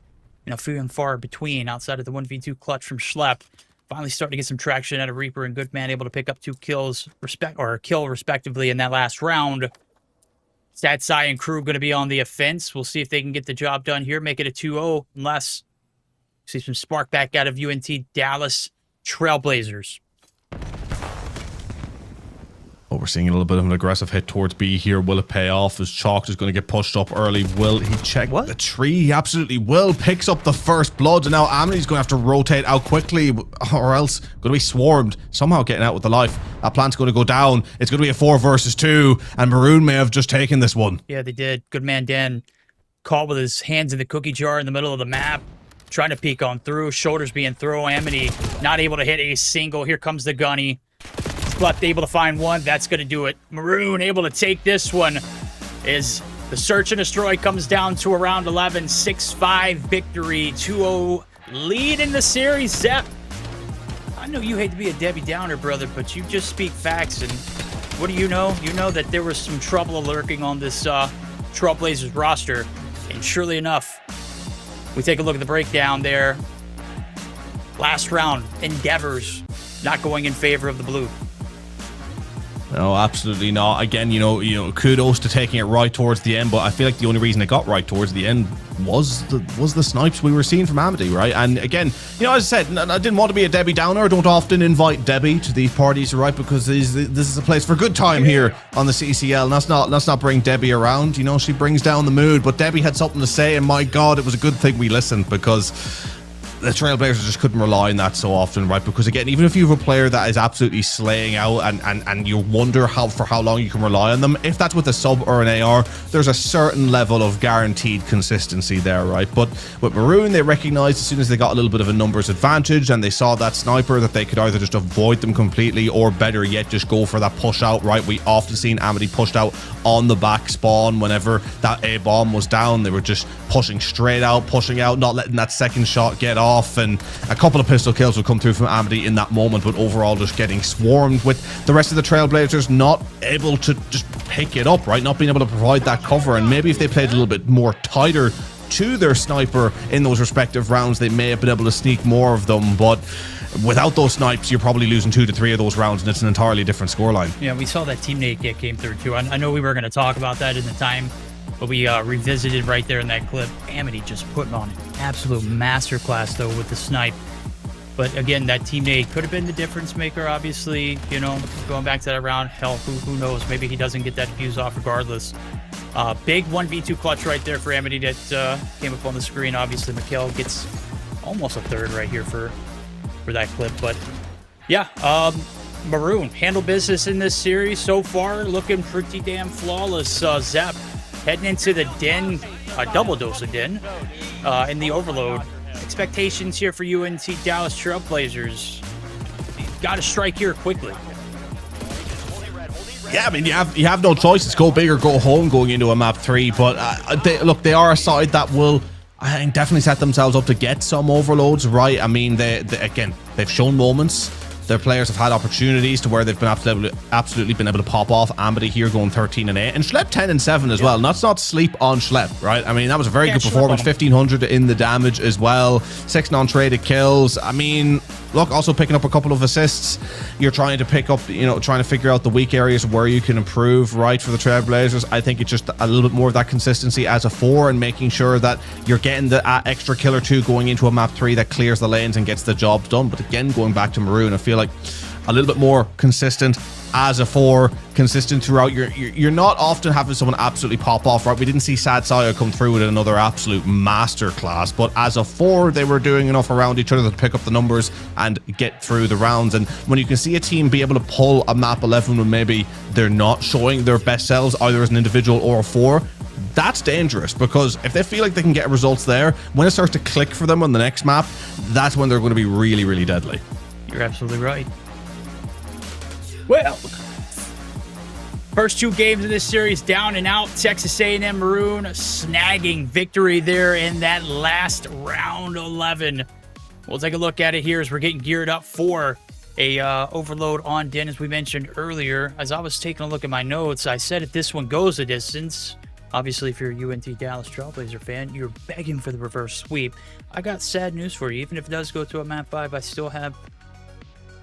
few and far between. Outside of the 1v2 clutch from Schlepp, finally starting to get some traction out of Reaper and Goodman, able to pick up 2 kills, kill respectively in that last round. Sad Sai and crew going to be on the offense. We'll see if they can get the job done here, make it a 2-0, unless see some spark back out of UNT Dallas Trailblazers. Oh, we're seeing a little bit of an aggressive hit towards B here. Will it pay off? As Chalk is going to get pushed up early. Will he check the tree? He absolutely will. Picks up the first blood. And now Amity's going to have to rotate out quickly, or else going to be swarmed. Somehow getting out with the life. That plant's going to go down. It's going to be a 4 versus 2. And Maroon may have just taken this one. Yeah, they did. Good man Dan caught with his hands in the cookie jar in the middle of the map. Trying to peek on through. Shoulders being thrown. Amity not able to hit a single. Here comes the gunny. Left able to find one. That's going to do it. Maroon able to take this one as the search and destroy comes down to around 11. 6-5 victory. 2-0 lead in the series. Zep, I know you hate to be a Debbie Downer, brother, but you just speak facts. And what do you know? You know that there was some trouble lurking on this Trailblazers roster. And surely enough, we take a look at the breakdown there. Last round, endeavors not going in favor of the blue. No, absolutely not. Again, kudos to taking it right towards the end, but I feel like the only reason it got right towards the end was the snipes we were seeing from Amity, right? And again, as I said, I didn't want to be a Debbie Downer. I don't often invite Debbie to these parties, right? Because this is a place for good time here on the CCL. And let's not bring Debbie around. She brings down the mood. But Debbie had something to say, and my God, it was a good thing we listened, because the Trailblazers just couldn't rely on that so often, right? Because again, even if you have a player that is absolutely slaying out and you wonder for how long you can rely on them, if that's with a sub or an AR, there's a certain level of guaranteed consistency there, right? But with Maroon, they recognized as soon as they got a little bit of a numbers advantage and they saw that sniper that they could either just avoid them completely or better yet just go for that push out, right? We often seen Amity pushed out on the back spawn whenever that A bomb was down. They were just pushing straight out, pushing out, not letting that second shot get off, and a couple of pistol kills would come through from Amity in that moment, but overall just getting swarmed with the rest of the Trailblazers not able to just pick it up, right? Not being able to provide that cover. And maybe if they played a little bit more tighter to their sniper in those respective rounds, they may have been able to sneak more of them. But without those snipes, you're probably losing 2 to 3 of those rounds, and it's an entirely different scoreline. Yeah, we saw that teammate get came through too. I know we were going to talk about that in the time, but we revisited right there in that clip. Amity just putting on an absolute masterclass though with the snipe. But again, that teammate could have been the difference maker, obviously. Going back to that round, hell, who knows? Maybe he doesn't get that fuse off regardless. Big 1v2 clutch right there for Amity that came up on the screen. Obviously, Mikkel gets almost a third right here for that clip. But yeah, Maroon handle business in this series so far, looking pretty damn flawless. Zep heading into the den, a double dose of den in the overload. Expectations here for UNT Dallas Trailblazers. Got to strike here quickly. Yeah, I mean, you have no choice. It's go big or go home going into a map 3. But they are a side that will, I think, definitely set themselves up to get some overloads, right? I mean, again, they've shown moments Their players have had opportunities to where they've been absolutely been able to pop off. Amity here going 13 and 8, and Schlep 10 and 7 as well. Let's not sleep on Schlep, right? I mean, that was a very good performance. 1500 in the damage as well. 6 non-traded kills. I mean, look, also picking up a couple of assists. You're trying to pick up, you know, trying to figure out the weak areas where you can improve, right, for the Trailblazers. I think it's just a little bit more of that consistency as a 4 and making sure that you're getting the extra kill or 2 going into a map 3 that clears the lanes and gets the job done. But again, going back to Maroon, I feel like a little bit more consistent as a 4, consistent throughout. You're not often having someone absolutely pop off, right? We didn't see Sad Saya come through with another absolute masterclass, but as a 4, they were doing enough around each other to pick up the numbers and get through the rounds. And when you can see a team be able to pull a map 11 when maybe they're not showing their best selves, either as an individual or a 4, that's dangerous, because if they feel like they can get results there, when it starts to click for them on the next map, that's when they're going to be really, really deadly. You're absolutely right. Well, first 2 games of this series down and out. Texas A&M Maroon snagging victory there in that last round 11. We'll take a look at it here as we're getting geared up for a overload on Den, as we mentioned earlier. As I was taking a look at my notes, I said if this one goes the distance, obviously if you're a UNT Dallas Trailblazer fan, you're begging for the reverse sweep. I got sad news for you. Even if it does go to a map 5, I still have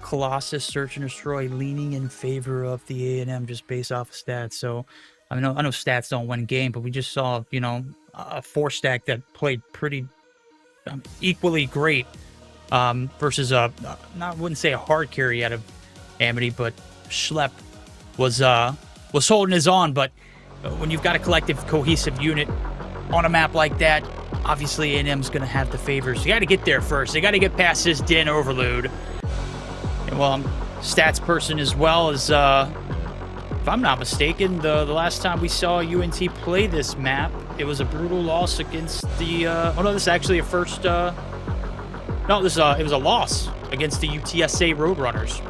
Colossus, Search and Destroy leaning in favor of the A&M just based off of stats. So I know stats don't win game, but we just saw, you know, a 4-stack that played pretty equally great versus I wouldn't say a hard carry out of Amity, but Schlep was holding his own. But when you've got a collective, cohesive unit on a map like that, obviously A&M's going to have the favors. You got to get there first. They got to get past this Den overload. And well, I'm stats person as well as, if I'm not mistaken, the last time we saw UNT play this map, it was a brutal loss against the, oh no, this is actually a first, no, it was a loss against the UTSA Roadrunners.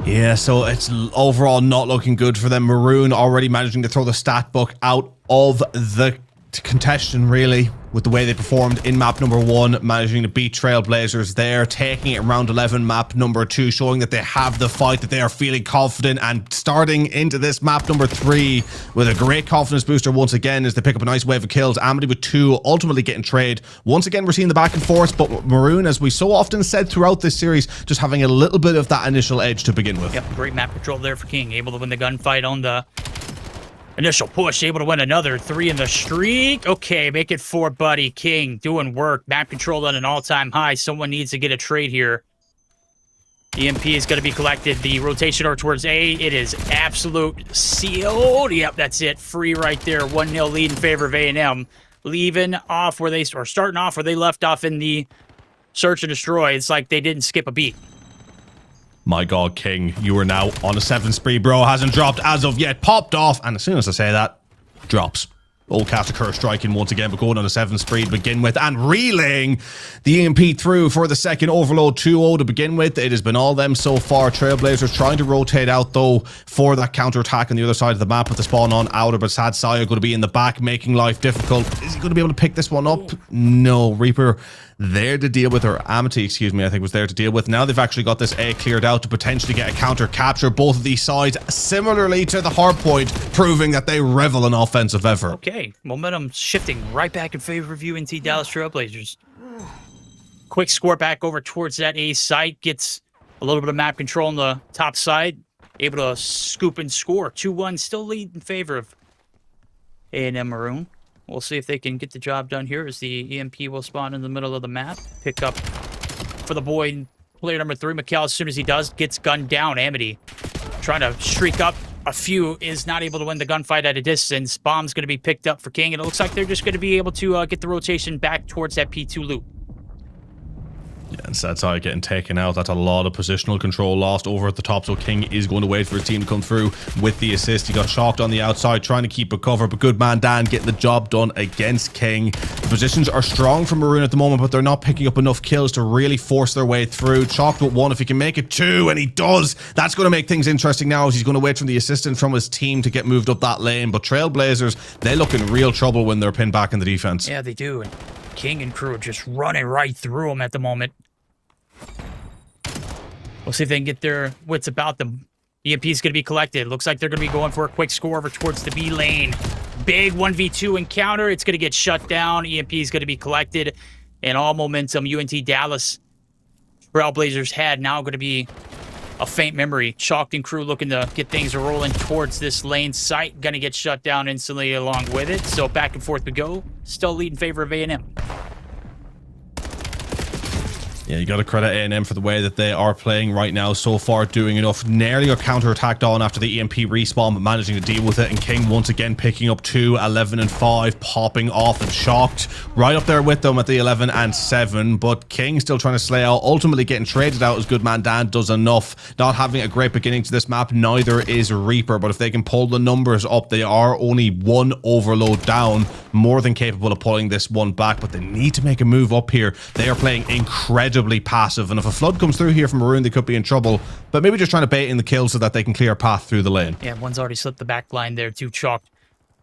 Yeah, so it's overall not looking good for them. Maroon already managing to throw the stat book out of the contention, really, with the way they performed in map number 1, managing to beat Trailblazers there, taking it round 11, map number 2, showing that they have the fight, that they are feeling confident, and starting into this map number 3 with a great confidence booster once again as they pick up a nice wave of kills. Amity with 2, ultimately getting trade. Once again, we're seeing the back and forth, but Maroon, as we so often said throughout this series, just having a little bit of that initial edge to begin with. Yep, great map control there for King, able to win the gunfight on the initial push, able to win another 3 in the streak. Okay, make it 4, buddy. King doing work. Map control at an all-time high. Someone needs to get a trade here. EMP is going to be collected. The rotation over towards A. It is absolute sealed. Yep, that's it. Free right there. 1-0 lead in favor of A&M. Leaving off where they, or starting off where they left off in the search and destroy. It's like they didn't skip a beat. My God, King, you are now on a 7 spree, bro. Hasn't dropped as of yet. Popped off. And as soon as I say that, drops. Old Caster Curse striking once again, but going on a 7 spree to begin with and relaying the EMP through for the second overload 2-0 to begin with. It has been all them so far. Trailblazers trying to rotate out though for that counter attack on the other side of the map with the spawn on outer, but Sad Saya going to be in the back making life difficult. Is he going to be able to pick this one up? No. Reaper there to deal with, or Amity, excuse me, I think was there to deal with. Now they've actually got this A cleared out to potentially get a counter capture. Both of these sides similarly to the hard point, proving that they revel in offensive effort. Okay, momentum shifting right back in favor of UNT Dallas Trailblazers. Quick score back over towards that A site, gets a little bit of map control on the top side, able to scoop and score. 2-1, still lead in favor of A&M Maroon. We'll see if they can get the job done here as the EMP will spawn in the middle of the map. Pick up for the boy, player number 3, Mikkel. As soon as he does, gets gunned down. Amity trying to streak up a few, is not able to win the gunfight at a distance. Bomb's going to be picked up for King, and it looks like they're just going to be able to get the rotation back towards that P2 loop. Yeah, and Sad Side getting taken out. That's a lot of positional control lost over at the top, so King is going to wait for his team to come through with the assist. He got shocked on the outside, trying to keep a cover, but good man Dan getting the job done against King. The positions are strong for Maroon at the moment, but they're not picking up enough kills to really force their way through. Chalked with 1, if he can make it 2, and he does. That's going to make things interesting now as he's going to wait for the assistant from his team to get moved up that lane. But Trailblazers, they look in real trouble when they're pinned back in the defense. Yeah, they do. And King and crew just running right through them at the moment. We'll see if they can get their wits about them. EMP is going to be collected. Looks like they're going to be going for a quick score over towards the B lane. Big 1v2 encounter. It's going to get shut down. EMP is going to be collected. And all momentum UNT Dallas Trailblazers had now going to be a faint memory. Chalked and crew looking to get things rolling towards this lane site. Going to get shut down instantly along with it. So back and forth we go. Still lead in favor of A&M. Yeah, you got to credit A&M for the way that they are playing right now so far, doing enough. Nearly got counter-attacked on after the EMP respawn, but managing to deal with it. And King once again picking up 2, 11 and 5, popping off and shocked. Right up there with them at the 11 and 7, but King still trying to slay out, ultimately getting traded out as Goodman Dan does enough. Not having a great beginning to this map, neither is Reaper, but if they can pull the numbers up, they are only 1 overload down, more than capable of pulling this one back, but they need to make a move up here. They are playing incredibly passive, and if a flood comes through here from Maroon, they could be in trouble, but maybe just trying to bait in the kill so that they can clear a path through the lane. Yeah, one's already slipped the back line there too. Chalked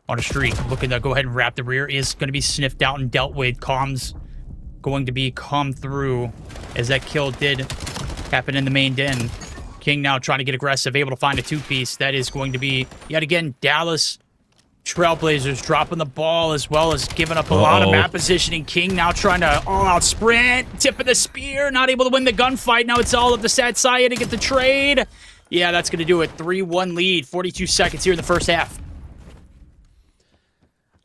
on a streak, looking to go ahead and wrap the rear. Is going to be sniffed out and dealt with. Comms going to be come through as that kill did happen in the main den. King now trying to get aggressive, able to find a 2-piece. That is going to be yet again Dallas Trailblazers dropping the ball as well as giving up a lot of map positioning. King now trying to all-out sprint, tip of the spear, not able to win the gunfight. Now it's all of the Sad Saya to get the trade. Yeah, that's going to do it. 3-1 lead, 42 seconds here in the first half.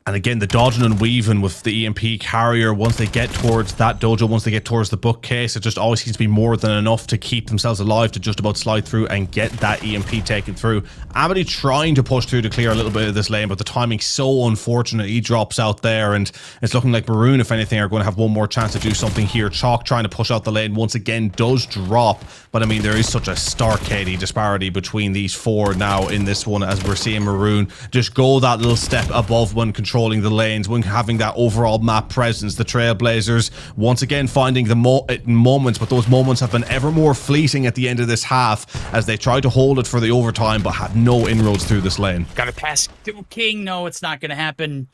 And again, the dodging and weaving with the EMP carrier, once they get towards that dojo, once they get towards the bookcase, it just always seems to be more than enough to keep themselves alive to just about slide through and get that EMP taken through. Amity trying to push through to clear a little bit of this lane, but the timing's so unfortunate. He drops out there, and it's looking like Maroon, if anything, are going to have one more chance to do something here. Chalk trying to push out the lane once again does drop, but I mean, there is such a stark KD disparity between these 4 now in this one, as we're seeing Maroon just go that little step above when controlling the lanes, when having that overall map presence. The Trailblazers once again finding the moments, but those moments have been ever more fleeting at the end of this half as they try to hold it for the overtime but have no inroads through this lane. Got to pass to King. No, it's not going to happen.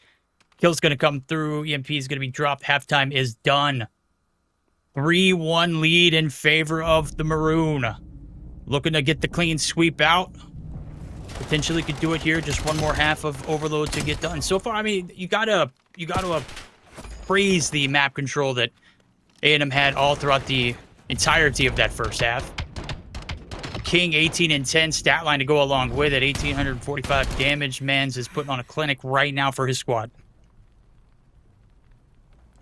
Kill's going to come through. EMP is going to be dropped. Halftime is done. 3-1 lead in favor of the Maroon. Looking to get the clean sweep out. Potentially could do it here. Just one more half of overload to get done. So far, I mean, you gotta praise the map control that A&M had all throughout the entirety of that first half. King 18 and 10 stat line to go along with it. 1,845 damage. Mans is putting on a clinic right now for his squad.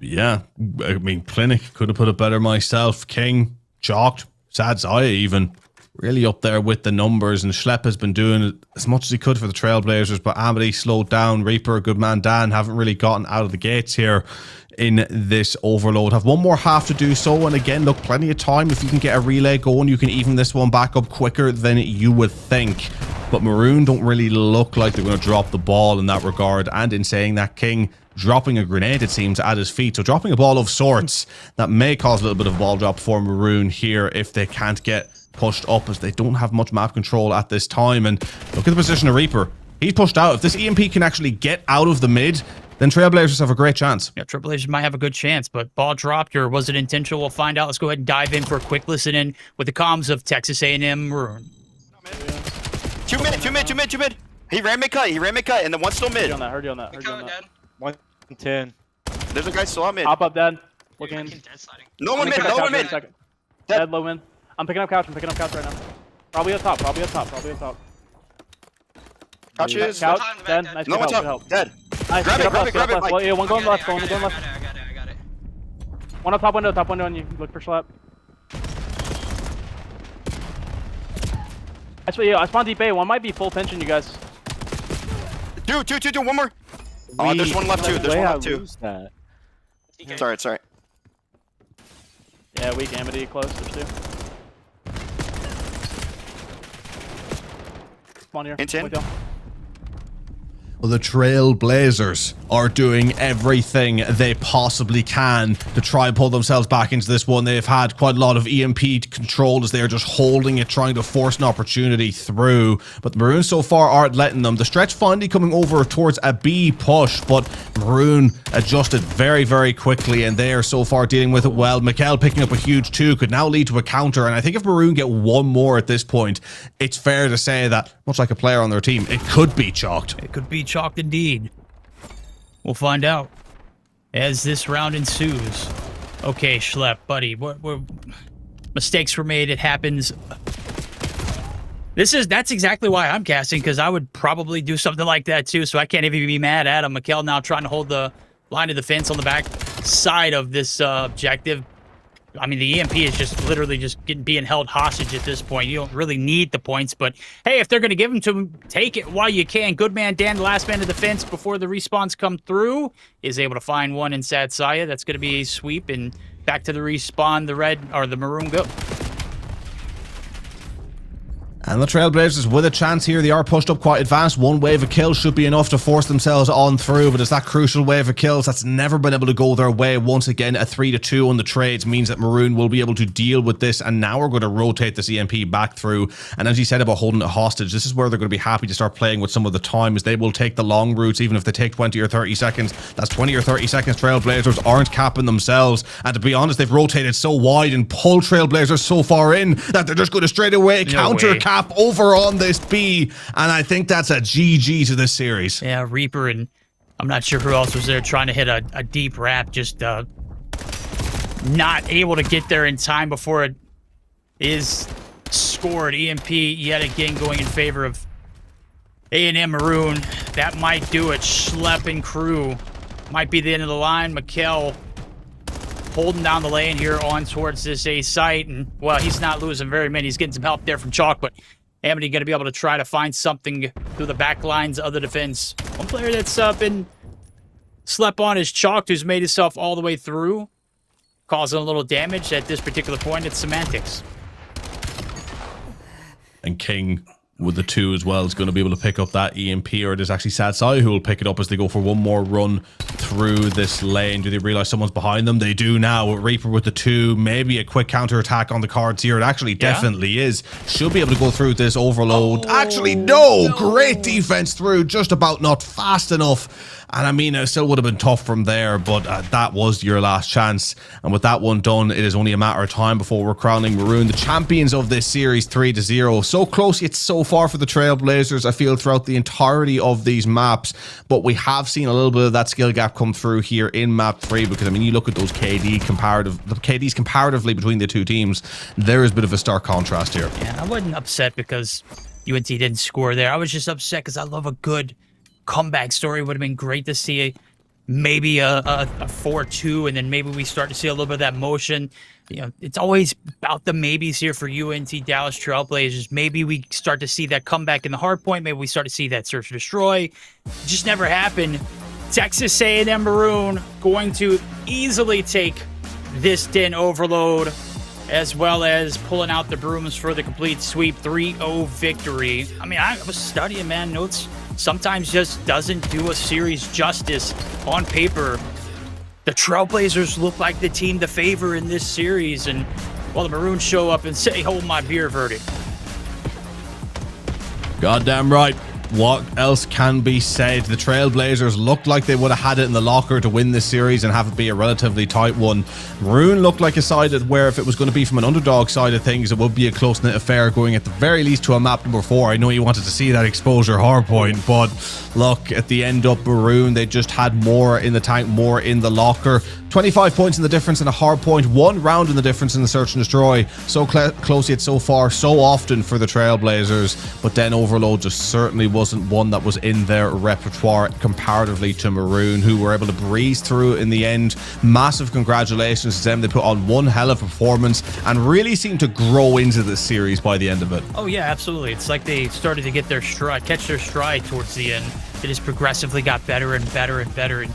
Yeah, I mean, clinic could have put it better myself. King chalked. Sad Zaya even. Really up there with the numbers, and Schlepp has been doing as much as he could for the Trailblazers, but Amity slowed down. Reaper, Goodman Dan haven't really gotten out of the gates here in this overload. Have one more half to do so, and again, look, plenty of time. If you can get a relay going, you can even this one back up quicker than you would think. But Maroon don't really look like they're going to drop the ball in that regard, and in saying that, King dropping a grenade, it seems, at his feet. So dropping a ball of sorts that may cause a little bit of ball drop for Maroon here if they can't get pushed up, as they don't have much map control at this time. And look at the position of Reaper. He's pushed out. If this EMP can actually get out of the mid, then Trailblazers have a great chance. Yeah, Trailblazers might have a good chance, but ball dropped, or was it intentional? We'll find out. Let's go ahead and dive in for a quick listen in with the comms of Texas A&M Maroon. 2 mid. He ran mid cut, and then one's still mid. Heard you on that. 110. There's a guy still on mid. Hop up, Dad. Looking. No one mid. Dead, low mid. I'm picking up couch right now. Probably up top. Couch is. Couch, dead. Nice. No one's help. Dead. Nice. Grab it. Well, yeah, one going left. I got it. One up top window on you. Look for Schlep. I spawned deep A. One might be full tension, you guys. Two. One more. Oh, there's one left too. Sorry. Yeah, weak Amity close. There's 2. Spawn here. Hint in. Well, the Trailblazers are doing everything they possibly can to try and pull themselves back into this one. They've had quite a lot of EMP control as they are just holding it, trying to force an opportunity through. But the Maroons so far aren't letting them. The stretch finally coming over towards a B push, but Maroon adjusted very, very quickly, and they are so far dealing with it well. Mikkel picking up a huge 2 could now lead to a counter, and I think if Maroon get one more at this point, it's fair to say that, much like a player on their team, it could be chalked. It could be chalked indeed. We'll find out as this round ensues. Okay, Schlepp, buddy, what mistakes were made. It happens. That's exactly why I'm casting, because I would probably do something like that too. So I can't even be mad at him. Mikkel now trying to hold the line of defense on the back side of this objective. I mean, the EMP is just literally just being held hostage at this point. You don't really need the points, but hey, if they're going to give them to him, take it while you can. Good man Dan, the last man of defense before the respawns come through, is able to find one in Sad Saya. That's going to be a sweep, and back to the respawn, the red or the maroon go. And the Trailblazers with a chance here. They are pushed up quite advanced. One wave of kills should be enough to force themselves on through, but it's that crucial wave of kills that's never been able to go their way. Once again, a 3-2 on the trades means that Maroon will be able to deal with this, and now we're going to rotate this EMP back through. And as you said about holding it hostage, this is where they're going to be happy to start playing with some of the time, as they will take the long routes, even if they take 20 or 30 seconds. That's 20 or 30 seconds Trailblazers aren't capping themselves, and to be honest, they've rotated so wide and pulled Trailblazers so far in that they're just going to straight away counter cap over on this B, and I think that's a GG to this series. Yeah, Reaper, and I'm not sure who else was there trying to hit a deep wrap, just not able to get there in time before it is scored. EMP yet again going in favor of A&M Maroon. That might do it. Schlepp and crew might be the end of the line. Mikkel holding down the lane here on towards this A site, and well, he's not losing very many. He's getting some help there from Chalk, but Amity going to be able to try to find something through the back lines of the defense. One player that's been slept on is Chalk, who's made himself all the way through, causing a little damage at this particular point. It's Semantics. And King with the 2 as well is going to be able to pick up that EMP, or it is actually Sad Sai who will pick it up as they go for one more run through this lane. Do they realize someone's behind them? They do now. Reaper with the 2, maybe a quick counter attack on the cards here. It actually definitely is. Should be able to go through this overload. Actually, no! Great defense through, just about not fast enough. And I mean, it still would have been tough from there, but that was your last chance. And with that one done, it is only a matter of time before we're crowning Maroon the champions of this series 3-0. So close yet so far for the Trailblazers, I feel, throughout the entirety of these maps. But we have seen a little bit of that skill gap come through here in map 3, because I mean, you look at those KDs comparatively between the two teams, there is a bit of a stark contrast here. Yeah, I wasn't upset because UNT didn't score there. I was just upset because I love a good comeback story. Would have been great to see maybe a 4-2, and then maybe we start to see a little bit of that motion. You know, it's always about the maybes here for UNT Dallas Trailblazers. Maybe we start to see that comeback in the hard point. Maybe we start to see that search and destroy. It just never happened. Texas A&M Maroon going to easily take this Den overload, as well as pulling out the brooms for the complete sweep. 3-0 victory. I mean, I was studying, man. Notes sometimes just doesn't do a series justice. On paper, the Trailblazers look like the team to favor in this series, and well, the Maroons show up and say, hold my beer verdict. Goddamn right. What else can be said? The Trailblazers looked like they would have had it in the locker to win this series and have it be a relatively tight one. Maroon looked like a side where, if it was going to be from an underdog side of things, it would be a close-knit affair, going at the very least to a map number 4. I know you wanted to see that exposure hardpoint, but look, at the end up Maroon, they just had more in the tank, more in the locker. 25 points in the difference in a hardpoint, 1 round in the difference in the search and destroy. So close yet so far, so often for the Trailblazers, but then overload just certainly wasn't one that was in their repertoire comparatively to Maroon, who were able to breeze through in the end. Massive congratulations to them. They put on one hell of a performance and really seemed to grow into this series by the end of it. Oh yeah, absolutely. It's like they started to get their stride, catch their stride towards the end. It just progressively got better and better and better, and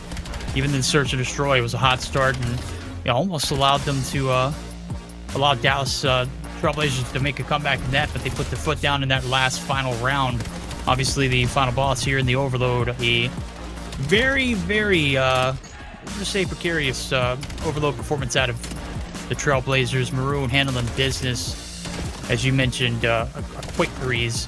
even in search and destroy, it was a hot start, and it almost allowed them to allow Dallas Trailblazers to make a comeback in that, but they put their foot down in that last final round. Obviously, the final boss here in the Overload, a very, very, let's say precarious Overload performance out of the Trailblazers. Maroon handling business, as you mentioned, a quick breeze.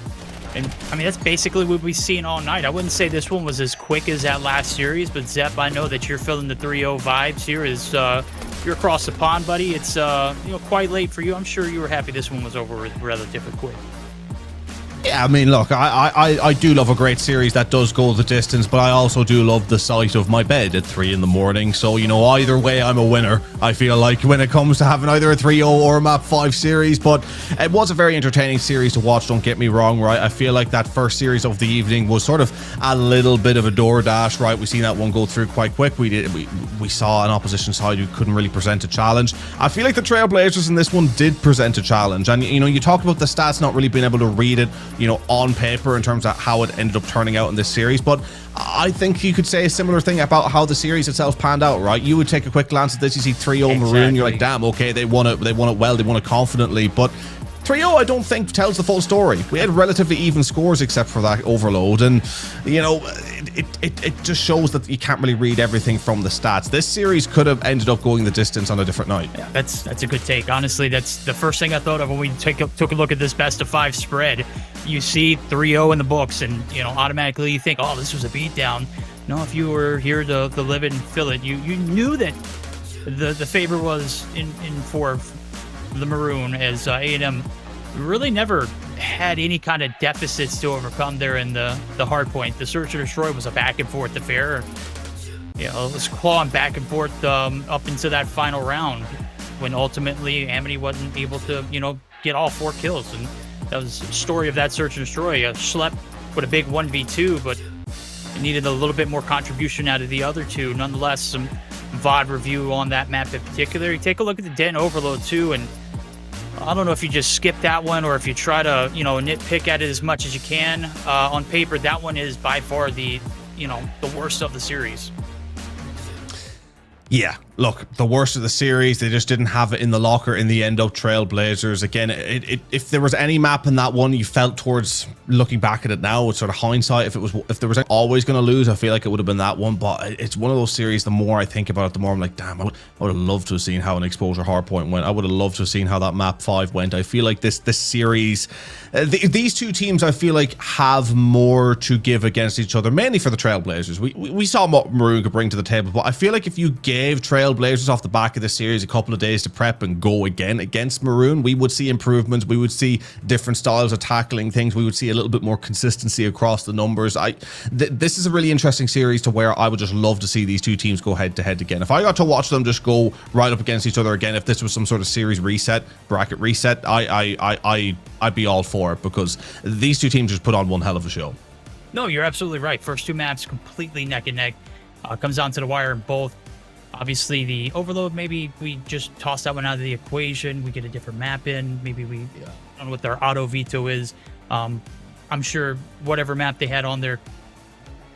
And, I mean, that's basically what we've seen all night. I wouldn't say this one was as quick as that last series, but Zep, I know that you're feeling the 3-0 vibes here as you're across the pond, buddy. It's, quite late for you. I'm sure you were happy this one was over relatively quick. Yeah, I mean, look, I do love a great series that does go the distance, but I also do love the sight of my bed at 3 in the morning. So, either way, I'm a winner, I feel like, when it comes to having either a 3-0 or a map 5 series. But it was a very entertaining series to watch, don't get me wrong, right? I feel like that first series of the evening was sort of a little bit of a DoorDash, right? We seen that one go through quite quick. We saw an opposition side who couldn't really present a challenge. I feel like the Trailblazers in this one did present a challenge. And, you talk about the stats not really being able to read it, on paper in terms of how it ended up turning out in this series, but I think you could say a similar thing about how the series itself panned out, right? You would take a quick glance at this, you see 3-0 Maroon, you're like, damn, okay, they won it well, they won it confidently, but 3-0 I don't think tells the full story. We had relatively even scores except for that Overload, and it just shows that you can't really read everything from the stats. This series could have ended up going the distance on a different night. Yeah, that's a good take. Honestly, that's the first thing I thought of when we took a look at this best of 5 spread. You see 3-0 in the books, and automatically you think, oh, this was a beatdown. No, if you were here to live it and feel it, you knew that the favor was in for the Maroon, as A&M really never had any kind of deficits to overcome there in the hard point. The Search and Destroy was a back and forth affair. It was clawing back and forth up into that final round when ultimately Amity wasn't able to, get all 4 kills. And that was the story of that Search and Destroy. Schlep with a big 1v2, but it needed a little bit more contribution out of the other two. Nonetheless, some VOD review on that map in particular. You take a look at the Den Overload too, and I don't know if you just skip that one or if you try to, nitpick at it as much as you can. On paper, that one is by far the worst of the series. Yeah, look, the worst of the series. They just didn't have it in the locker in the end of Trailblazers. Again, if there was any map in that one you felt towards looking back at it now with sort of hindsight, if there was always going to lose, I feel like it would have been that one. But it's one of those series, the more I think about it, the more I'm like, damn, I would have loved to have seen how an exposure hardpoint went. I would have loved to have seen how that map 5 went. I feel like this series, these two teams, I feel like have more to give against each other, mainly for the Trailblazers. We saw what Maroon could bring to the table, but I feel like if you gave Trailblazers off the back of the series a couple of days to prep and go again against Maroon, we would see improvements. We would see different styles of tackling things. We would see a little bit more consistency across the numbers. This is a really interesting series to where I would just love to see these two teams go head to head again. If I got to watch them just go right up against each other again, if this was some sort of series reset, bracket reset, I'd be all for it, because these two teams just put on one hell of a show. No, you're absolutely right. First 2 maps completely neck and neck. Comes down to the wire in both. Obviously, the Overload, maybe we just toss that one out of the equation. We get a different map in. Maybe we don't know what their auto veto is. I'm sure whatever map they had on there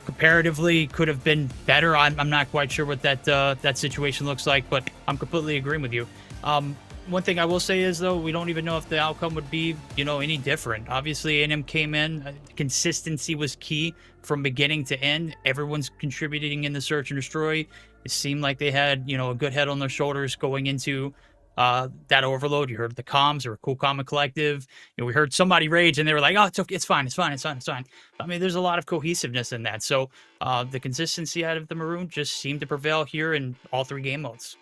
comparatively could have been better. I'm not quite sure what that situation looks like, but I'm completely agreeing with you. One thing I will say is, though, we don't even know if the outcome would be, any different. Obviously, A&M came in. Consistency was key from beginning to end. Everyone's contributing in the Search and Destroy. It seemed like they had, a good head on their shoulders going into that Overload. You heard the comms, or Cool Common Collective. We heard somebody rage, and they were like, "Oh, it's okay, it's fine. I mean, there's a lot of cohesiveness in that. So the consistency out of the Maroon just seemed to prevail here in all 3 game modes.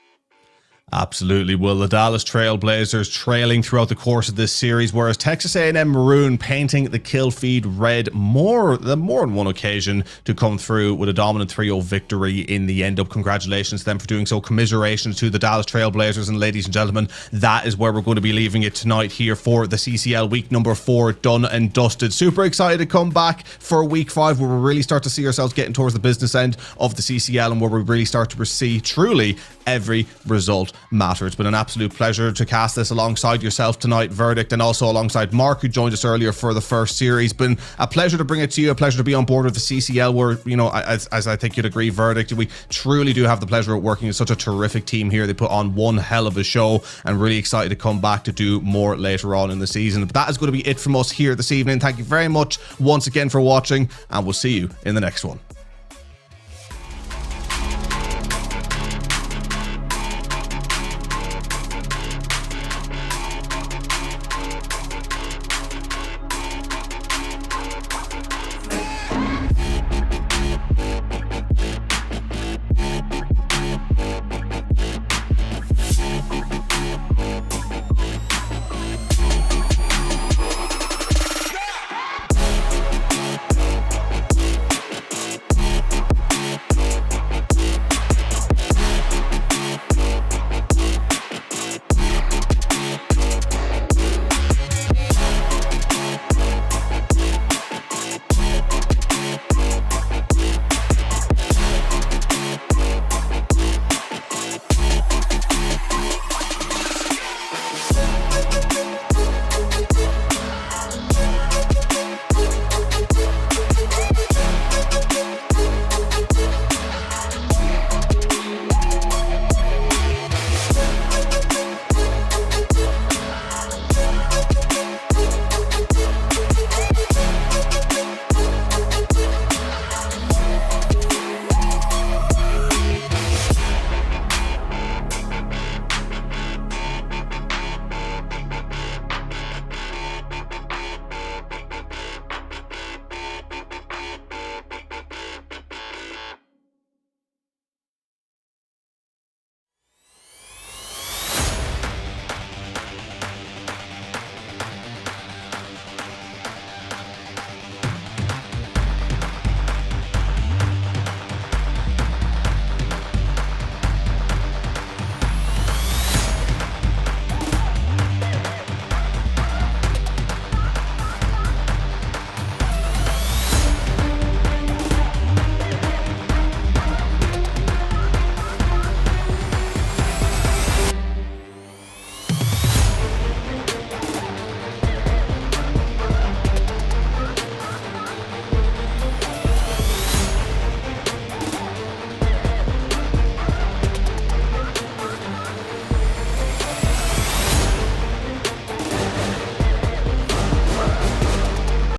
Absolutely. Well, the Dallas Trailblazers trailing throughout the course of this series, whereas Texas A&M Maroon painting the kill feed red more than one occasion to come through with a dominant 3-0 victory in the end. Up, congratulations to them for doing so. Commiserations to the Dallas Trailblazers, and ladies and gentlemen, that is where we're going to be leaving it tonight here for the CCL week number 4 done and dusted. Super excited to come back for week 5, where we really start to see ourselves getting towards the business end of the CCL, and where we really start to see truly every result matter. It's been an absolute pleasure to cast this alongside yourself tonight, Verdict, and also alongside Mark, who joined us earlier for the first series. Been a pleasure to bring it to you, a pleasure to be on board with the CCL, where, you know, as I think you'd agree, Verdict, we truly do have the pleasure of working with such a terrific team here. They put on one hell of a show, and really excited to come back to do more later on in the season. But that is going to be it from us here this evening. Thank you very much once again for watching, and we'll see you in the next one.